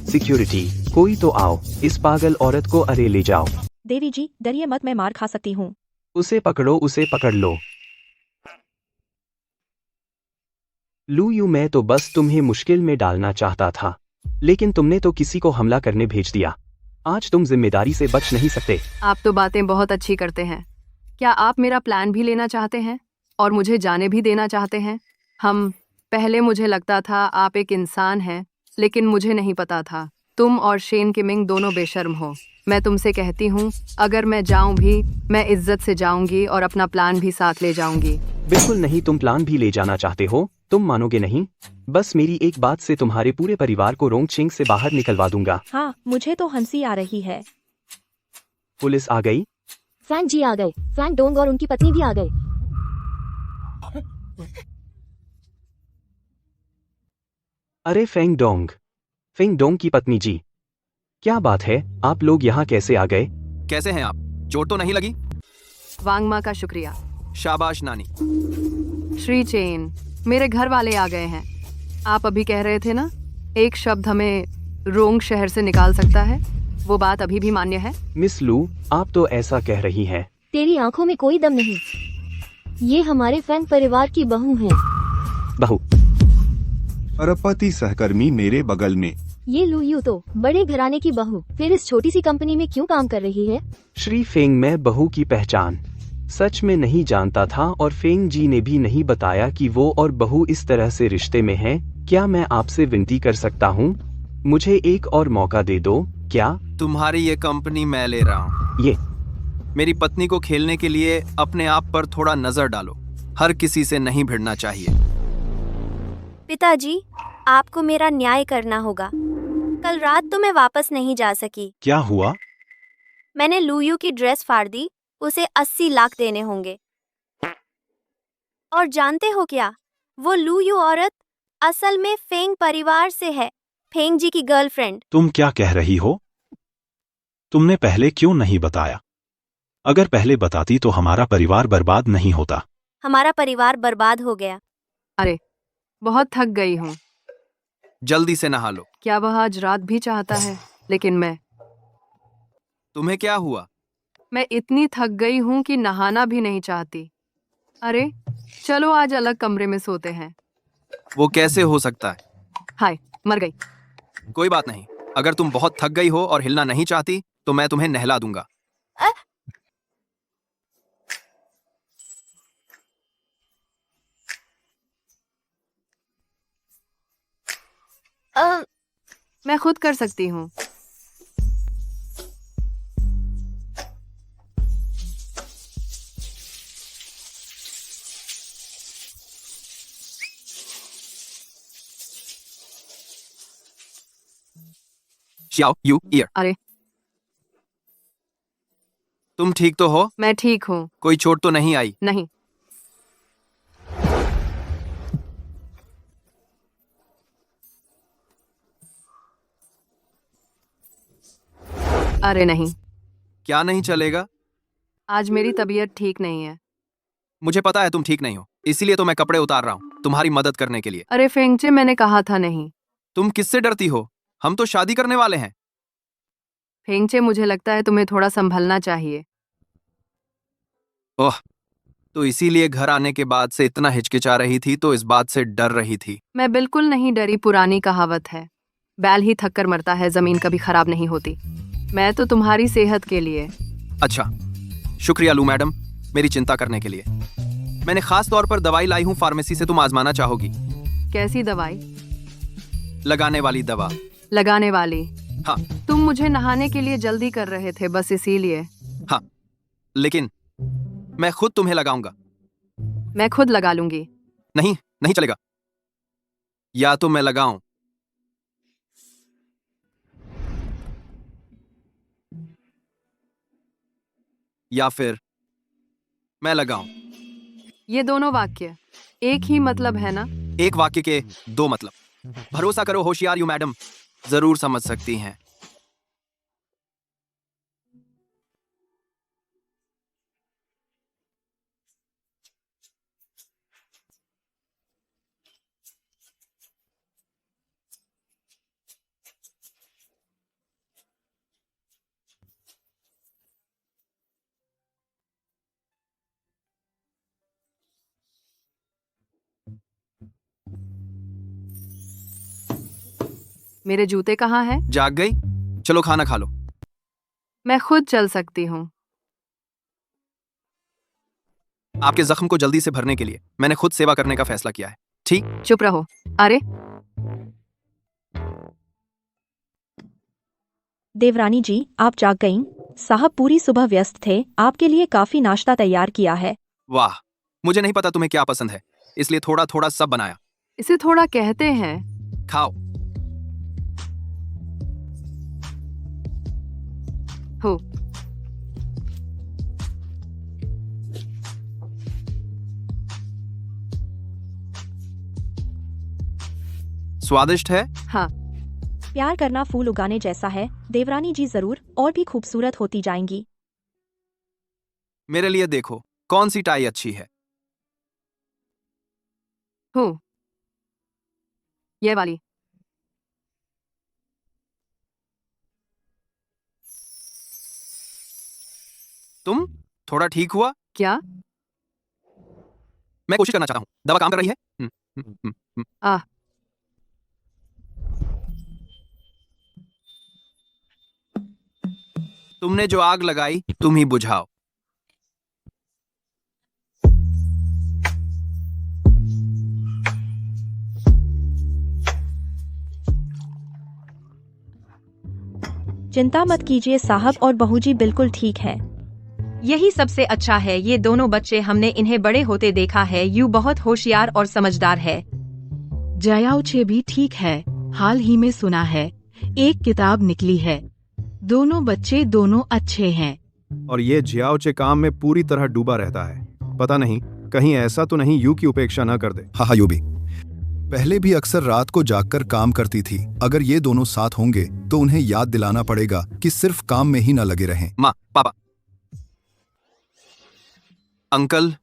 सिक्योरिटी, कोई तो आओ, इस पागल औरत को अरे ले जाओ। देवी जी, डरिए मत, मैं मार खा सकती हूँ। उसे पकड़ो, उसे पकड़ लो। लू यू, मैं तो बस तुम्हें मुश्किल में डालना चाहता था, लेकिन तुमने तो किसी को हमला करने भेज दिया। आज तुम जिम्मेदारी से बच नहीं सकते। आप तो बातें बहुत अच्छी करते हैं। क्या आप मेरा प्लान भी लेना चाहते हैं और मुझे जाने भी देना चाहते हैं? पहले मुझे लगता था आप एक इंसान हैं, लेकिन मुझे नहीं पता था तुम और शेन किमिंग दोनों बेशर्म हो। मैं तुमसे कहती हूँ, अगर मैं जाऊँ भी, मैं इज्जत से जाऊंगी और अपना प्लान भी साथ ले जाऊंगी। बिल्कुल नहीं, तुम प्लान भी ले जाना चाहते हो? तुम मानोगे नहीं। बस मेरी एक बात से तुम्हारे पूरे परिवार को रोंगचिंग से बाहर निकलवा दूंगा। हाँ, मुझे तो हंसी आ रही है। पुलिस आ गई? फैंग जी आ गए। फैंग डोंग और उनकी पत्नी भी आ गए। अरे फेंग डोंग की पत्नी जी, क्या बात है, आप लोग यहाँ कैसे आ गए? कैसे हैं आप? चोट तो नहीं लगी? वांग माँ का शुक्रिया। शाबाश नानी। श्री चेन, मेरे घर वाले आ गए हैं। आप अभी कह रहे थे ना, एक शब्द हमें रोंग शहर से निकाल सकता है, वो बात अभी भी मान्य है? मिस लू, आप तो ऐसा कह रही हैं। तेरी आंखों में कोई दम नहीं। ये हमारे फैंग परिवार की बहू है। बहू? अरबपति सहकर्मी मेरे बगल में। ये लू यू तो बड़े घराने की बहू फिर इस छोटी सी कंपनी में क्यों काम कर रही है? श्री फेंग, मैं बहू की पहचान सच में नहीं जानता था और फेंग जी ने भी नहीं बताया कि वो और बहू इस तरह से रिश्ते में हैं। क्या मैं आपसे विनती कर सकता हूँ, मुझे एक और मौका दे दो क्या? तुम्हारी ये कंपनी मैं ले रहा हूँ। ये मेरी पत्नी को खेलने के लिए अपने आप पर थोड़ा नजर डालो। हर किसी से नहीं भिड़ना चाहिए। पिताजी, आपको मेरा न्याय करना होगा। कल रात तो मैं वापस नहीं जा सकी। क्या हुआ? मैंने लूयू की ड्रेस फाड़ दी। उसे 80 लाख देने होंगे। और जानते हो क्या, वो लूयू औरत असल में फेंग परिवार से है, फेंग जी की गर्लफ्रेंड। तुम क्या कह रही हो? तुमने पहले क्यों नहीं बताया? अगर पहले बताती तो हमारा परिवार बर्बाद नहीं होता। हमारा परिवार बर्बाद हो गया। अरे, बहुत थक गई हूँ। जल्दी से नहा लो। क्या वह आज रात भी चाहता है? लेकिन तुम्हें क्या हुआ? मैं इतनी थक गई हूँ कि नहाना भी नहीं चाहती। अरे, चलो आज अलग कमरे में सोते हैं। वो कैसे हो सकता है? हाय, मर गई। कोई बात नहीं, अगर तुम बहुत थक गई हो और हिलना नहीं चाहती तो मैं तुम्हें नहला दूंगा। मैं खुद कर सकती हूँ। Xiao Yu Ear। अरे, तुम ठीक तो हो? मैं ठीक हूँ। कोई चोट तो नहीं आई? नहीं। अरे नहीं। क्या नहीं चलेगा? आज मेरी तबीयत ठीक नहीं है। मुझे पता है तुम ठीक नहीं हो, इसीलिए तो मैं कपड़े उतार रहा हूँ तुम्हारी मदद करने के लिए। अरे फेंगचे, मैंने कहा था नहीं। तुम किससे डरती हो? हम तो शादी करने वाले हैं। फेंगचे, मुझे लगता है तुम्हें थोड़ा संभलना चाहिए। ओह, तो इसीलिए घर आने के बाद से इतना हिचकिचा रही थी, तो इस बात से डर रही थी। मैं बिल्कुल नहीं डरी। पुरानी कहावत है, बैल ही थक कर मरता है, जमीन कभी खराब नहीं होती। मैं तो तुम्हारी सेहत के लिए। अच्छा, शुक्रिया लू मैडम, मेरी चिंता करने के लिए। मैंने खास तौर पर दवाई लाई हूँ फार्मेसी से, तुम आजमाना चाहोगी? कैसी दवाई? लगाने वाली दवा। लगाने वाली? हाँ। तुम मुझे नहाने के लिए जल्दी कर रहे थे, बस इसीलिए। हाँ, लेकिन मैं खुद तुम्हें लगाऊंगा। मैं खुद लगा लूंगी। नहीं, नहीं चलेगा। या तो मैं लगाऊं या फिर मैं लगाऊं। ये दोनों वाक्य एक ही मतलब है ना? एक वाक्य के दो मतलब। भरोसा करो होशियार यू मैडम, जरूर समझ सकती हैं। मेरे जूते कहाँ हैं? जाग गई? चलो खाना खा लो। मैं खुद चल सकती हूँ। आपके जख्म को जल्दी से भरने के लिए मैंने खुद सेवा करने का फैसला किया है। ठीक? चुप रहो। अरे, देवरानी जी, आप जाग गईं? साहब पूरी सुबह व्यस्त थे, आपके लिए काफी नाश्ता तैयार किया है। वाह, मुझे नहीं पता तुम्हें क्या पसंद है, इसलिए थोड़ा थोड़ा सब बनाया। इसे थोड़ा कहते हैं। खाओ। हो। स्वादिष्ट है? हाँ। प्यार करना फूल उगाने जैसा है, देवरानी जी जरूर और भी खूबसूरत होती जाएंगी। मेरे लिए देखो कौन सी टाई अच्छी है। हूँ ये वाली। तुम थोड़ा ठीक हुआ? क्या? मैं कोशिश करना चाहता हूँ। दवा काम कर रही है? आ तुमने जो आग लगाई तुम ही बुझाओ। चिंता मत कीजिए साहब, और बहू जी बिल्कुल ठीक है। यही सबसे अच्छा है। ये दोनों बच्चे हमने इन्हें बड़े होते देखा है। यू बहुत होशियार और समझदार है। जयाओ छे भी ठीक है। हाल ही में सुना है एक किताब निकली है। दोनों बच्चे दोनों अच्छे हैं। और ये जियाओचे काम में पूरी तरह डूबा रहता है। पता नहीं कहीं ऐसा तो नहीं यू की उपेक्षा न कर दे। हाँ यू भी पहले भी अक्सर रात को जागकर काम करती थी। अगर ये दोनों साथ होंगे तो उन्हें याद दिलाना पड़ेगा कि सिर्फ काम में ही न लगे रहें। माँ, पापा, अंकल।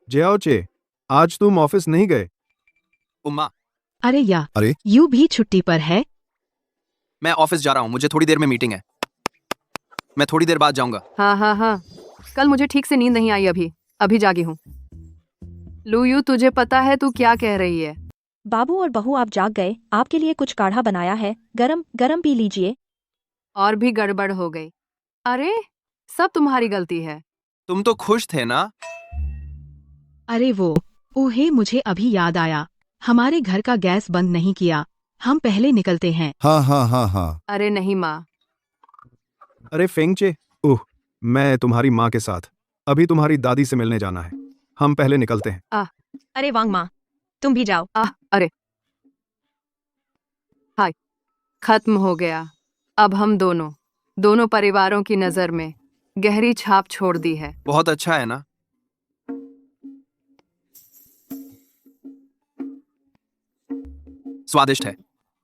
जियाओचे, आज तुम ऑफिस नहीं गए? उम्मा। अरे यू भी छुट्टी पर है? मैं ऑफिस जा रहा हूँ, मुझे थोड़ी देर में मीटिंग है। मैं थोड़ी देर बाद जाऊंगा। हाँ, कल मुझे ठीक से नींद नहीं आई। अभी जागी हूँ। लूयू, तुझे पता है तू क्या कह रही है? बाबू और बहू आप जाग गए। आपके लिए कुछ काढ़ा बनाया है, गरम गरम पी लीजिए। और भी गड़बड़ हो गई। अरे सब तुम्हारी गलती है। तुम तो खुश थे ना? अरे ओहे मुझे अभी याद आया, हमारे घर का गैस बंद नहीं किया। हम पहले निकलते हैं। हाँ। अरे नहीं माँ। अरे फेंगचे, मैं तुम्हारी माँ के साथ अभी तुम्हारी दादी से मिलने जाना है। हम पहले निकलते हैं। अरे वांग माँ, तुम भी जाओ। अरे हाय, खत्म हो गया। अब हम दोनों परिवारों की नजर में गहरी छाप छोड़ दी है। बहुत अच्छा है ना? स्वादिष्ट है,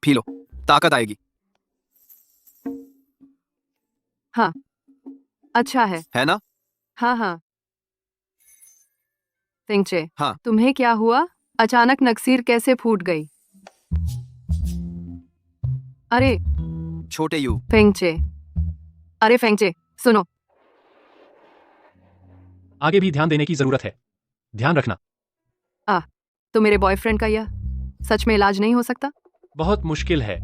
पी लो, ताकत आएगी। हाँ अच्छा है ना? हाँ। फेंगचे, हाँ। तुम्हें क्या हुआ? अचानक नक्सीर कैसे फूट गई? अरे छोटे यू। फेंगचे, अरे फेंगचे सुनो। आगे भी ध्यान देने की जरूरत है, ध्यान रखना। तो मेरे बॉयफ्रेंड का यह सच में इलाज नहीं हो सकता? बहुत मुश्किल है।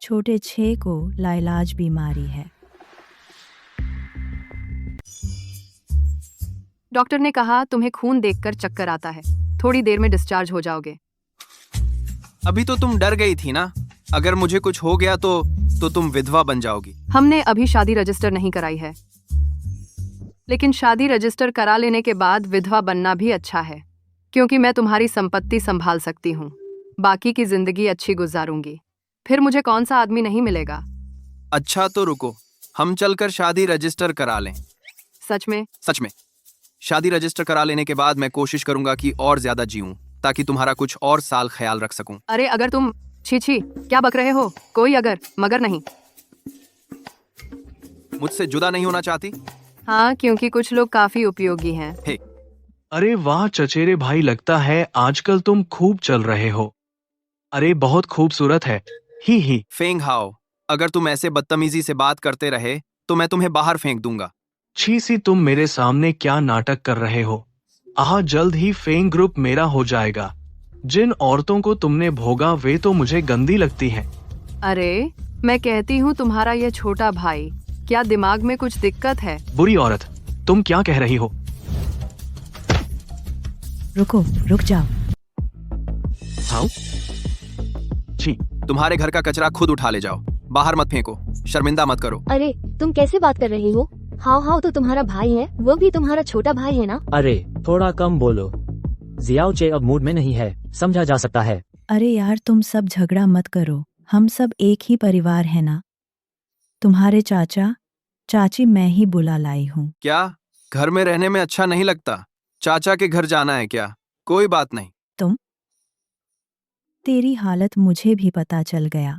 छोटे छे को लाइलाज बीमारी है। डॉक्टर ने कहा तुम्हें खून देखकर चक्कर आता है, थोड़ी देर में डिस्चार्ज हो जाओगे। अभी तो तुम डर गई थी ना, अगर मुझे कुछ हो गया तो तुम विधवा बन जाओगी। हमने अभी शादी रजिस्टर नहीं कराई है, लेकिन शादी रजिस्टर करा लेने के बाद विधवा बनना भी अच्छा है, क्योंकि मैं तुम्हारी संपत्ति संभाल सकती हूँ। बाकी की जिंदगी अच्छी गुजारूंगी, फिर मुझे कौन सा आदमी नहीं मिलेगा। अच्छा तो रुको, हम चलकर शादी रजिस्टर करा लें। सच में? सच में। शादी रजिस्टर करा लेने के बाद मैं कोशिश करूंगा कि और ज्यादा जीऊं, ताकि तुम्हारा कुछ और साल ख्याल रख सकूं। अरे अगर तुम छी क्या बक रहे हो? कोई अगर मगर नहीं। मुझसे जुदा नहीं होना चाहती? हाँ, क्योंकि कुछ लोग काफी उपयोगी हैं। अरे वाह चचेरे भाई, लगता है आजकल तुम खूब चल रहे हो। अरे बहुत खूबसूरत है। ही फेंग हाओ, अगर तुम ऐसे बदतमीजी से बात करते रहे तो मैं तुम्हें बाहर फेंक दूंगा। छी सी, तुम मेरे सामने क्या नाटक कर रहे हो? जल्द ही फेंग ग्रुप मेरा हो जाएगा। जिन औरतों को तुमने भोगा वे तो मुझे गंदी लगती हैं। अरे मैं कहती हूँ तुम्हारा ये छोटा भाई, क्या दिमाग में कुछ दिक्कत है? बुरी औरत, तुम क्या कह रही हो? रुक जाओ। हाँ? छी, तुम्हारे घर का कचरा खुद उठा ले जाओ, बाहर मत फेंको, शर्मिंदा मत करो। अरे तुम कैसे बात कर रही हो? हाउ तो तुम्हारा भाई है, वो भी तुम्हारा छोटा भाई है ना? अरे थोड़ा कम बोलो, जियाओचे अब मूड में नहीं है, समझा जा सकता है। अरे यार तुम सब झगड़ा मत करो, हम सब एक ही परिवार है ना। तुम्हारे चाचा चाची मैं ही बुला लाई हूँ। क्या घर में रहने में अच्छा नहीं लगता? चाचा के घर जाना है क्या? कोई बात नहीं। तेरी हालत मुझे भी पता चल गया।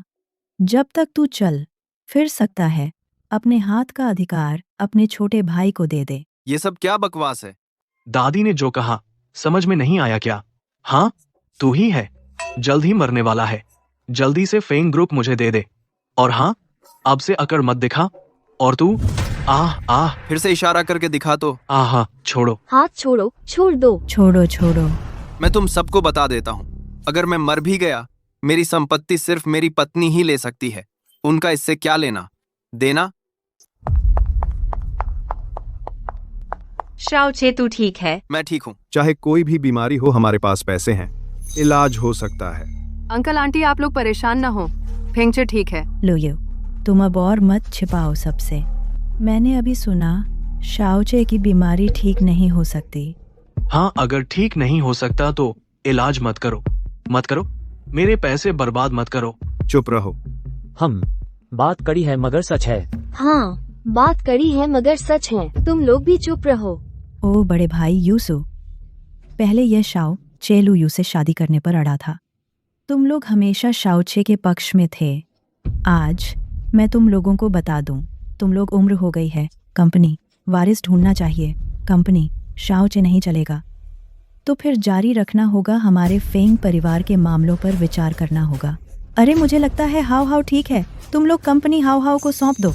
जब तक तू चल फिर सकता है, अपने हाथ का अधिकार अपने छोटे भाई को दे दे। ये सब क्या बकवास है? दादी ने जो कहा समझ में नहीं आया क्या? हाँ, तू ही है, जल्द ही मरने वाला है। जल्दी से फेंग ग्रुप मुझे दे दे। और हाँ, अब से अकड़ मत दिखा। और तू फिर से इशारा करके दिखा तो। हाँ, छोड़ो। हाथ छोड़ो, छोड़ दो। छोड़ो छोड़ो। मैं तुम सबको बता देता हूँ, अगर मैं मर भी गया, मेरी संपत्ति सिर्फ मेरी पत्नी ही ले सकती है। उनका इससे क्या लेना देना? शाओचे तू ठीक है? मैं ठीक हूँ। चाहे कोई भी बीमारी हो, हमारे पास पैसे हैं, इलाज हो सकता है। अंकल आंटी आप लोग परेशान ना हो, फेंगचे ठीक है। लुयू, तुम अब और मत छिपाओ सबसे। मैंने अभी सुना शाओचे की बीमारी ठीक नहीं हो सकती। हाँ, अगर ठीक नहीं हो सकता तो इलाज मत करो। मेरे पैसे बर्बाद मत करो। चुप रहो। हम बात कड़ी है मगर सच है। हाँ, बात कड़ी है मगर सच है। तुम लोग भी चुप रहो। ओ बड़े भाई यूसु, पहले यह शाओ चे लुयू से शादी करने पर अड़ा था। तुम लोग हमेशा शाओचे के पक्ष में थे। आज मैं तुम लोगों को बता दूं, तुम लोग उम्र हो गई है, कंपनी वारिस ढूंढना चाहिए। कंपनी शाओचे नहीं चलेगा तो फिर जारी रखना होगा। हमारे फेंग परिवार के मामलों पर विचार करना होगा। अरे मुझे लगता है हाव हाव ठीक है, तुम लोग कंपनी हाव हाव को सौंप दो।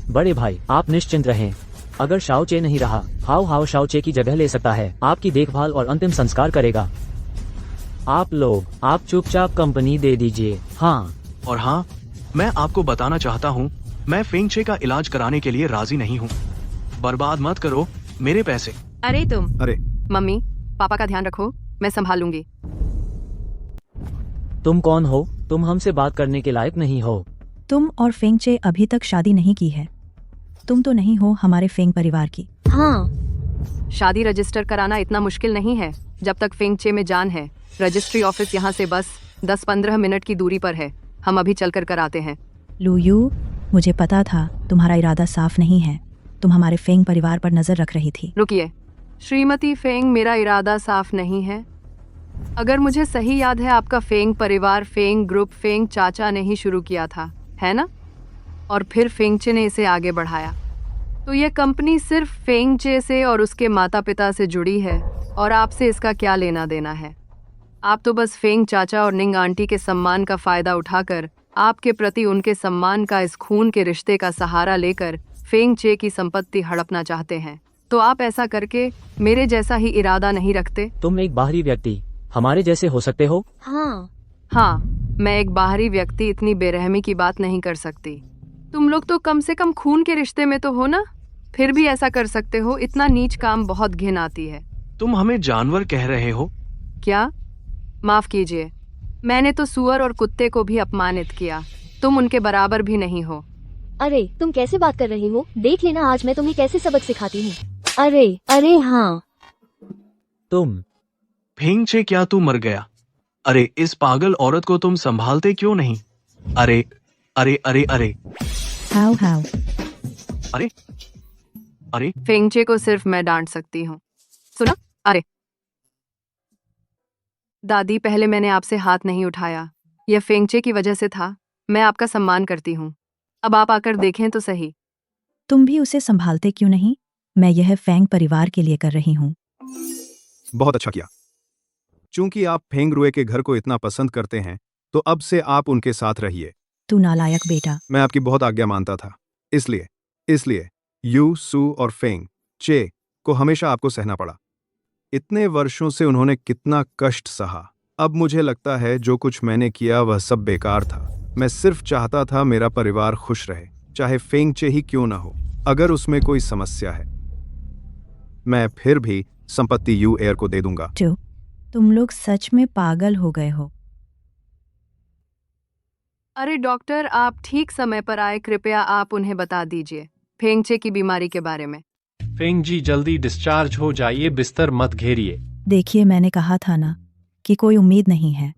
बड़े भाई आप निश्चिंत रहें, अगर शाओचे नहीं रहा, हाव हाव शाओचे की जगह ले सकता है, आपकी देखभाल और अंतिम संस्कार करेगा। आप चुपचाप कंपनी दे दीजिए। हाँ, और हाँ, मैं आपको बताना चाहता हूँ, मैं फेंगचे का इलाज कराने के लिए राजी नहीं हूँ। बर्बाद मत करो मेरे पैसे। अरे तुम। अरे मम्मी पापा का ध्यान रखो, मैं संभालूंगी। तुम कौन हो? तुम हमसे बात करने के लायक नहीं हो। तुम और फेंगचे अभी तक शादी नहीं की है। तुम तो नहीं हो हमारे फेंग परिवार की। हाँ, शादी रजिस्टर कराना इतना मुश्किल नहीं है जब तक फेंगचे में जान है। रजिस्ट्री ऑफिस यहाँ से बस 10-15 मिनट की दूरी पर है। हम अभी चलकर कराते हैं। लुयू, मुझे पता था तुम्हारा इरादा साफ नहीं है। तुम हमारे फेंग परिवार पर नजर रख रही थी। रुकिए श्रीमती फेंग, मेरा इरादा साफ नहीं है। अगर मुझे सही याद है, आपका फेंग परिवार फेंग ग्रुप फेंग चाचा ने ही शुरू किया था, है ना? और फिर फेंगचे ने इसे आगे बढ़ाया। तो यह कंपनी सिर्फ फेंगचे से और उसके माता पिता से जुड़ी है, और आपसे इसका क्या लेना देना है? आप तो बस फेंग चाचा और निंग आंटी के सम्मान का फायदा उठाकर, आपके प्रति उनके सम्मान का इस खून के रिश्ते का सहारा लेकर फेंगचे की संपत्ति हड़पना चाहते हैं। तो आप ऐसा करके मेरे जैसा ही इरादा नहीं रखते? तुम एक बाहरी व्यक्ति हमारे जैसे हो सकते हो। हाँ, मैं एक बाहरी व्यक्ति इतनी बेरहमी की बात नहीं कर सकती। तुम लोग तो कम से कम खून के रिश्ते में तो हो ना, फिर भी ऐसा कर सकते हो? इतना नीच काम बहुत घिन आती है। तुम हमें जानवर कह रहे हो क्या? माफ कीजिए, मैंने तो सुअर और कुत्ते को भी अपमानित किया। तुम उनके बराबर भी नहीं हो। अरे तुम कैसे बात कर रही हो? देख लेना आज मैं तुम्हें कैसे सबक सिखाती हूँ। अरे हाँ, तुम फेंगचे, क्या तू मर गया? अरे इस पागल औरत को तुम संभालते क्यों नहीं? अरे अरे अरे अरे हाउ हाउ। अरे अरे फेंगचे को सिर्फ मैं डांट सकती हूँ। सुना? अरे दादी, पहले मैंने आपसे हाथ नहीं उठाया, यह फेंगचे की वजह से था। मैं आपका सम्मान करती हूँ। अब आप आकर देखें तो सही। तुम भी उसे संभालते क्यों नहीं? मैं यह फेंग परिवार के लिए कर रही हूँ। बहुत अच्छा किया। चूंकि आप फेंग रुए के घर को इतना पसंद करते हैं, तो अब से आप उनके साथ रहिए। तू नालायक बेटा। मैं आपकी बहुत आज्ञा मानता था, इसलिए यू, सू और फेंग चे को हमेशा आपको सहना पड़ा। इतने वर्षों से उन्होंने कितना कष्ट सहा। अब मुझे लगता है जो कुछ मैंने किया वह सब बेकार था। मैं सिर्फ चाहता था मेरा परिवार खुश रहे, चाहे फेंगचे ही क्यों ना हो। अगर उसमें कोई समस्या है, मैं फिर भी संपत्ति यू एयर को दे दूंगा। तुम लोग सच में पागल हो गए हो। अरे डॉक्टर, आप ठीक समय पर आए। कृपया आप उन्हें बता दीजिए फेंगचे की बीमारी के बारे में। फेंग जी जल्दी डिस्चार्ज हो जाइए, बिस्तर मत घेरिए। देखिए, मैंने कहा था ना कि कोई उम्मीद नहीं है।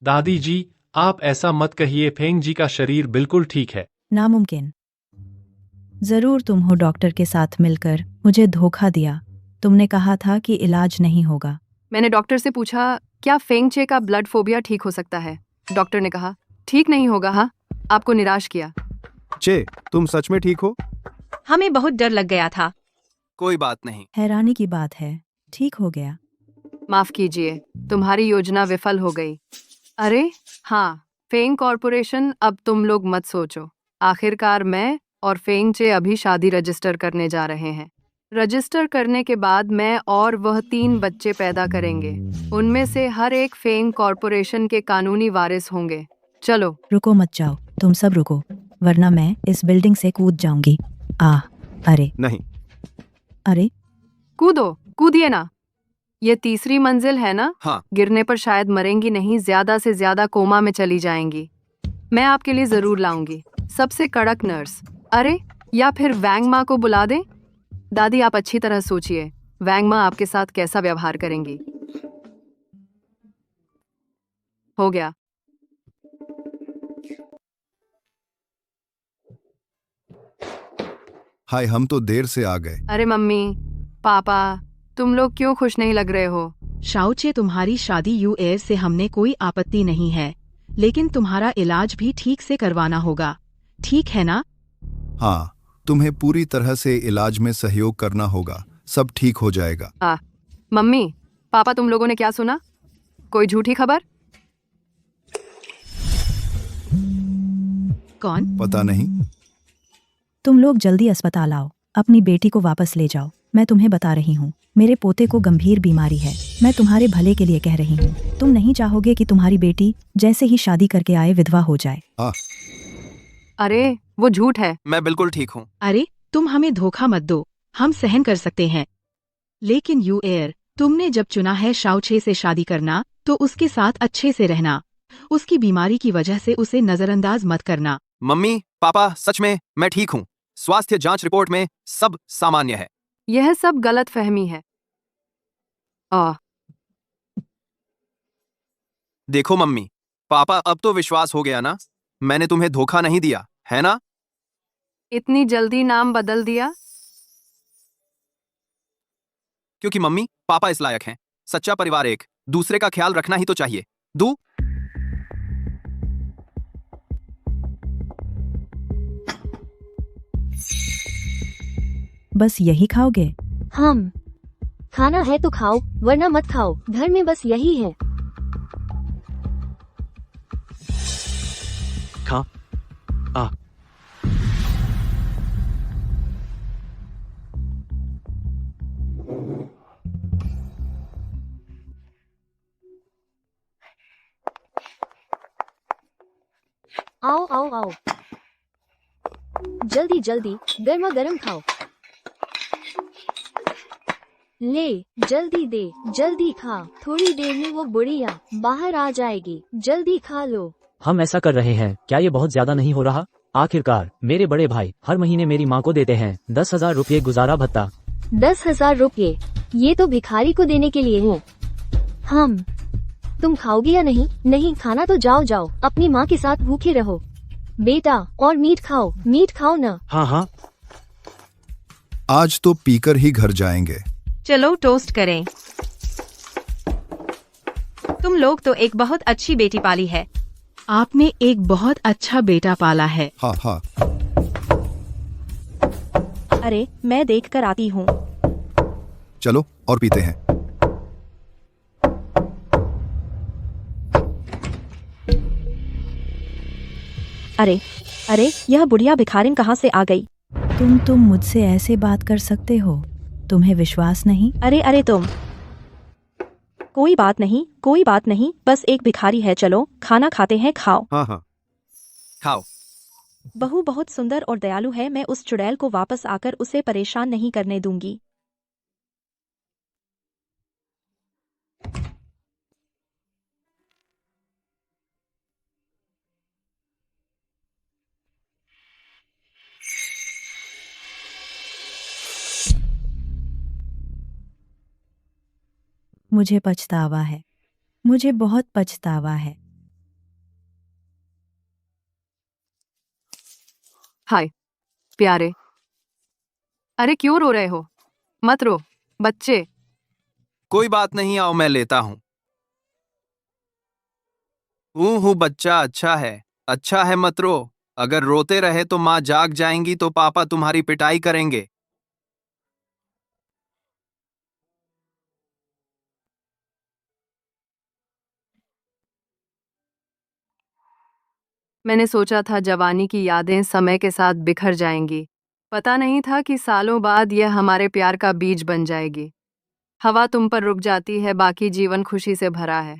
दादी जी आप ऐसा मत कहिए, फेंग जी का शरीर बिल्कुल ठीक है। नामुमकिन। जरूर तुम हो डॉक्टर के साथ मिलकर मुझे धोखा दिया। तुमने कहा था कि इलाज नहीं होगा। मैंने डॉक्टर से पूछा क्या फेंगचे का ब्लड फोबिया ठीक हो सकता है। डॉक्टर ने कहा ठीक नहीं होगा। हाँ, आपको निराश किया। चे, तुम सच में ठीक हो? हमें बहुत डर लग गया था। कोई बात नहीं। हैरानी की बात है, ठीक हो गया। माफ कीजिए, तुम्हारी योजना विफल हो गई। अरे हाँ, फेंग कॉरपोरेशन, अब तुम लोग मत सोचो। आखिरकार मैं और फेंग चे अभी शादी रजिस्टर करने जा रहे हैं। रजिस्टर करने के बाद मैं और वह 3 बच्चे पैदा करेंगे। उनमें से हर एक फेंग कॉरपोरेशन के कानूनी वारिस होंगे। चलो। रुको मत जाओ, तुम सब रुको, वरना मैं इस बिल्डिंग से कूद जाऊंगी। अरे नहीं। अरे कूदो, कूदिए ना। ये तीसरी मंजिल है ना? हाँ। गिरने पर शायद मरेंगी नहीं, ज्यादा से ज्यादा कोमा में चली जाएंगी। मैं आपके लिए जरूर लाऊंगी सबसे कड़क नर्स। अरे, या फिर वैंग माँ को बुला दें? दादी, आप अच्छी तरह सोचिए, वैंग माँ आपके साथ कैसा व्यवहार करेंगी। हो गया। हाय, हम तो देर से आ गए। अरे मम्मी, पापा, तुम लोग क्यों खुश नहीं लग रहे हो? शाओचे, तुम्हारी शादी यूएर से हमने कोई आपत्ति नहीं है, लेकिन तुम्हारा इलाज भी ठीक से करवाना होगा, ठीक है ना? हाँ, तुम्हें पूरी तरह से इलाज में सहयोग करना होगा, सब ठीक हो जाएगा। मम्मी, पापा, तुम लोगों ने क्या सुना? कोई झूठी खबर? कौन? पता नहीं। तुम लोग जल्दी अस्पताल आओ, अपनी बेटी को वापस ले जाओ। मैं तुम्हें बता रही हूँ, मेरे पोते को गंभीर बीमारी है। मैं तुम्हारे भले के लिए कह रही हूँ। तुम नहीं चाहोगे कि तुम्हारी बेटी जैसे ही शादी करके आए विधवा हो जाए। अरे, वो झूठ है। मैं बिल्कुल ठीक हूँ। अरे, तुम हमें धोखा मत दो, हम सहन कर सकते हैं। लेकिन यूएर, तुमने जब चुना है शाओचे से शादी करना, तो उसके साथ अच्छे से रहना। उसकी बीमारी की वजह से उसे नजरअंदाज मत करना। मम्मी, पापा, सच में मैं ठीक हूँ। स्वास्थ्य जांच रिपोर्ट में सब सामान्य है। यह सब गलत फहमी है। देखो मम्मी, पापा, अब तो विश्वास हो गया ना? मैंने तुम्हें धोखा नहीं दिया, है ना? इतनी जल्दी नाम बदल दिया? क्योंकि मम्मी पापा इस लायक हैं। सच्चा परिवार एक दूसरे का ख्याल रखना ही तो चाहिए। बस यही खाओगे? हम खाना है तो खाओ, वरना मत खाओ। घर में बस यही है। खा। आ। आओ आओ आओ, जल्दी जल्दी गर्मा गर्म खाओ। ले, जल्दी दे, जल्दी खा। थोड़ी देर में वो बुढ़िया बाहर आ जाएगी, जल्दी खा लो। हम ऐसा कर रहे हैं, क्या ये बहुत ज्यादा नहीं हो रहा? आखिरकार मेरे बड़े भाई हर महीने मेरी माँ को देते हैं 10,000 रुपये गुजारा भत्ता। 10,000 रुपये? ये तो भिखारी को देने के लिए है। तुम खाओगे या नहीं? नहीं खाना तो जाओ जाओ, अपनी माँ के साथ भूखे रहो। बेटा, और मीट खाओ ना। हाँ, आज तो पीकर ही घर जाएंगे। चलो टोस्ट करें। तुम लोग तो एक बहुत अच्छी बेटी पाली है। आपने एक बहुत अच्छा बेटा पाला है। हाँ। अरे, मैं देख कर आती हूँ। चलो और पीते हैं। अरे, यह बुढ़िया भिखारिन कहाँ से आ गई? तुम मुझसे ऐसे बात कर सकते हो? तुम्हें विश्वास नहीं? अरे तुम। कोई बात नहीं, बस एक भिखारी है। चलो खाना खाते हैं, खाओ। हाँ। खाओ। बहू बहुत सुंदर और दयालु है, मैं उस चुड़ैल को वापस आकर उसे परेशान नहीं करने दूंगी। मुझे पछतावा है, मुझे बहुत पछतावा है। हाय प्यारे। अरे क्यों रो रहे हो? मत रो बच्चे। कोई बात नहीं, आओ मैं लेता हूँ। बच्चा अच्छा है। अच्छा है मत रो। अगर रोते रहे तो माँ जाग जाएंगी तो पापा तुम्हारी पिटाई करेंगे। मैंने सोचा था जवानी की यादें समय के साथ बिखर जाएंगी। पता नहीं था कि सालों बाद यह हमारे प्यार का बीज बन जाएगी। हवा तुम पर रुक जाती है, बाकी जीवन खुशी से भरा है।